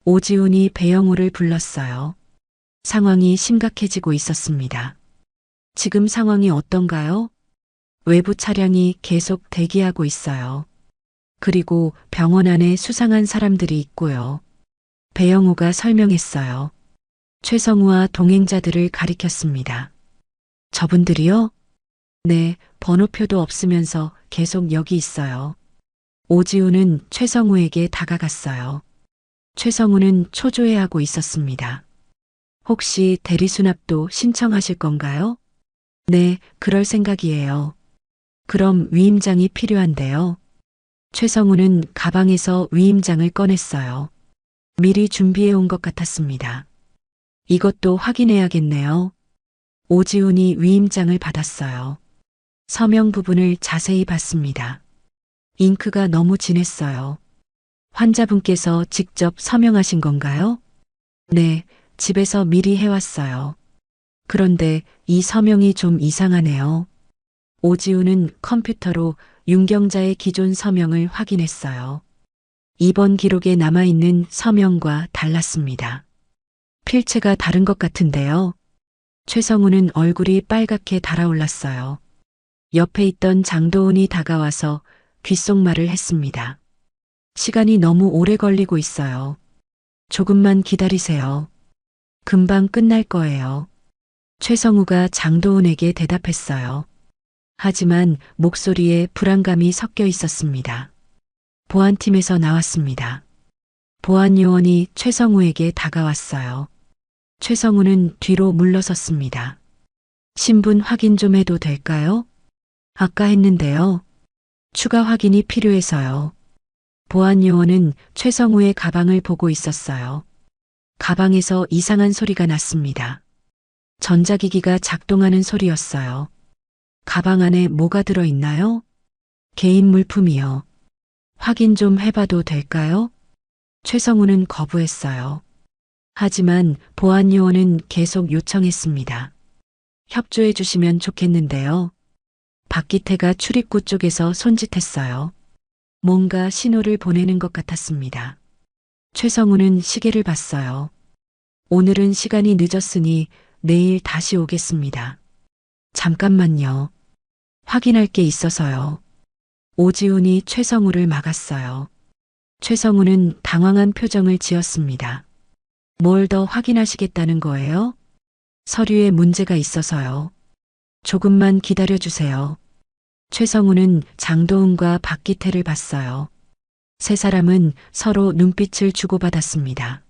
Speaker 2: 오지훈이 배영호를 불렀어요. 상황이 심각해지고 있었습니다. 지금 상황이 어떤가요? 외부 차량이 계속 대기하고 있어요. 그리고 병원 안에 수상한 사람들이 있고요. 배영호가 설명했어요. 최성우와 동행자들을 가리켰습니다. 저분들이요? 네, 번호표도 없으면서 계속 여기 있어요. 오지우는 최성우에게 다가갔어요. 최성우는 초조해하고 있었습니다. 혹시 대리수납도 신청하실 건가요? 네, 그럴 생각이에요. 그럼 위임장이 필요한데요. 최성우는 가방에서 위임장을 꺼냈어요. 미리 준비해 온 것 같았습니다. 이것도 확인해야겠네요. 오지훈이 위임장을 받았어요. 서명 부분을 자세히 봤습니다. 잉크가 너무 진했어요. 환자분께서 직접 서명하신 건가요? 네, 집에서 미리 해왔어요. 그런데 이 서명이 좀 이상하네요. 오지우는 컴퓨터로 윤경자의 기존 서명을 확인했어요. 이번 기록에 남아있는 서명과 달랐습니다. 필체가 다른 것 같은데요. 최성우는 얼굴이 빨갛게 달아올랐어요. 옆에 있던 장도훈이 다가와서 귓속말을 했습니다. 시간이 너무 오래 걸리고 있어요. 조금만 기다리세요. 금방 끝날 거예요. 최성우가 장도훈에게 대답했어요. 하지만 목소리에 불안감이 섞여 있었습니다. 보안팀에서 나왔습니다. 보안 요원이 최성우에게 다가왔어요. 최성우는 뒤로 물러섰습니다. 신분 확인 좀 해도 될까요? 아까 했는데요. 추가 확인이 필요해서요. 보안 요원은 최성우의 가방을 보고 있었어요. 가방에서 이상한 소리가 났습니다. 전자기기가 작동하는 소리였어요. 가방 안에 뭐가 들어있나요? 개인 물품이요. 확인 좀 해봐도 될까요? 최성우는 거부했어요. 하지만 보안 요원은 계속 요청했습니다. 협조해 주시면 좋겠는데요. 박기태가 출입구 쪽에서 손짓했어요. 뭔가 신호를 보내는 것 같았습니다. 최성우는 시계를 봤어요. 오늘은 시간이 늦었으니 내일 다시 오겠습니다. 잠깐만요. 확인할 게 있어서요. 오지훈이 최성우를 막았어요. 최성우는 당황한 표정을 지었습니다. 뭘 더 확인하시겠다는 거예요? 서류에 문제가 있어서요. 조금만 기다려 주세요. 최성우는 장도은과 박기태를 봤어요. 세 사람은 서로 눈빛을 주고받았습니다.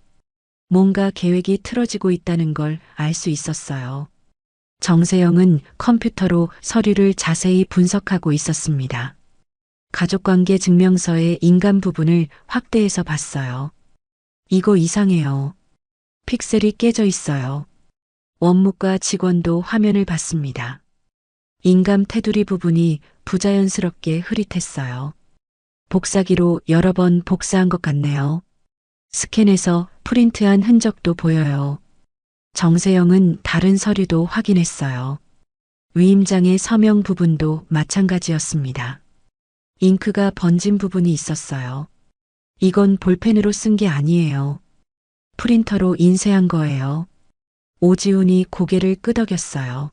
Speaker 2: 뭔가 계획이 틀어지고 있다는 걸 알 수 있었어요. 정세영은 컴퓨터로 서류를 자세히 분석하고 있었습니다. 가족관계 증명서의 인감 부분을 확대해서 봤어요. 이거 이상해요. 픽셀이 깨져 있어요. 원무과 직원도 화면을 봤습니다. 인감 테두리 부분이 부자연스럽게 흐릿했어요. 복사기로 여러 번 복사한 것 같네요. 스캔해서 프린트한 흔적도 보여요. 정세영은 다른 서류도 확인했어요. 위임장의 서명 부분도 마찬가지였습니다. 잉크가 번진 부분이 있었어요. 이건 볼펜으로 쓴 게 아니에요. 프린터로 인쇄한 거예요. 오지훈이 고개를 끄덕였어요.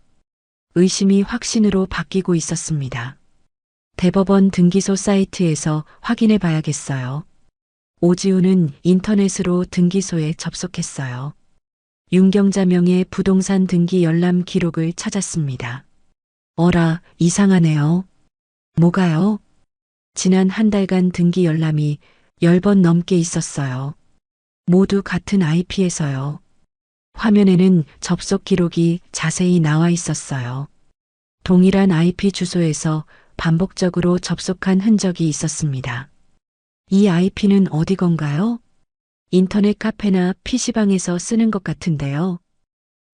Speaker 2: 의심이 확신으로 바뀌고 있었습니다. 대법원 등기소 사이트에서 확인해 봐야겠어요. 오지훈은 인터넷으로 등기소에 접속했어요. 윤경자 명의 부동산 등기 열람 기록을 찾았습니다. 어라, 이상하네요. 뭐가요? 지난 한 달간 등기 열람이 10번 넘게 있었어요. 모두 같은 IP에서요. 화면에는 접속 기록이 자세히 나와 있었어요. 동일한 IP 주소에서 반복적으로 접속한 흔적이 있었습니다. 이 IP는 어디 건가요? 인터넷 카페나 PC방에서 쓰는 것 같은데요.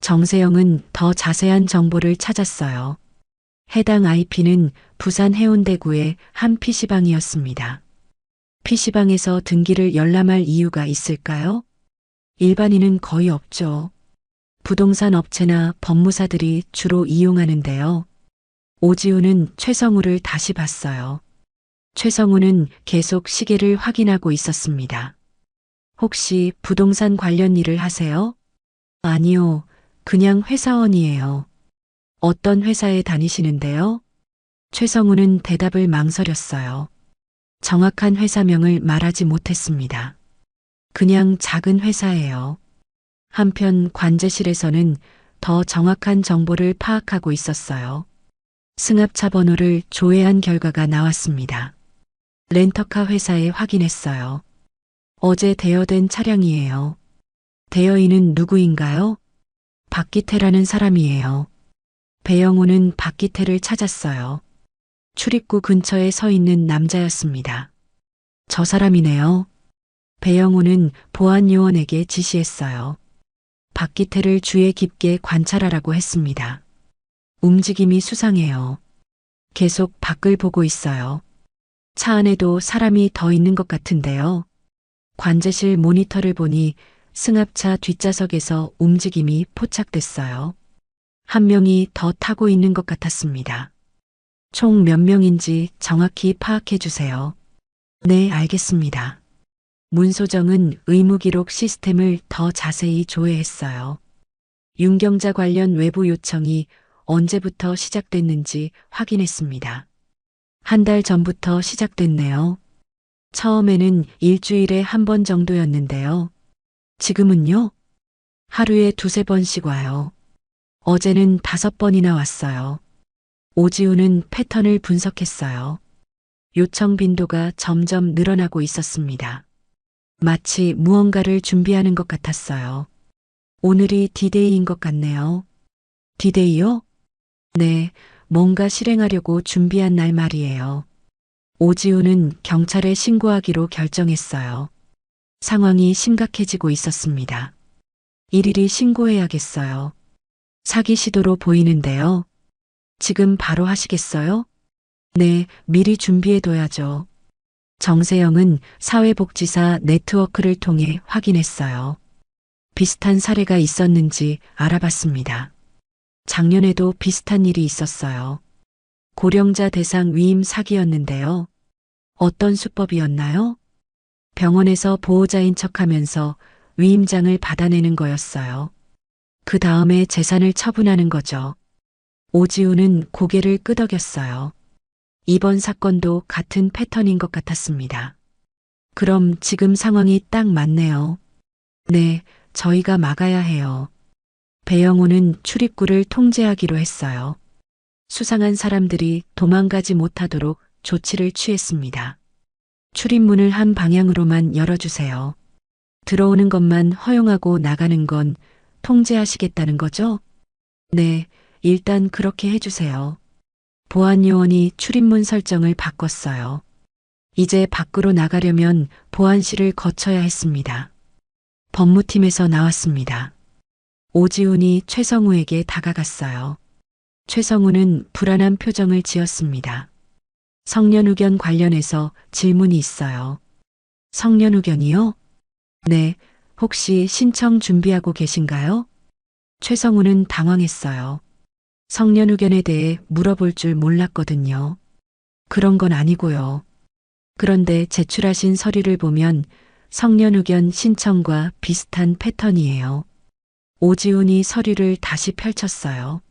Speaker 2: 정세영은 더 자세한 정보를 찾았어요. 해당 IP는 부산 해운대구의 한 PC방이었습니다. PC방에서 등기를 열람할 이유가 있을까요? 일반인은 거의 없죠. 부동산 업체나 법무사들이 주로 이용하는데요. 오지훈은 최성우를 다시 봤어요. 최성우는 계속 시계를 확인하고 있었습니다. 혹시 부동산 관련 일을 하세요? 아니요, 그냥 회사원이에요. 어떤 회사에 다니시는데요? 최성우는 대답을 망설였어요. 정확한 회사명을 말하지 못했습니다. 그냥 작은 회사예요. 한편 관제실에서는 더 정확한 정보를 파악하고 있었어요. 승합차 번호를 조회한 결과가 나왔습니다. 렌터카 회사에 확인했어요. 어제 대여된 차량이에요. 대여인은 누구인가요? 박기태라는 사람이에요. 배영우는 박기태를 찾았어요. 출입구 근처에 서 있는 남자였습니다. 저 사람이네요. 배영우는 보안요원에게 지시했어요. 박기태를 주의 깊게 관찰하라고 했습니다. 움직임이 수상해요. 계속 밖을 보고 있어요. 차 안에도 사람이 더 있는 것 같은데요. 관제실 모니터를 보니 승합차 뒷좌석에서 움직임이 포착됐어요. 한 명이 더 타고 있는 것 같았습니다. 총 몇 명인지 정확히 파악해 주세요. 네, 알겠습니다. 문소정은 의무기록 시스템을 더 자세히 조회했어요. 윤경자 관련 외부 요청이 언제부터 시작됐는지 확인했습니다. 한 달 전부터 시작됐네요. 처음에는 일주일에 한 번 정도였는데요. 지금은요? 하루에 2~3번씩 와요. 어제는 5번이나 왔어요. 오지훈은 패턴을 분석했어요. 요청 빈도가 점점 늘어나고 있었습니다. 마치 무언가를 준비하는 것 같았어요. 오늘이 디데이인 것 같네요. 디데이요? 네, 뭔가 실행하려고 준비한 날 말이에요. 오지훈은 경찰에 신고하기로 결정했어요. 상황이 심각해지고 있었습니다. 일일이 신고해야겠어요. 사기 시도로 보이는데요. 지금 바로 하시겠어요? 네, 미리 준비해둬야죠. 정세영은 사회복지사 네트워크를 통해 확인했어요. 비슷한 사례가 있었는지 알아봤습니다. 작년에도 비슷한 일이 있었어요. 고령자 대상 위임 사기였는데요. 어떤 수법이었나요? 병원에서 보호자인 척하면서 위임장을 받아내는 거였어요. 그 다음에 재산을 처분하는 거죠. 오지우는 고개를 끄덕였어요. 이번 사건도 같은 패턴인 것 같았습니다. 그럼 지금 상황이 딱 맞네요. 네, 저희가 막아야 해요. 배영호는 출입구를 통제하기로 했어요. 수상한 사람들이 도망가지 못하도록 조치를 취했습니다. 출입문을 한 방향으로만 열어주세요. 들어오는 것만 허용하고 나가는 건 통제하시겠다는 거죠? 네, 일단 그렇게 해주세요. 보안요원이 출입문 설정을 바꿨어요. 이제 밖으로 나가려면 보안실을 거쳐야 했습니다. 법무팀에서 나왔습니다. 오지훈이 최성우에게 다가갔어요. 최성우는 불안한 표정을 지었습니다. 성년후견 관련해서 질문이 있어요. 성년후견이요? 네, 혹시 신청 준비하고 계신가요? 최성우는 당황했어요. 성년후견에 대해 물어볼 줄 몰랐거든요. 그런 건 아니고요. 그런데 제출하신 서류를 보면 성년후견 신청과 비슷한 패턴이에요. 오지훈이 서류를 다시 펼쳤어요.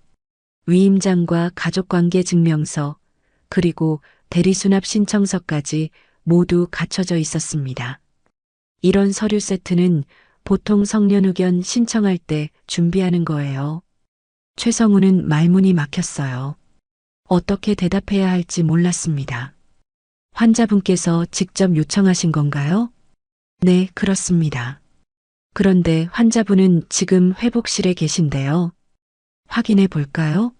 Speaker 2: 위임장과 가족관계 증명서, 그리고 대리수납 신청서까지 모두 갖춰져 있었습니다. 이런 서류 세트는 보통 성년후견 신청할 때 준비하는 거예요. 최성우는 말문이 막혔어요. 어떻게 대답해야 할지 몰랐습니다. 환자분께서 직접 요청하신 건가요? 네, 그렇습니다. 그런데 환자분은 지금 회복실에 계신데요. 확인해 볼까요?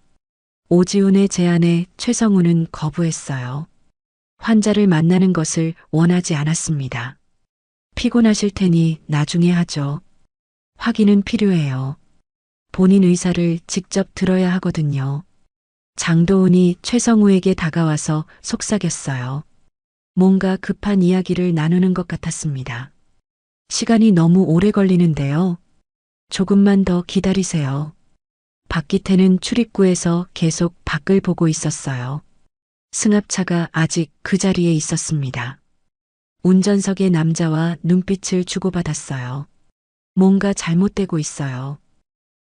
Speaker 2: 오지훈의 제안에 최성우는 거부했어요. 환자를 만나는 것을 원하지 않았습니다. 피곤하실 테니 나중에 하죠. 확인은 필요해요. 본인 의사를 직접 들어야 하거든요. 장도훈이 최성우에게 다가와서 속삭였어요. 뭔가 급한 이야기를 나누는 것 같았습니다. 시간이 너무 오래 걸리는데요. 조금만 더 기다리세요. 박기태는 출입구에서 계속 밖을 보고 있었어요. 승합차가 아직 그 자리에 있었습니다. 운전석의 남자와 눈빛을 주고받았어요. 뭔가 잘못되고 있어요.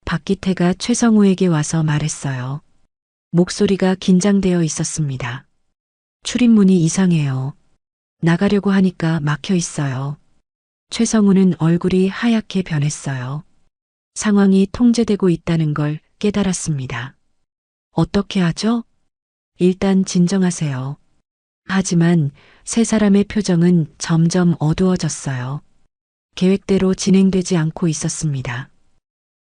Speaker 2: 박기태가 최성우에게 와서 말했어요. 목소리가 긴장되어 있었습니다. 출입문이 이상해요. 나가려고 하니까 막혀 있어요. 최성우는 얼굴이 하얗게 변했어요. 상황이 통제되고 있다는 걸 깨달았습니다. 어떻게 하죠? 일단 진정하세요. 하지만 세 사람의 표정은 점점 어두워졌어요. 계획대로 진행되지 않고 있었습니다.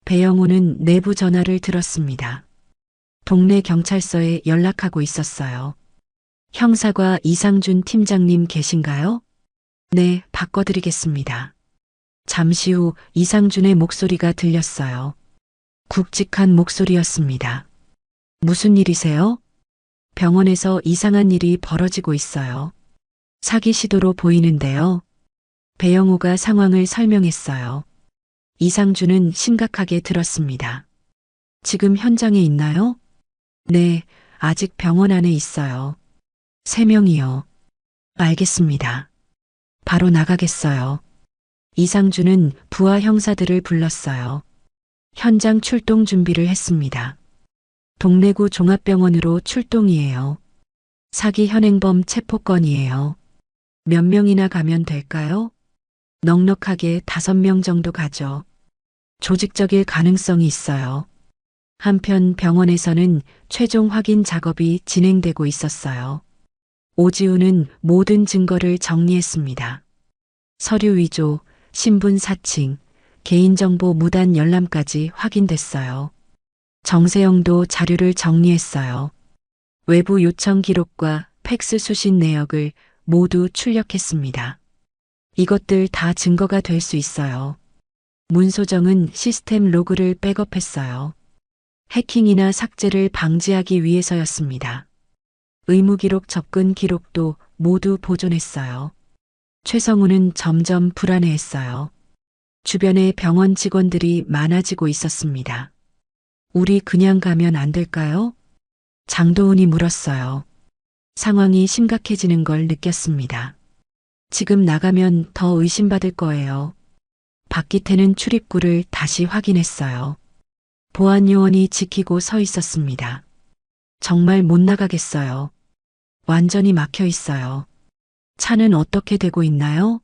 Speaker 2: 배영호는 내부 전화를 들었습니다. 동네 경찰서에 연락하고 있었어요. 형사과 이상준 팀장님 계신가요? 네, 바꿔드리겠습니다. 잠시 후 이상준의 목소리가 들렸어요. 굵직한 목소리였습니다. 무슨 일이세요? 병원에서 이상한 일이 벌어지고 있어요. 사기 시도로 보이는데요. 배영호가 상황을 설명했어요. 이상준은 심각하게 들었습니다. 지금 현장에 있나요? 네, 아직 병원 안에 있어요. 3명이요. 알겠습니다. 바로 나가겠어요. 이상준은 부하 형사들을 불렀어요. 현장 출동 준비를 했습니다. 동래구 종합병원으로 출동이에요. 사기 현행범 체포건이에요. 몇 명이나 가면 될까요? 넉넉하게 5명 정도 가죠. 조직적일 가능성이 있어요. 한편 병원에서는 최종 확인 작업이 진행되고 있었어요. 오지훈은 모든 증거를 정리했습니다. 서류 위조, 신분 사칭, 개인정보 무단 열람까지 확인됐어요. 정세영도 자료를 정리했어요. 외부 요청 기록과 팩스 수신 내역을 모두 출력했습니다. 이것들 다 증거가 될 수 있어요. 문소정은 시스템 로그를 백업했어요. 해킹이나 삭제를 방지하기 위해서였습니다. 의무기록 접근 기록도 모두 보존했어요. 최성우는 점점 불안해했어요. 주변에 병원 직원들이 많아지고 있었습니다. 우리 그냥 가면 안 될까요? 장도훈이 물었어요. 상황이 심각해지는 걸 느꼈습니다. 지금 나가면 더 의심받을 거예요. 박기태는 출입구를 다시 확인했어요. 보안 요원이 지키고 서 있었습니다. 정말 못 나가겠어요. 완전히 막혀 있어요. 차는 어떻게 되고 있나요?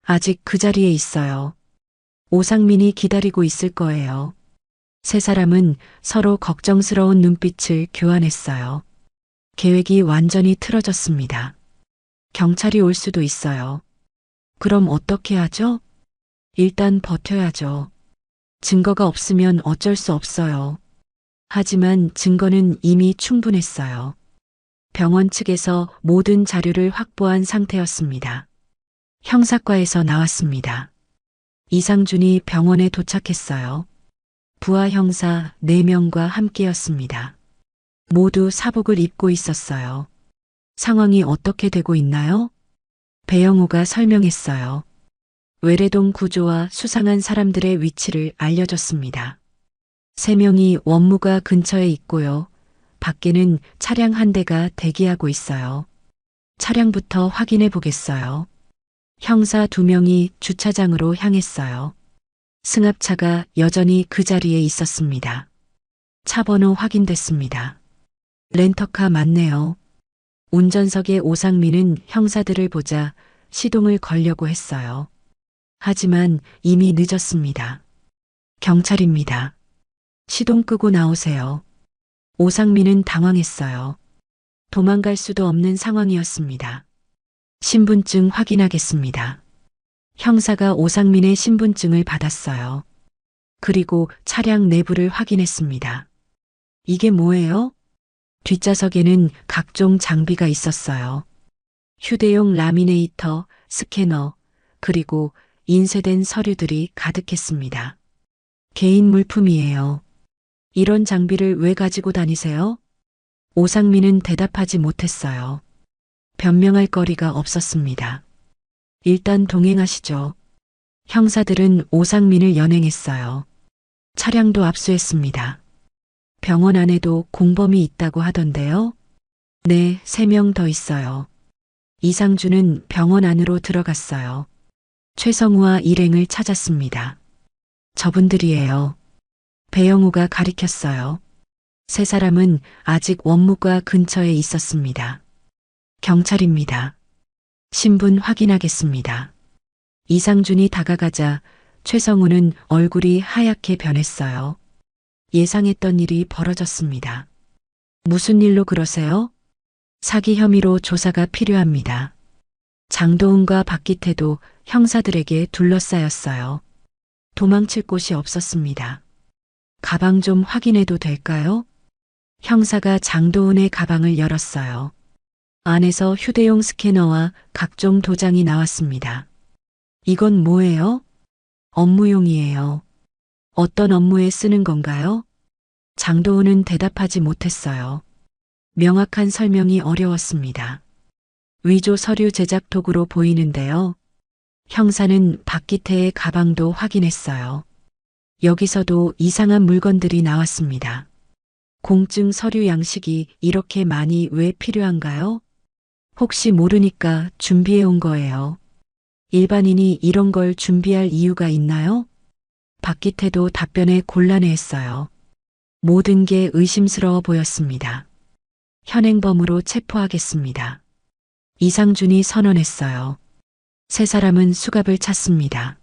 Speaker 2: 아직 그 자리에 있어요. 오상민이 기다리고 있을 거예요. 세 사람은 서로 걱정스러운 눈빛을 교환했어요. 계획이 완전히 틀어졌습니다. 경찰이 올 수도 있어요. 그럼 어떻게 하죠? 일단 버텨야죠. 증거가 없으면 어쩔 수 없어요. 하지만 증거는 이미 충분했어요. 병원 측에서 모든 자료를 확보한 상태였습니다. 형사과에서 나왔습니다. 이상준이 병원에 도착했어요. 부하 형사 4명과 함께였습니다. 모두 사복을 입고 있었어요. 상황이 어떻게 되고 있나요? 배영우가 설명했어요. 외래동 구조와 수상한 사람들의 위치를 알려줬습니다. 3명이 원무가 근처에 있고요. 밖에는 차량 1대가 대기하고 있어요. 차량부터 확인해 보겠어요. 형사 2명이 주차장으로 향했어요. 승합차가 여전히 그 자리에 있었습니다. 차 번호 확인됐습니다. 렌터카 맞네요. 운전석의 오상민은 형사들을 보자 시동을 걸려고 했어요. 하지만 이미 늦었습니다. 경찰입니다. 시동 끄고 나오세요. 오상민은 당황했어요. 도망갈 수도 없는 상황이었습니다. 신분증 확인하겠습니다. 형사가 오상민의 신분증을 받았어요. 그리고 차량 내부를 확인했습니다. 이게 뭐예요? 뒷좌석에는 각종 장비가 있었어요. 휴대용 라미네이터, 스캐너, 그리고 인쇄된 서류들이 가득했습니다. 개인 물품이에요. 이런 장비를 왜 가지고 다니세요? 오상민은 대답하지 못했어요. 변명할 거리가 없었습니다. 일단 동행하시죠. 형사들은 오상민을 연행했어요. 차량도 압수했습니다. 병원 안에도 공범이 있다고 하던데요. 네, 3명 더 있어요. 이상준은 병원 안으로 들어갔어요. 최성우와 일행을 찾았습니다. 저분들이에요. 배영우가 가리켰어요. 세 사람은 아직 원무과 근처에 있었습니다. 경찰입니다. 신분 확인하겠습니다. 이상준이 다가가자 최성우는 얼굴이 하얗게 변했어요. 예상했던 일이 벌어졌습니다. 무슨 일로 그러세요? 사기 혐의로 조사가 필요합니다. 장도훈과 박기태도 형사들에게 둘러싸였어요. 도망칠 곳이 없었습니다. 가방 좀 확인해도 될까요? 형사가 장도훈의 가방을 열었어요. 안에서 휴대용 스캐너와 각종 도장이 나왔습니다. 이건 뭐예요? 업무용이에요. 어떤 업무에 쓰는 건가요? 장도훈은 대답하지 못했어요. 명확한 설명이 어려웠습니다. 위조 서류 제작 도구로 보이는데요. 형사는 박기태의 가방도 확인했어요. 여기서도 이상한 물건들이 나왔습니다. 공증 서류 양식이 이렇게 많이 왜 필요한가요? 혹시 모르니까 준비해 온 거예요. 일반인이 이런 걸 준비할 이유가 있나요? 박기태도 답변에 곤란해했어요. 모든 게 의심스러워 보였습니다. 현행범으로 체포하겠습니다. 이상준이 선언했어요. 세 사람은 수갑을 찾습니다.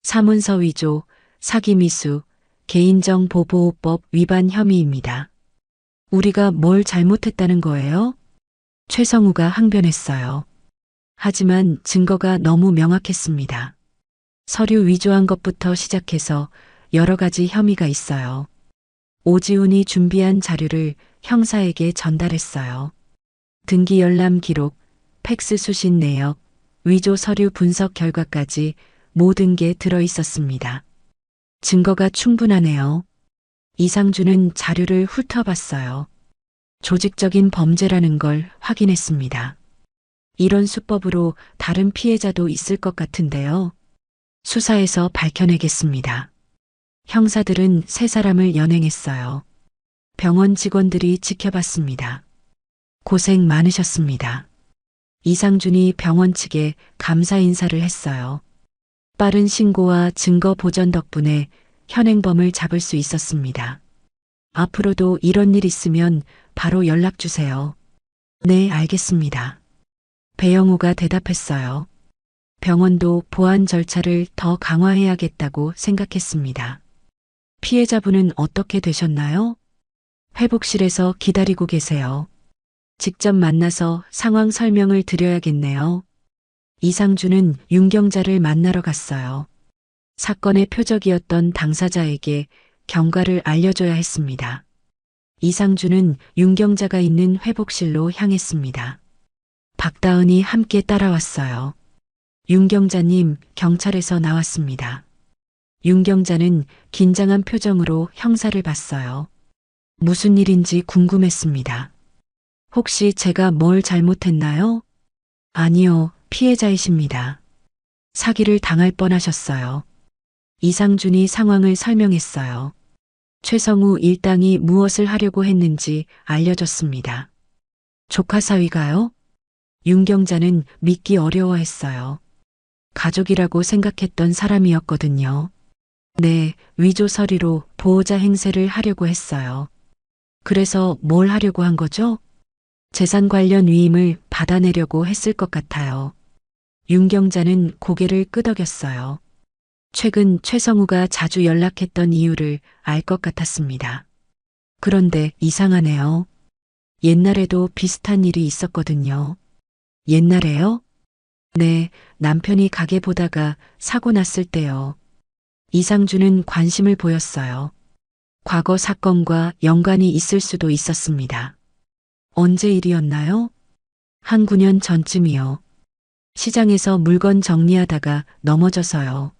Speaker 2: 사문서 위조, 사기 미수, 개인정보보호법 위반 혐의입니다. 우리가 뭘 잘못했다는 거예요? 최성우가 항변했어요. 하지만 증거가 너무 명확했습니다. 서류 위조한 것부터 시작해서 여러 가지 혐의가 있어요. 오지훈이 준비한 자료를 형사에게 전달했어요. 등기 열람 기록, 팩스 수신 내역, 위조 서류 분석 결과까지 모든 게 들어 있었습니다. 증거가 충분하네요. 이상준은 자료를 훑어봤어요. 조직적인 범죄라는 걸 확인했습니다. 이런 수법으로 다른 피해자도 있을 것 같은데요. 수사에서 밝혀내겠습니다. 형사들은 세 사람을 연행했어요. 병원 직원들이 지켜봤습니다. 고생 많으셨습니다. 이상준이 병원 측에 감사 인사를 했어요. 빠른 신고와 증거 보전 덕분에 현행범을 잡을 수 있었습니다. 앞으로도 이런 일 있으면 바로 연락 주세요. 네, 알겠습니다. 배영우가 대답했어요. 병원도 보안 절차를 더 강화해야겠다고 생각했습니다. 피해자분은 어떻게 되셨나요? 회복실에서 기다리고 계세요. 직접 만나서 상황 설명을 드려야겠네요. 이상준은 윤경자를 만나러 갔어요. 사건의 표적이었던 당사자에게 경과를 알려줘야 했습니다. 이상준은 윤경자가 있는 회복실로 향했습니다. 박다은이 함께 따라왔어요. 윤경자님, 경찰에서 나왔습니다. 윤경자는 긴장한 표정으로 형사를 봤어요. 무슨 일인지 궁금했습니다. 혹시 제가 뭘 잘못했나요? 아니요, 피해자이십니다. 사기를 당할 뻔하셨어요. 이상준이 상황을 설명했어요. 최성우 일당이 무엇을 하려고 했는지 알려줬습니다. 조카 사위가요? 윤경자는 믿기 어려워했어요. 가족이라고 생각했던 사람이었거든요. 네, 위조 서류로 보호자 행세를 하려고 했어요. 그래서 뭘 하려고 한 거죠? 재산 관련 위임을 받아내려고 했을 것 같아요. 윤경자는 고개를 끄덕였어요. 최근 최성우가 자주 연락했던 이유를 알 것 같았습니다. 그런데 이상하네요. 옛날에도 비슷한 일이 있었거든요. 옛날에요? 네, 남편이 가게 보다가 사고 났을 때요. 이상준은 관심을 보였어요. 과거 사건과 연관이 있을 수도 있었습니다. 언제 일이었나요? 한 9년 전쯤이요. 시장에서 물건 정리하다가 넘어져서요.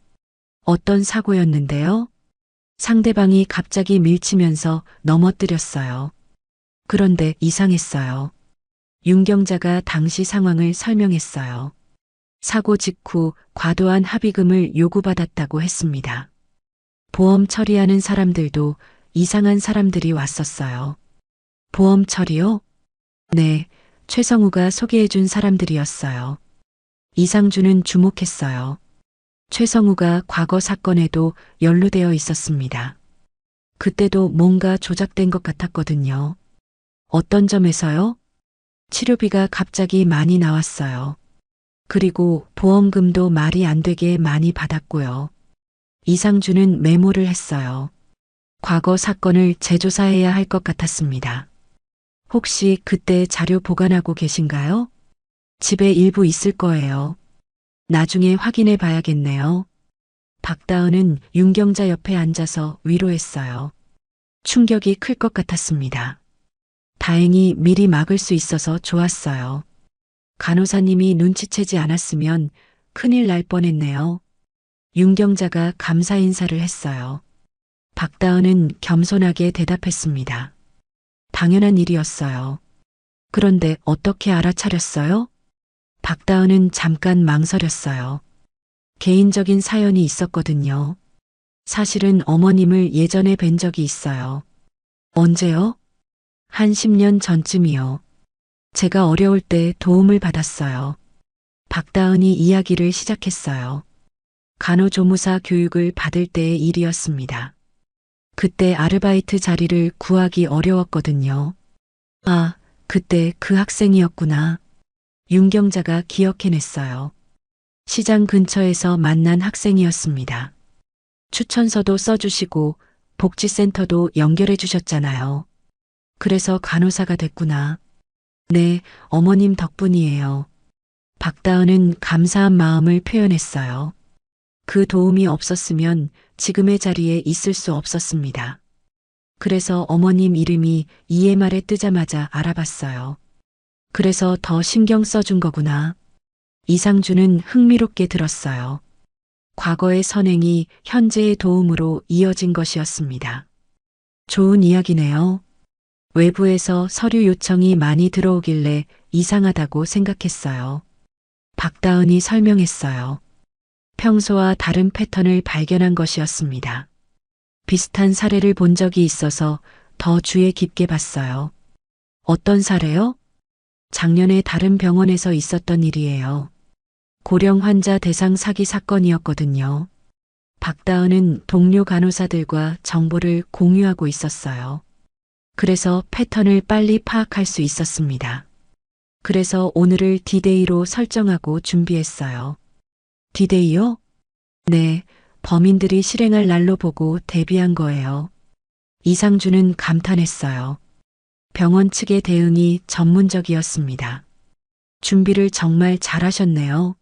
Speaker 2: 어떤 사고였는데요? 상대방이 갑자기 밀치면서 넘어뜨렸어요. 그런데 이상했어요. 윤경자가 당시 상황을 설명했어요. 사고 직후 과도한 합의금을 요구받았다고 했습니다. 보험 처리하는 사람들도 이상한 사람들이 왔었어요. 보험 처리요? 네, 최성우가 소개해준 사람들이었어요. 이상준은 주목했어요. 최성우가 과거 사건에도 연루되어 있었습니다. 그때도 뭔가 조작된 것 같았거든요. 어떤 점에서요? 치료비가 갑자기 많이 나왔어요. 그리고 보험금도 말이 안 되게 많이 받았고요. 이상준은 메모를 했어요. 과거 사건을 재조사해야 할 것 같았습니다. 혹시 그때 자료 보관하고 계신가요? 집에 일부 있을 거예요. 나중에 확인해 봐야겠네요. 박다은은 윤경자 옆에 앉아서 위로했어요. 충격이 클 것 같았습니다. 다행히 미리 막을 수 있어서 좋았어요. 간호사님이 눈치채지 않았으면 큰일 날 뻔했네요. 윤경자가 감사 인사를 했어요. 박다은은 겸손하게 대답했습니다. 당연한 일이었어요. 그런데 어떻게 알아차렸어요? 박다은은 잠깐 망설였어요. 개인적인 사연이 있었거든요. 사실은 어머님을 예전에 뵌 적이 있어요. 언제요? 한 10년 전쯤이요. 제가 어려울 때 도움을 받았어요. 박다은이 이야기를 시작했어요. 간호조무사 교육을 받을 때의 일이었습니다. 그때 아르바이트 자리를 구하기 어려웠거든요. 아, 그때 그 학생이었구나. 윤경자가 기억해냈어요. 시장 근처에서 만난 학생이었습니다. 추천서도 써주시고 복지센터도 연결해 주셨잖아요. 그래서 간호사가 됐구나. 네, 어머님 덕분이에요. 박다은은 감사한 마음을 표현했어요. 그 도움이 없었으면 지금의 자리에 있을 수 없었습니다. 그래서 어머님 이름이 EMR에 뜨자마자 알아봤어요. 그래서 더 신경 써준 거구나. 이상준은 흥미롭게 들었어요. 과거의 선행이 현재의 도움으로 이어진 것이었습니다. 좋은 이야기네요. 외부에서 서류 요청이 많이 들어오길래 이상하다고 생각했어요. 박다은이 설명했어요. 평소와 다른 패턴을 발견한 것이었습니다. 비슷한 사례를 본 적이 있어서 더 주의 깊게 봤어요. 어떤 사례요? 작년에 다른 병원에서 있었던 일이에요. 고령 환자 대상 사기 사건이었거든요. 박다은은 동료 간호사들과 정보를 공유하고 있었어요. 그래서 패턴을 빨리 파악할 수 있었습니다. 그래서 오늘을 디데이로 설정하고 준비했어요. 디데이요? 네, 범인들이 실행할 날로 보고 대비한 거예요. 이상준은 감탄했어요. 병원 측의 대응이 전문적이었습니다. 준비를 정말 잘하셨네요.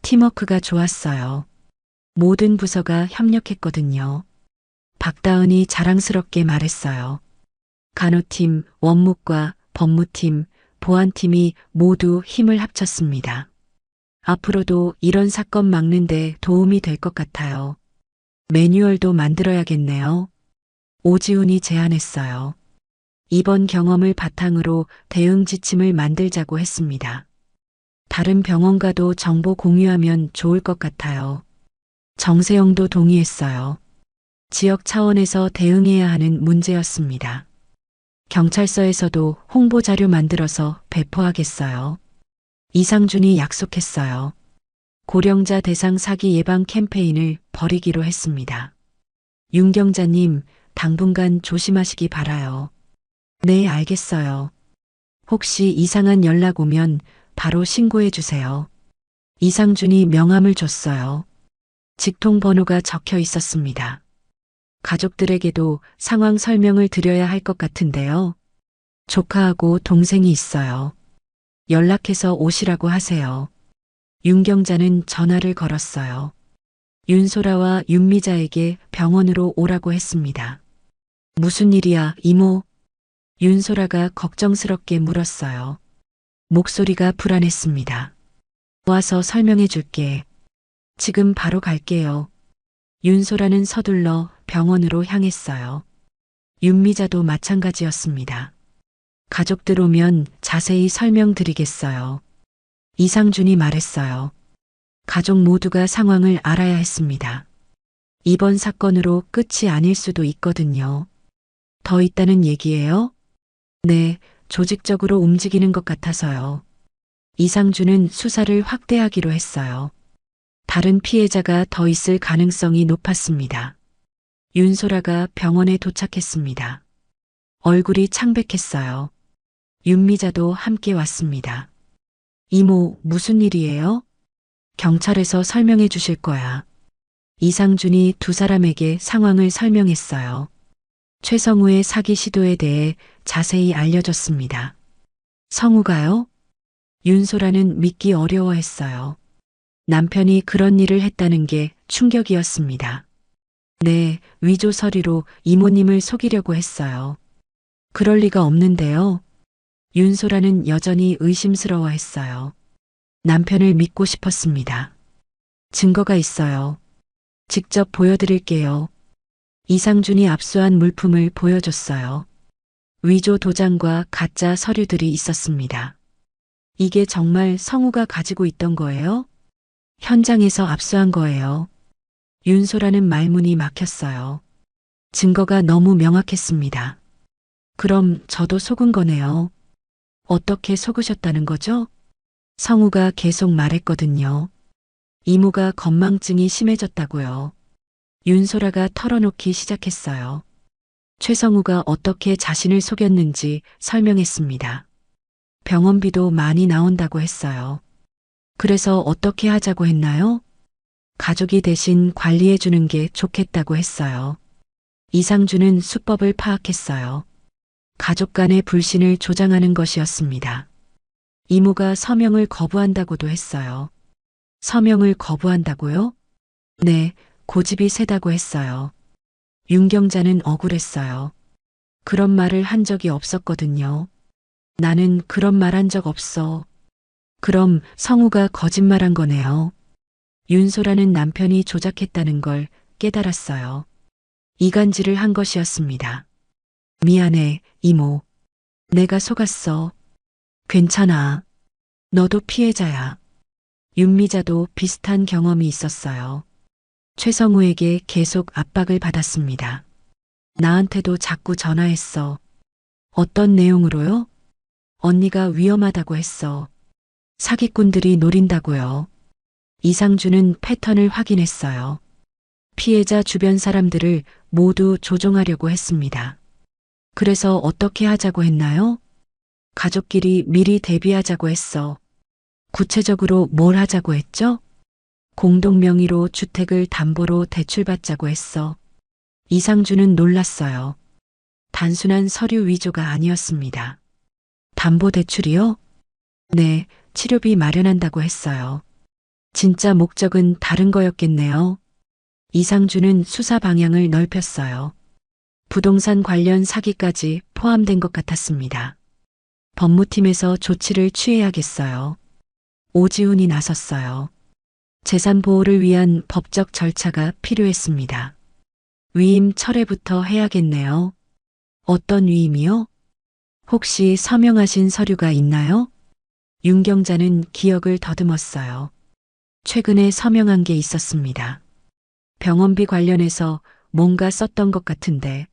Speaker 2: 팀워크가 좋았어요. 모든 부서가 협력했거든요. 박다은이 자랑스럽게 말했어요. 간호팀, 원무과, 법무팀, 보안팀이 모두 힘을 합쳤습니다. 앞으로도 이런 사건 막는데 도움이 될 것 같아요. 매뉴얼도 만들어야겠네요. 오지훈이 제안했어요. 이번 경험을 바탕으로 대응 지침을 만들자고 했습니다. 다른 병원과도 정보 공유하면 좋을 것 같아요. 정세영도 동의했어요. 지역 차원에서 대응해야 하는 문제였습니다. 경찰서에서도 홍보 자료 만들어서 배포하겠어요. 이상준이 약속했어요. 고령자 대상 사기 예방 캠페인을 벌이기로 했습니다. 윤경자님, 당분간 조심하시기 바라요. 네, 알겠어요. 혹시 이상한 연락 오면 바로 신고해 주세요. 이상준이 명함을 줬어요. 직통 번호가 적혀 있었습니다. 가족들에게도 상황 설명을 드려야 할 것 같은데요. 조카하고 동생이 있어요. 연락해서 오시라고 하세요. 윤경자는 전화를 걸었어요. 윤소라와 윤미자에게 병원으로 오라고 했습니다. 무슨 일이야, 이모? 윤소라가 걱정스럽게 물었어요. 목소리가 불안했습니다. 와서 설명해 줄게. 지금 바로 갈게요. 윤소라는 서둘러 병원으로 향했어요. 윤미자도 마찬가지였습니다. 가족들 오면 자세히 설명드리겠어요. 이상준이 말했어요. 가족 모두가 상황을 알아야 했습니다. 이번 사건으로 끝이 아닐 수도 있거든요. 더 있다는 얘기예요? 네, 조직적으로 움직이는 것 같아서요. 이상준은 수사를 확대하기로 했어요. 다른 피해자가 더 있을 가능성이 높았습니다. 윤소라가 병원에 도착했습니다. 얼굴이 창백했어요. 윤미자도 함께 왔습니다. 이모, 무슨 일이에요? 경찰에서 설명해 주실 거야. 이상준이 두 사람에게 상황을 설명했어요. 최성우의 사기 시도에 대해 자세히 알려줬습니다. 성우가요? 윤소라는 믿기 어려워했어요. 남편이 그런 일을 했다는 게 충격이었습니다. 네, 위조 서류로 이모님을 속이려고 했어요. 그럴 리가 없는데요. 윤소라는 여전히 의심스러워했어요. 남편을 믿고 싶었습니다. 증거가 있어요. 직접 보여드릴게요. 이상준이 압수한 물품을 보여줬어요. 위조 도장과 가짜 서류들이 있었습니다. 이게 정말 성우가 가지고 있던 거예요? 현장에서 압수한 거예요. 윤소라는 말문이 막혔어요. 증거가 너무 명확했습니다. 그럼 저도 속은 거네요. 어떻게 속으셨다는 거죠? 성우가 계속 말했거든요. 이모가 건망증이 심해졌다고요. 윤소라가 털어놓기 시작했어요. 최성우가 어떻게 자신을 속였는지 설명했습니다. 병원비도 많이 나온다고 했어요. 그래서 어떻게 하자고 했나요? 가족이 대신 관리해 주는 게 좋겠다고 했어요. 이상준은 수법을 파악했어요. 가족 간의 불신을 조장하는 것이었습니다. 이모가 서명을 거부한다고도 했어요. 서명을 거부한다고요? 네, 고집이 세다고 했어요. 윤경자는 억울했어요. 그런 말을 한 적이 없었거든요. 나는 그런 말 한 적 없어. 그럼 성우가 거짓말한 거네요. 윤소라는 남편이 조작했다는 걸 깨달았어요. 이간질을 한 것이었습니다. 미안해, 이모. 내가 속았어. 괜찮아. 너도 피해자야. 윤미자도 비슷한 경험이 있었어요. 최성우에게 계속 압박을 받았습니다. 나한테도 자꾸 전화했어. 어떤 내용으로요? 언니가 위험하다고 했어. 사기꾼들이 노린다고요. 이상준은 패턴을 확인했어요. 피해자 주변 사람들을 모두 조종하려고 했습니다. 그래서 어떻게 하자고 했나요? 가족끼리 미리 대비하자고 했어. 구체적으로 뭘 하자고 했죠? 공동 명의로 주택을 담보로 대출받자고 했어. 이상준은 놀랐어요. 단순한 서류 위조가 아니었습니다. 담보 대출이요? 네, 치료비 마련한다고 했어요. 진짜 목적은 다른 거였겠네요. 이상준은 수사 방향을 넓혔어요. 부동산 관련 사기까지 포함된 것 같았습니다. 법무팀에서 조치를 취해야겠어요. 오지훈이 나섰어요. 재산 보호를 위한 법적 절차가 필요했습니다. 위임 철회부터 해야겠네요. 어떤 위임이요? 혹시 서명하신 서류가 있나요? 윤 경자는 기억을 더듬었어요. 최근에 서명한 게 있었습니다. 병원비 관련해서 뭔가 썼던 것 같은데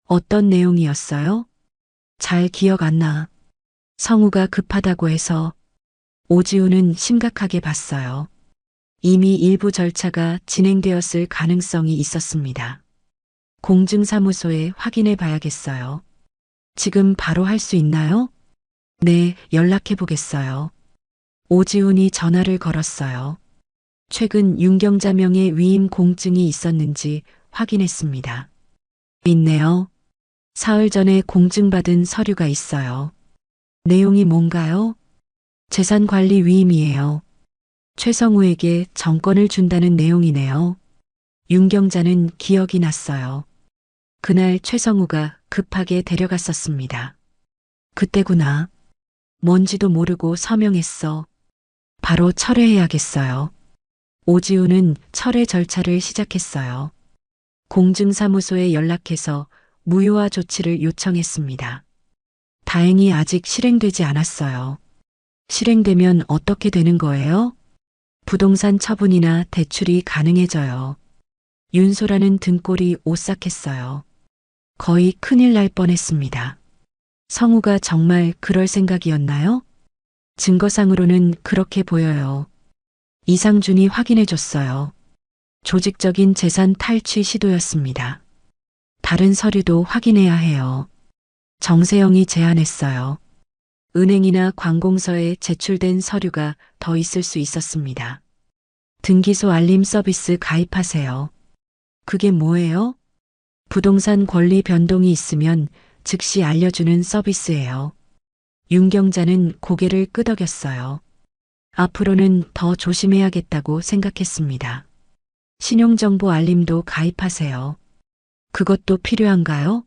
Speaker 2: 어떤 내용이었어요? 잘 기억 안 나. 성우가 급하다고 해서. 오지훈은 심각하게 봤어요. 이미 일부 절차가 진행되었을 가능성이 있었습니다. 공증사무소에 확인해 봐야겠어요. 지금 바로 할 수 있나요? 네, 연락해 보겠어요. 오지훈이 전화를 걸었어요. 최근 윤경자 명의 위임 공증이 있었는지 확인했습니다. 있네요. 사흘 전에 공증받은 서류가 있어요. 내용이 뭔가요? 재산관리 위임이에요. 최성우에게 정권을 준다는 내용이네요. 윤경자는 기억이 났어요. 그날 최성우가 급하게 데려갔었습니다. 그때구나. 뭔지도 모르고 서명했어. 바로 철회해야겠어요. 오지훈은 철회 절차를 시작했어요. 공증사무소에 연락해서 무효화 조치를 요청했습니다. 다행히 아직 실행되지 않았어요. 실행되면 어떻게 되는 거예요? 부동산 처분이나 대출이 가능해져요. 윤소라는 등골이 오싹했어요. 거의 큰일 날 뻔했습니다. 성우가 정말 그럴 생각이었나요? 증거상으로는 그렇게 보여요. 이상준이 확인해 줬어요. 조직적인 재산 탈취 시도였습니다. 다른 서류도 확인해야 해요. 정세영이 제안했어요. 은행이나 관공서에 제출된 서류가 더 있을 수 있었습니다. 등기소 알림 서비스 가입하세요. 그게 뭐예요? 부동산 권리 변동이 있으면 즉시 알려주는 서비스예요. 윤경자는 고개를 끄덕였어요. 앞으로는 더 조심해야겠다고 생각했습니다. 신용정보 알림도 가입하세요. 그것도 필요한가요?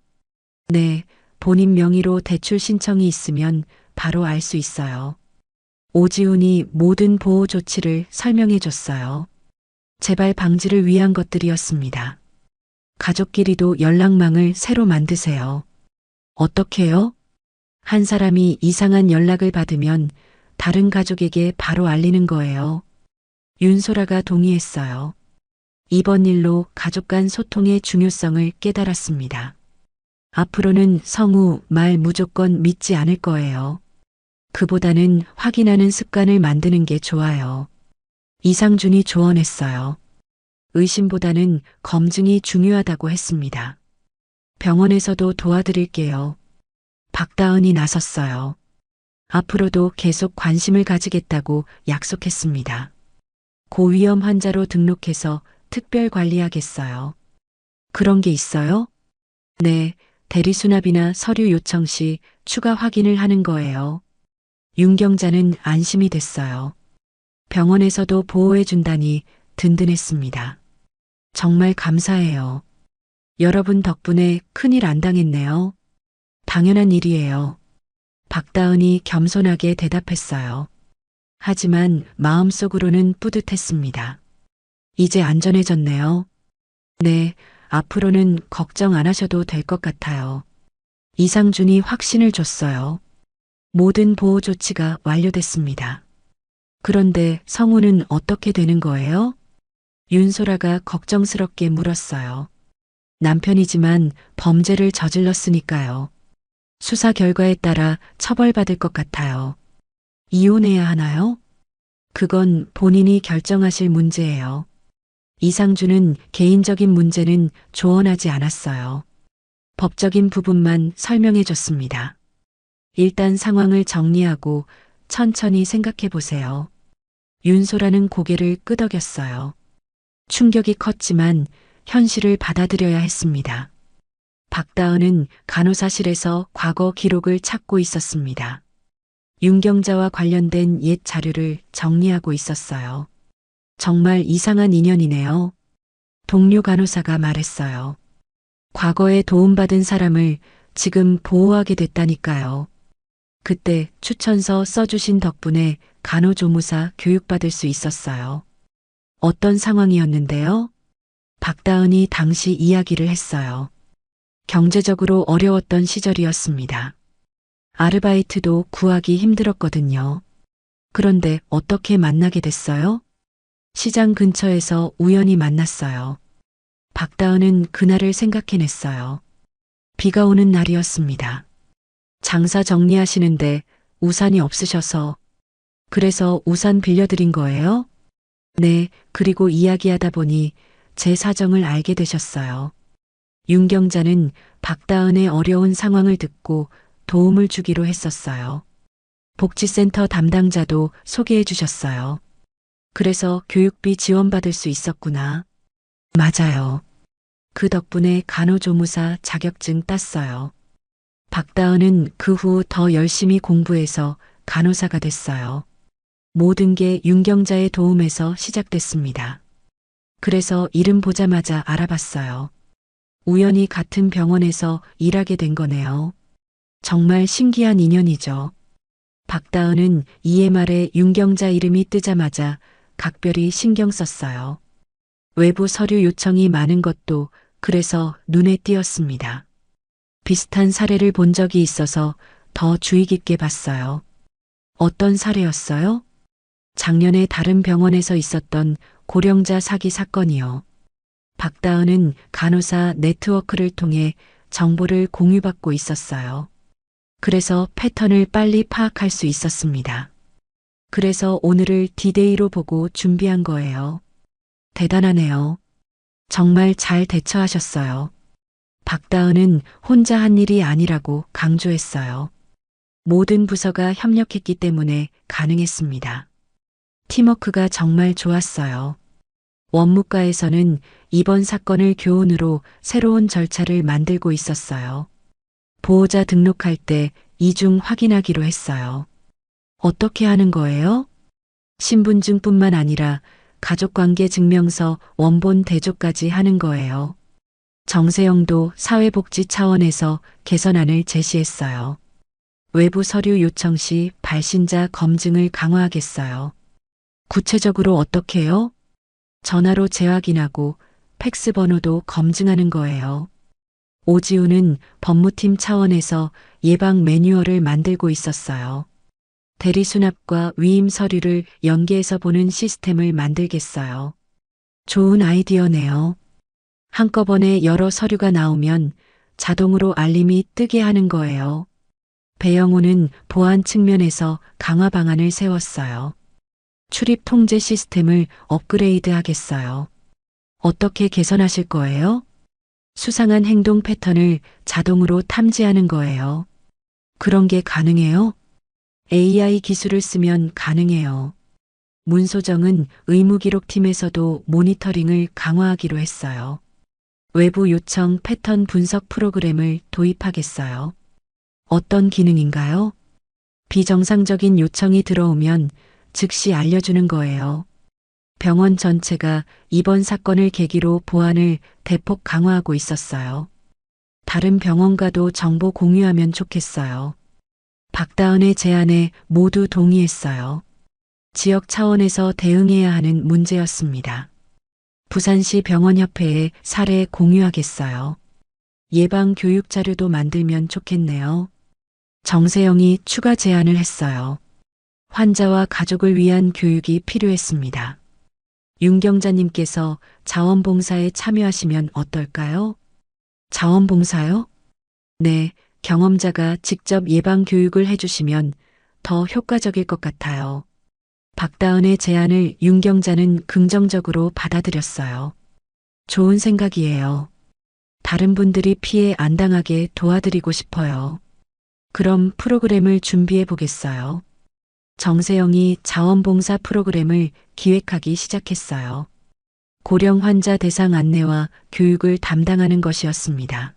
Speaker 2: 네, 본인 명의로 대출 신청이 있으면 바로 알 수 있어요. 오지훈이 모든 보호 조치를 설명해 줬어요. 재발 방지를 위한 것들이었습니다. 가족끼리도 연락망을 새로 만드세요. 어떻게요? 한 사람이 이상한 연락을 받으면 다른 가족에게 바로 알리는 거예요. 윤소라가 동의했어요. 이번 일로 가족 간 소통의 중요성을 깨달았습니다. 앞으로는 성우 말 무조건 믿지 않을 거예요. 그보다는 확인하는 습관을 만드는 게 좋아요. 이상준이 조언했어요. 의심보다는 검증이 중요하다고 했습니다. 병원에서도 도와드릴게요. 박다은이 나섰어요. 앞으로도 계속 관심을 가지겠다고 약속했습니다. 고위험 환자로 등록해서 특별 관리하겠어요. 그런 게 있어요? 네, 대리수납이나 서류 요청 시 추가 확인을 하는 거예요. 윤경자는 안심이 됐어요. 병원에서도 보호해준다니 든든했습니다. 정말 감사해요. 여러분 덕분에 큰일 안 당했네요. 당연한 일이에요. 박다은이 겸손하게 대답했어요. 하지만 마음속으로는 뿌듯했습니다. 이제 안전해졌네요. 네, 앞으로는 걱정 안 하셔도 될 것 같아요. 이상준이 확신을 줬어요. 모든 보호 조치가 완료됐습니다. 그런데 성우는 어떻게 되는 거예요? 윤소라가 걱정스럽게 물었어요. 남편이지만 범죄를 저질렀으니까요. 수사 결과에 따라 처벌받을 것 같아요. 이혼해야 하나요? 그건 본인이 결정하실 문제예요. 이상주는 개인적인 문제는 조언하지 않았어요. 법적인 부분만 설명해 줬습니다. 일단 상황을 정리하고 천천히 생각해 보세요. 윤소라는 고개를 끄덕였어요. 충격이 컸지만 현실을 받아들여야 했습니다. 박다은은 간호사실에서 과거 기록을 찾고 있었습니다. 윤경자와 관련된 옛 자료를 정리하고 있었어요. 정말 이상한 인연이네요. 동료 간호사가 말했어요. 과거에 도움받은 사람을 지금 보호하게 됐다니까요. 그때 추천서 써주신 덕분에 간호조무사 교육받을 수 있었어요. 어떤 상황이었는데요? 박다은이 당시 이야기를 했어요. 경제적으로 어려웠던 시절이었습니다. 아르바이트도 구하기 힘들었거든요. 그런데 어떻게 만나게 됐어요? 시장 근처에서 우연히 만났어요. 박다은은 그날을 생각해냈어요. 비가 오는 날이었습니다. 장사 정리하시는데 우산이 없으셔서 그래서 우산 빌려드린 거예요? 네, 그리고 이야기하다 보니 제 사정을 알게 되셨어요. 윤경자는 박다은의 어려운 상황을 듣고 도움을 주기로 했었어요. 복지센터 담당자도 소개해 주셨어요. 그래서 교육비 지원받을 수 있었구나. 맞아요. 그 덕분에 간호조무사 자격증 땄어요. 박다은은 그 후 더 열심히 공부해서 간호사가 됐어요. 모든 게 윤경자의 도움에서 시작됐습니다. 그래서 이름 보자마자 알아봤어요. 우연히 같은 병원에서 일하게 된 거네요. 정말 신기한 인연이죠. 박다은은 EMR에 윤경자 이름이 뜨자마자 각별히 신경 썼어요. 외부 서류 요청이 많은 것도 그래서 눈에 띄었습니다. 비슷한 사례를 본 적이 있어서 더 주의 깊게 봤어요. 어떤 사례였어요? 작년에 다른 병원에서 있었던 고령자 사기 사건이요. 박다은은 간호사 네트워크를 통해 정보를 공유받고 있었어요. 그래서 패턴을 빨리 파악할 수 있었습니다. 그래서 오늘을 디데이로 보고 준비한 거예요. 대단하네요. 정말 잘 대처하셨어요. 박다은은 혼자 한 일이 아니라고 강조했어요. 모든 부서가 협력했기 때문에 가능했습니다. 팀워크가 정말 좋았어요. 원무과에서는 이번 사건을 교훈으로 새로운 절차를 만들고 있었어요. 보호자 등록할 때 이중 확인하기로 했어요. 어떻게 하는 거예요? 신분증뿐만 아니라 가족관계 증명서 원본 대조까지 하는 거예요. 정세영도 사회복지 차원에서 개선안을 제시했어요. 외부 서류 요청 시 발신자 검증을 강화하겠어요. 구체적으로 어떻게요? 전화로 재확인하고 팩스 번호도 검증하는 거예요. 오지우는 법무팀 차원에서 예방 매뉴얼을 만들고 있었어요. 대리 수납과 위임 서류를 연계해서 보는 시스템을 만들겠어요. 좋은 아이디어네요. 한꺼번에 여러 서류가 나오면 자동으로 알림이 뜨게 하는 거예요. 배영호는 보안 측면에서 강화 방안을 세웠어요. 출입 통제 시스템을 업그레이드 하겠어요. 어떻게 개선하실 거예요? 수상한 행동 패턴을 자동으로 탐지하는 거예요. 그런 게 가능해요? AI 기술을 쓰면 가능해요. 문소정은 의무기록팀에서도 모니터링을 강화하기로 했어요. 외부 요청 패턴 분석 프로그램을 도입하겠어요. 어떤 기능인가요? 비정상적인 요청이 들어오면 즉시 알려주는 거예요. 병원 전체가 이번 사건을 계기로 보안을 대폭 강화하고 있었어요. 다른 병원과도 정보 공유하면 좋겠어요. 박다은의 제안에 모두 동의했어요. 지역 차원에서 대응해야 하는 문제였습니다. 부산시 병원협회에 사례 공유하겠어요. 예방 교육 자료도 만들면 좋겠네요. 정세영이 추가 제안을 했어요. 환자와 가족을 위한 교육이 필요했습니다. 윤경자님께서 자원봉사에 참여하시면 어떨까요? 자원봉사요? 네, 경험자가 직접 예방 교육을 해주시면 더 효과적일 것 같아요. 박다은의 제안을 윤경자는 긍정적으로 받아들였어요. 좋은 생각이에요. 다른 분들이 피해 안 당하게 도와드리고 싶어요. 그럼 프로그램을 준비해 보겠어요. 정세영이 자원봉사 프로그램을 기획하기 시작했어요. 고령 환자 대상 안내와 교육을 담당하는 것이었습니다.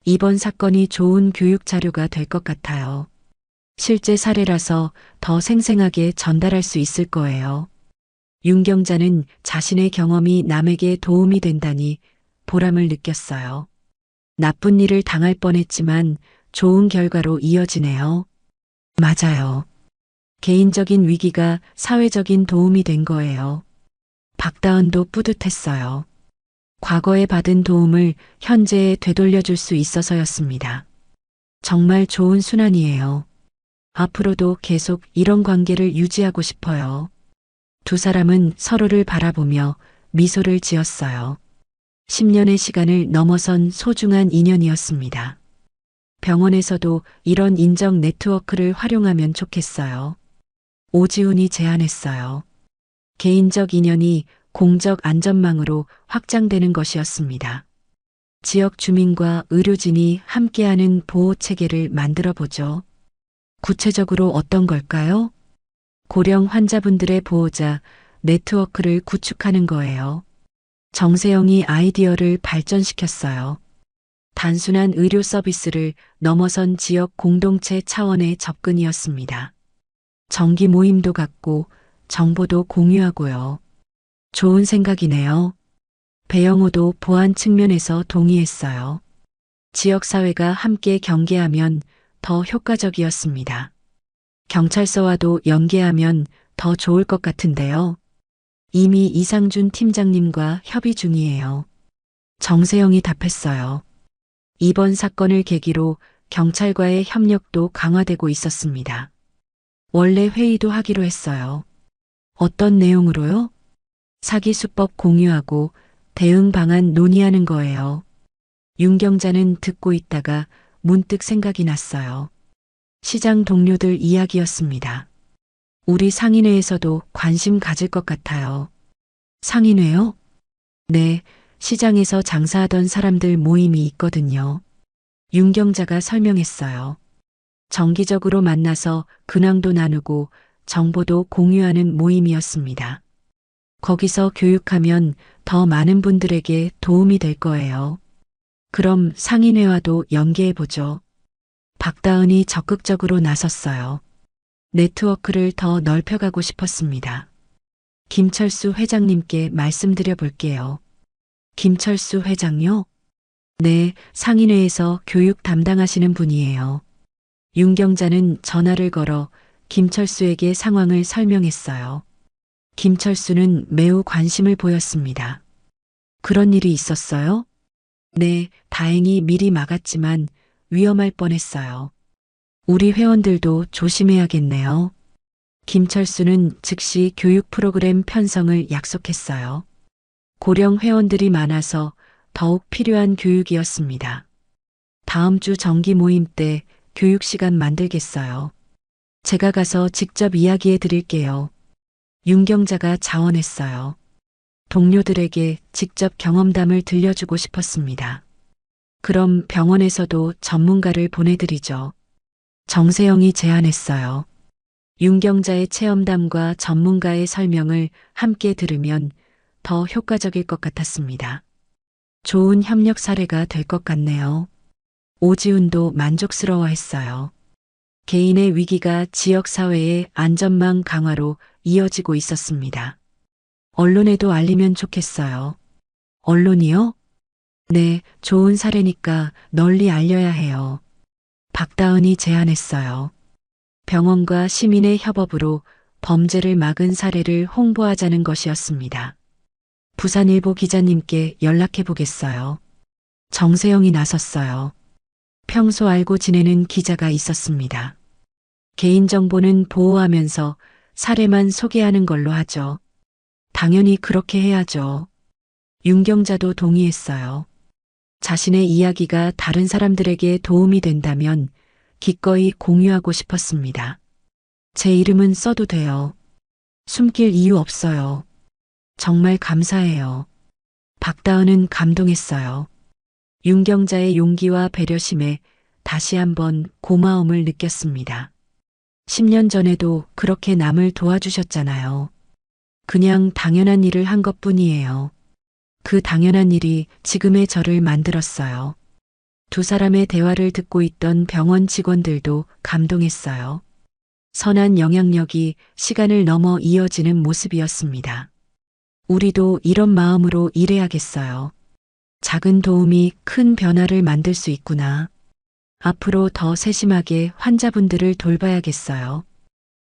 Speaker 2: 이번 사건이 좋은 교육 자료가 될 것 같아요. 실제 사례라서 더 생생하게 전달할 수 있을 거예요. 윤경자는 자신의 경험이 남에게 도움이 된다니 보람을 느꼈어요. 나쁜 일을 당할 뻔했지만 좋은 결과로 이어지네요. 맞아요. 개인적인 위기가 사회적인 도움이 된 거예요. 박다은도 뿌듯했어요. 과거에 받은 도움을 현재에 되돌려줄 수 있어서였습니다. 정말 좋은 순환이에요. 앞으로도 계속 이런 관계를 유지하고 싶어요. 두 사람은 서로를 바라보며 미소를 지었어요. 10년의 시간을 넘어선 소중한 인연이었습니다. 병원에서도 이런 인정 네트워크를 활용하면 좋겠어요. 오지훈이 제안했어요. 개인적 인연이 공적 안전망으로 확장되는 것이었습니다. 지역 주민과 의료진이 함께하는 보호 체계를 만들어 보죠. 구체적으로 어떤 걸까요? 고령 환자분들의 보호자 네트워크를 구축하는 거예요. 정세영이 아이디어를 발전시켰어요. 단순한 의료 서비스를 넘어선 지역 공동체 차원의 접근이었습니다. 정기 모임도 갖고 정보도 공유하고요. 좋은 생각이네요. 배영호도 보안 측면에서 동의했어요. 지역사회가 함께 경계하면 더 효과적이었습니다. 경찰서와도 연계하면 더 좋을 것 같은데요. 이미 이상준 팀장님과 협의 중이에요. 정세영이 답했어요. 이번 사건을 계기로 경찰과의 협력도 강화되고 있었습니다. 원래 회의도 하기로 했어요. 어떤 내용으로요? 사기 수법 공유하고 대응 방안 논의하는 거예요. 윤경자는 듣고 있다가 문득 생각이 났어요. 시장 동료들 이야기였습니다. 우리 상인회에서도 관심 가질 것 같아요. 상인회요? 네, 시장에서 장사하던 사람들 모임이 있거든요. 윤경자가 설명했어요. 정기적으로 만나서 근황도 나누고 정보도 공유하는 모임이었습니다. 거기서 교육하면 더 많은 분들에게 도움이 될 거예요. 그럼 상인회와도 연계해보죠. 박다은이 적극적으로 나섰어요. 네트워크를 더 넓혀가고 싶었습니다. 김철수 회장님께 말씀드려 볼게요. 김철수 회장요? 네, 상인회에서 교육 담당하시는 분이에요. 윤경자는 전화를 걸어 김철수에게 상황을 설명했어요. 김철수는 매우 관심을 보였습니다. 그런 일이 있었어요? 네, 다행히 미리 막았지만 위험할 뻔했어요. 우리 회원들도 조심해야겠네요. 김철수는 즉시 교육 프로그램 편성을 약속했어요. 고령 회원들이 많아서 더욱 필요한 교육이었습니다. 다음 주 정기 모임 때 교육 시간 만들겠어요. 제가 가서 직접 이야기해 드릴게요. 윤경자가 자원했어요. 동료들에게 직접 경험담을 들려주고 싶었습니다. 그럼 병원에서도 전문가를 보내드리죠. 정세영이 제안했어요. 윤경자의 체험담과 전문가의 설명을 함께 들으면 더 효과적일 것 같았습니다. 좋은 협력 사례가 될 것 같네요. 오지훈도 만족스러워했어요. 개인의 위기가 지역사회의 안전망 강화로 이어지고 있었습니다. 언론에도 알리면 좋겠어요. 언론이요? 네, 좋은 사례니까 널리 알려야 해요. 박다은이 제안했어요. 병원과 시민의 협업으로 범죄를 막은 사례를 홍보하자는 것이었습니다. 부산일보 기자님께 연락해 보겠어요. 정세영이 나섰어요. 평소 알고 지내는 기자가 있었습니다. 개인정보는 보호하면서 사례만 소개하는 걸로 하죠. 당연히 그렇게 해야죠. 윤경자도 동의했어요. 자신의 이야기가 다른 사람들에게 도움이 된다면 기꺼이 공유하고 싶었습니다. 제 이름은 써도 돼요. 숨길 이유 없어요. 정말 감사해요. 박다은은 감동했어요. 윤경자의 용기와 배려심에 다시 한번 고마움을 느꼈습니다. 10년 전에도 그렇게 남을 도와주셨잖아요. 그냥 당연한 일을 한 것뿐이에요. 그 당연한 일이 지금의 저를 만들었어요. 두 사람의 대화를 듣고 있던 병원 직원들도 감동했어요. 선한 영향력이 시간을 넘어 이어지는 모습이었습니다. 우리도 이런 마음으로 일해야겠어요. 작은 도움이 큰 변화를 만들 수 있구나. 앞으로 더 세심하게 환자분들을 돌봐야겠어요.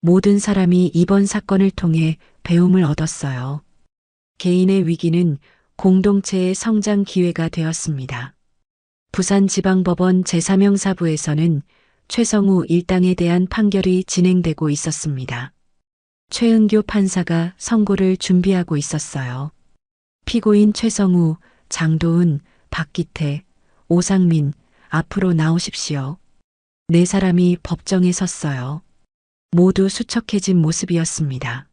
Speaker 2: 모든 사람이 이번 사건을 통해 배움을 얻었어요. 개인의 위기는 공동체의 성장 기회가 되었습니다. 부산지방법원 제3형사부에서는 최성우 일당에 대한 판결이 진행되고 있었습니다. 최은교 판사가 선고를 준비하고 있었어요. 피고인 최성우, 장도은, 박기태, 오상민, 앞으로 나오십시오. 네 사람이 법정에 섰어요. 모두 수척해진 모습이었습니다.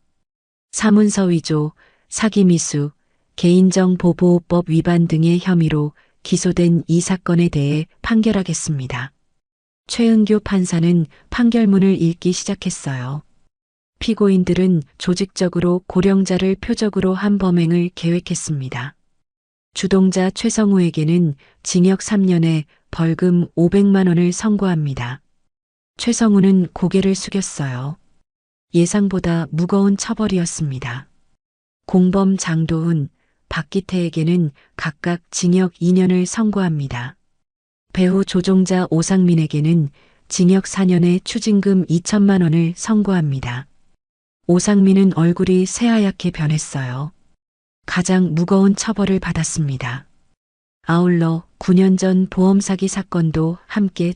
Speaker 2: 사문서 위조, 사기미수, 개인정보보호법 위반 등의 혐의로 기소된 이 사건에 대해 판결하겠습니다. 최은교 판사는 판결문을 읽기 시작했어요. 피고인들은 조직적으로 고령자를 표적으로 한 범행을 계획했습니다. 주동자 최성우에게는 징역 3년에 벌금 500만 원을 선고합니다. 최성우는 고개를 숙였어요. 예상보다 무거운 처벌이었습니다. 공범 장도훈, 박기태에게는 각각 징역 2년을 선고합니다. 배우 조종자 오상민에게는 징역 4년에 추징금 2천만 원을 선고합니다. 오상민은 얼굴이 새하얗게 변했어요. 가장 무거운 처벌을 받았습니다. 아울러 9년 전 보험 사기 사건도 함께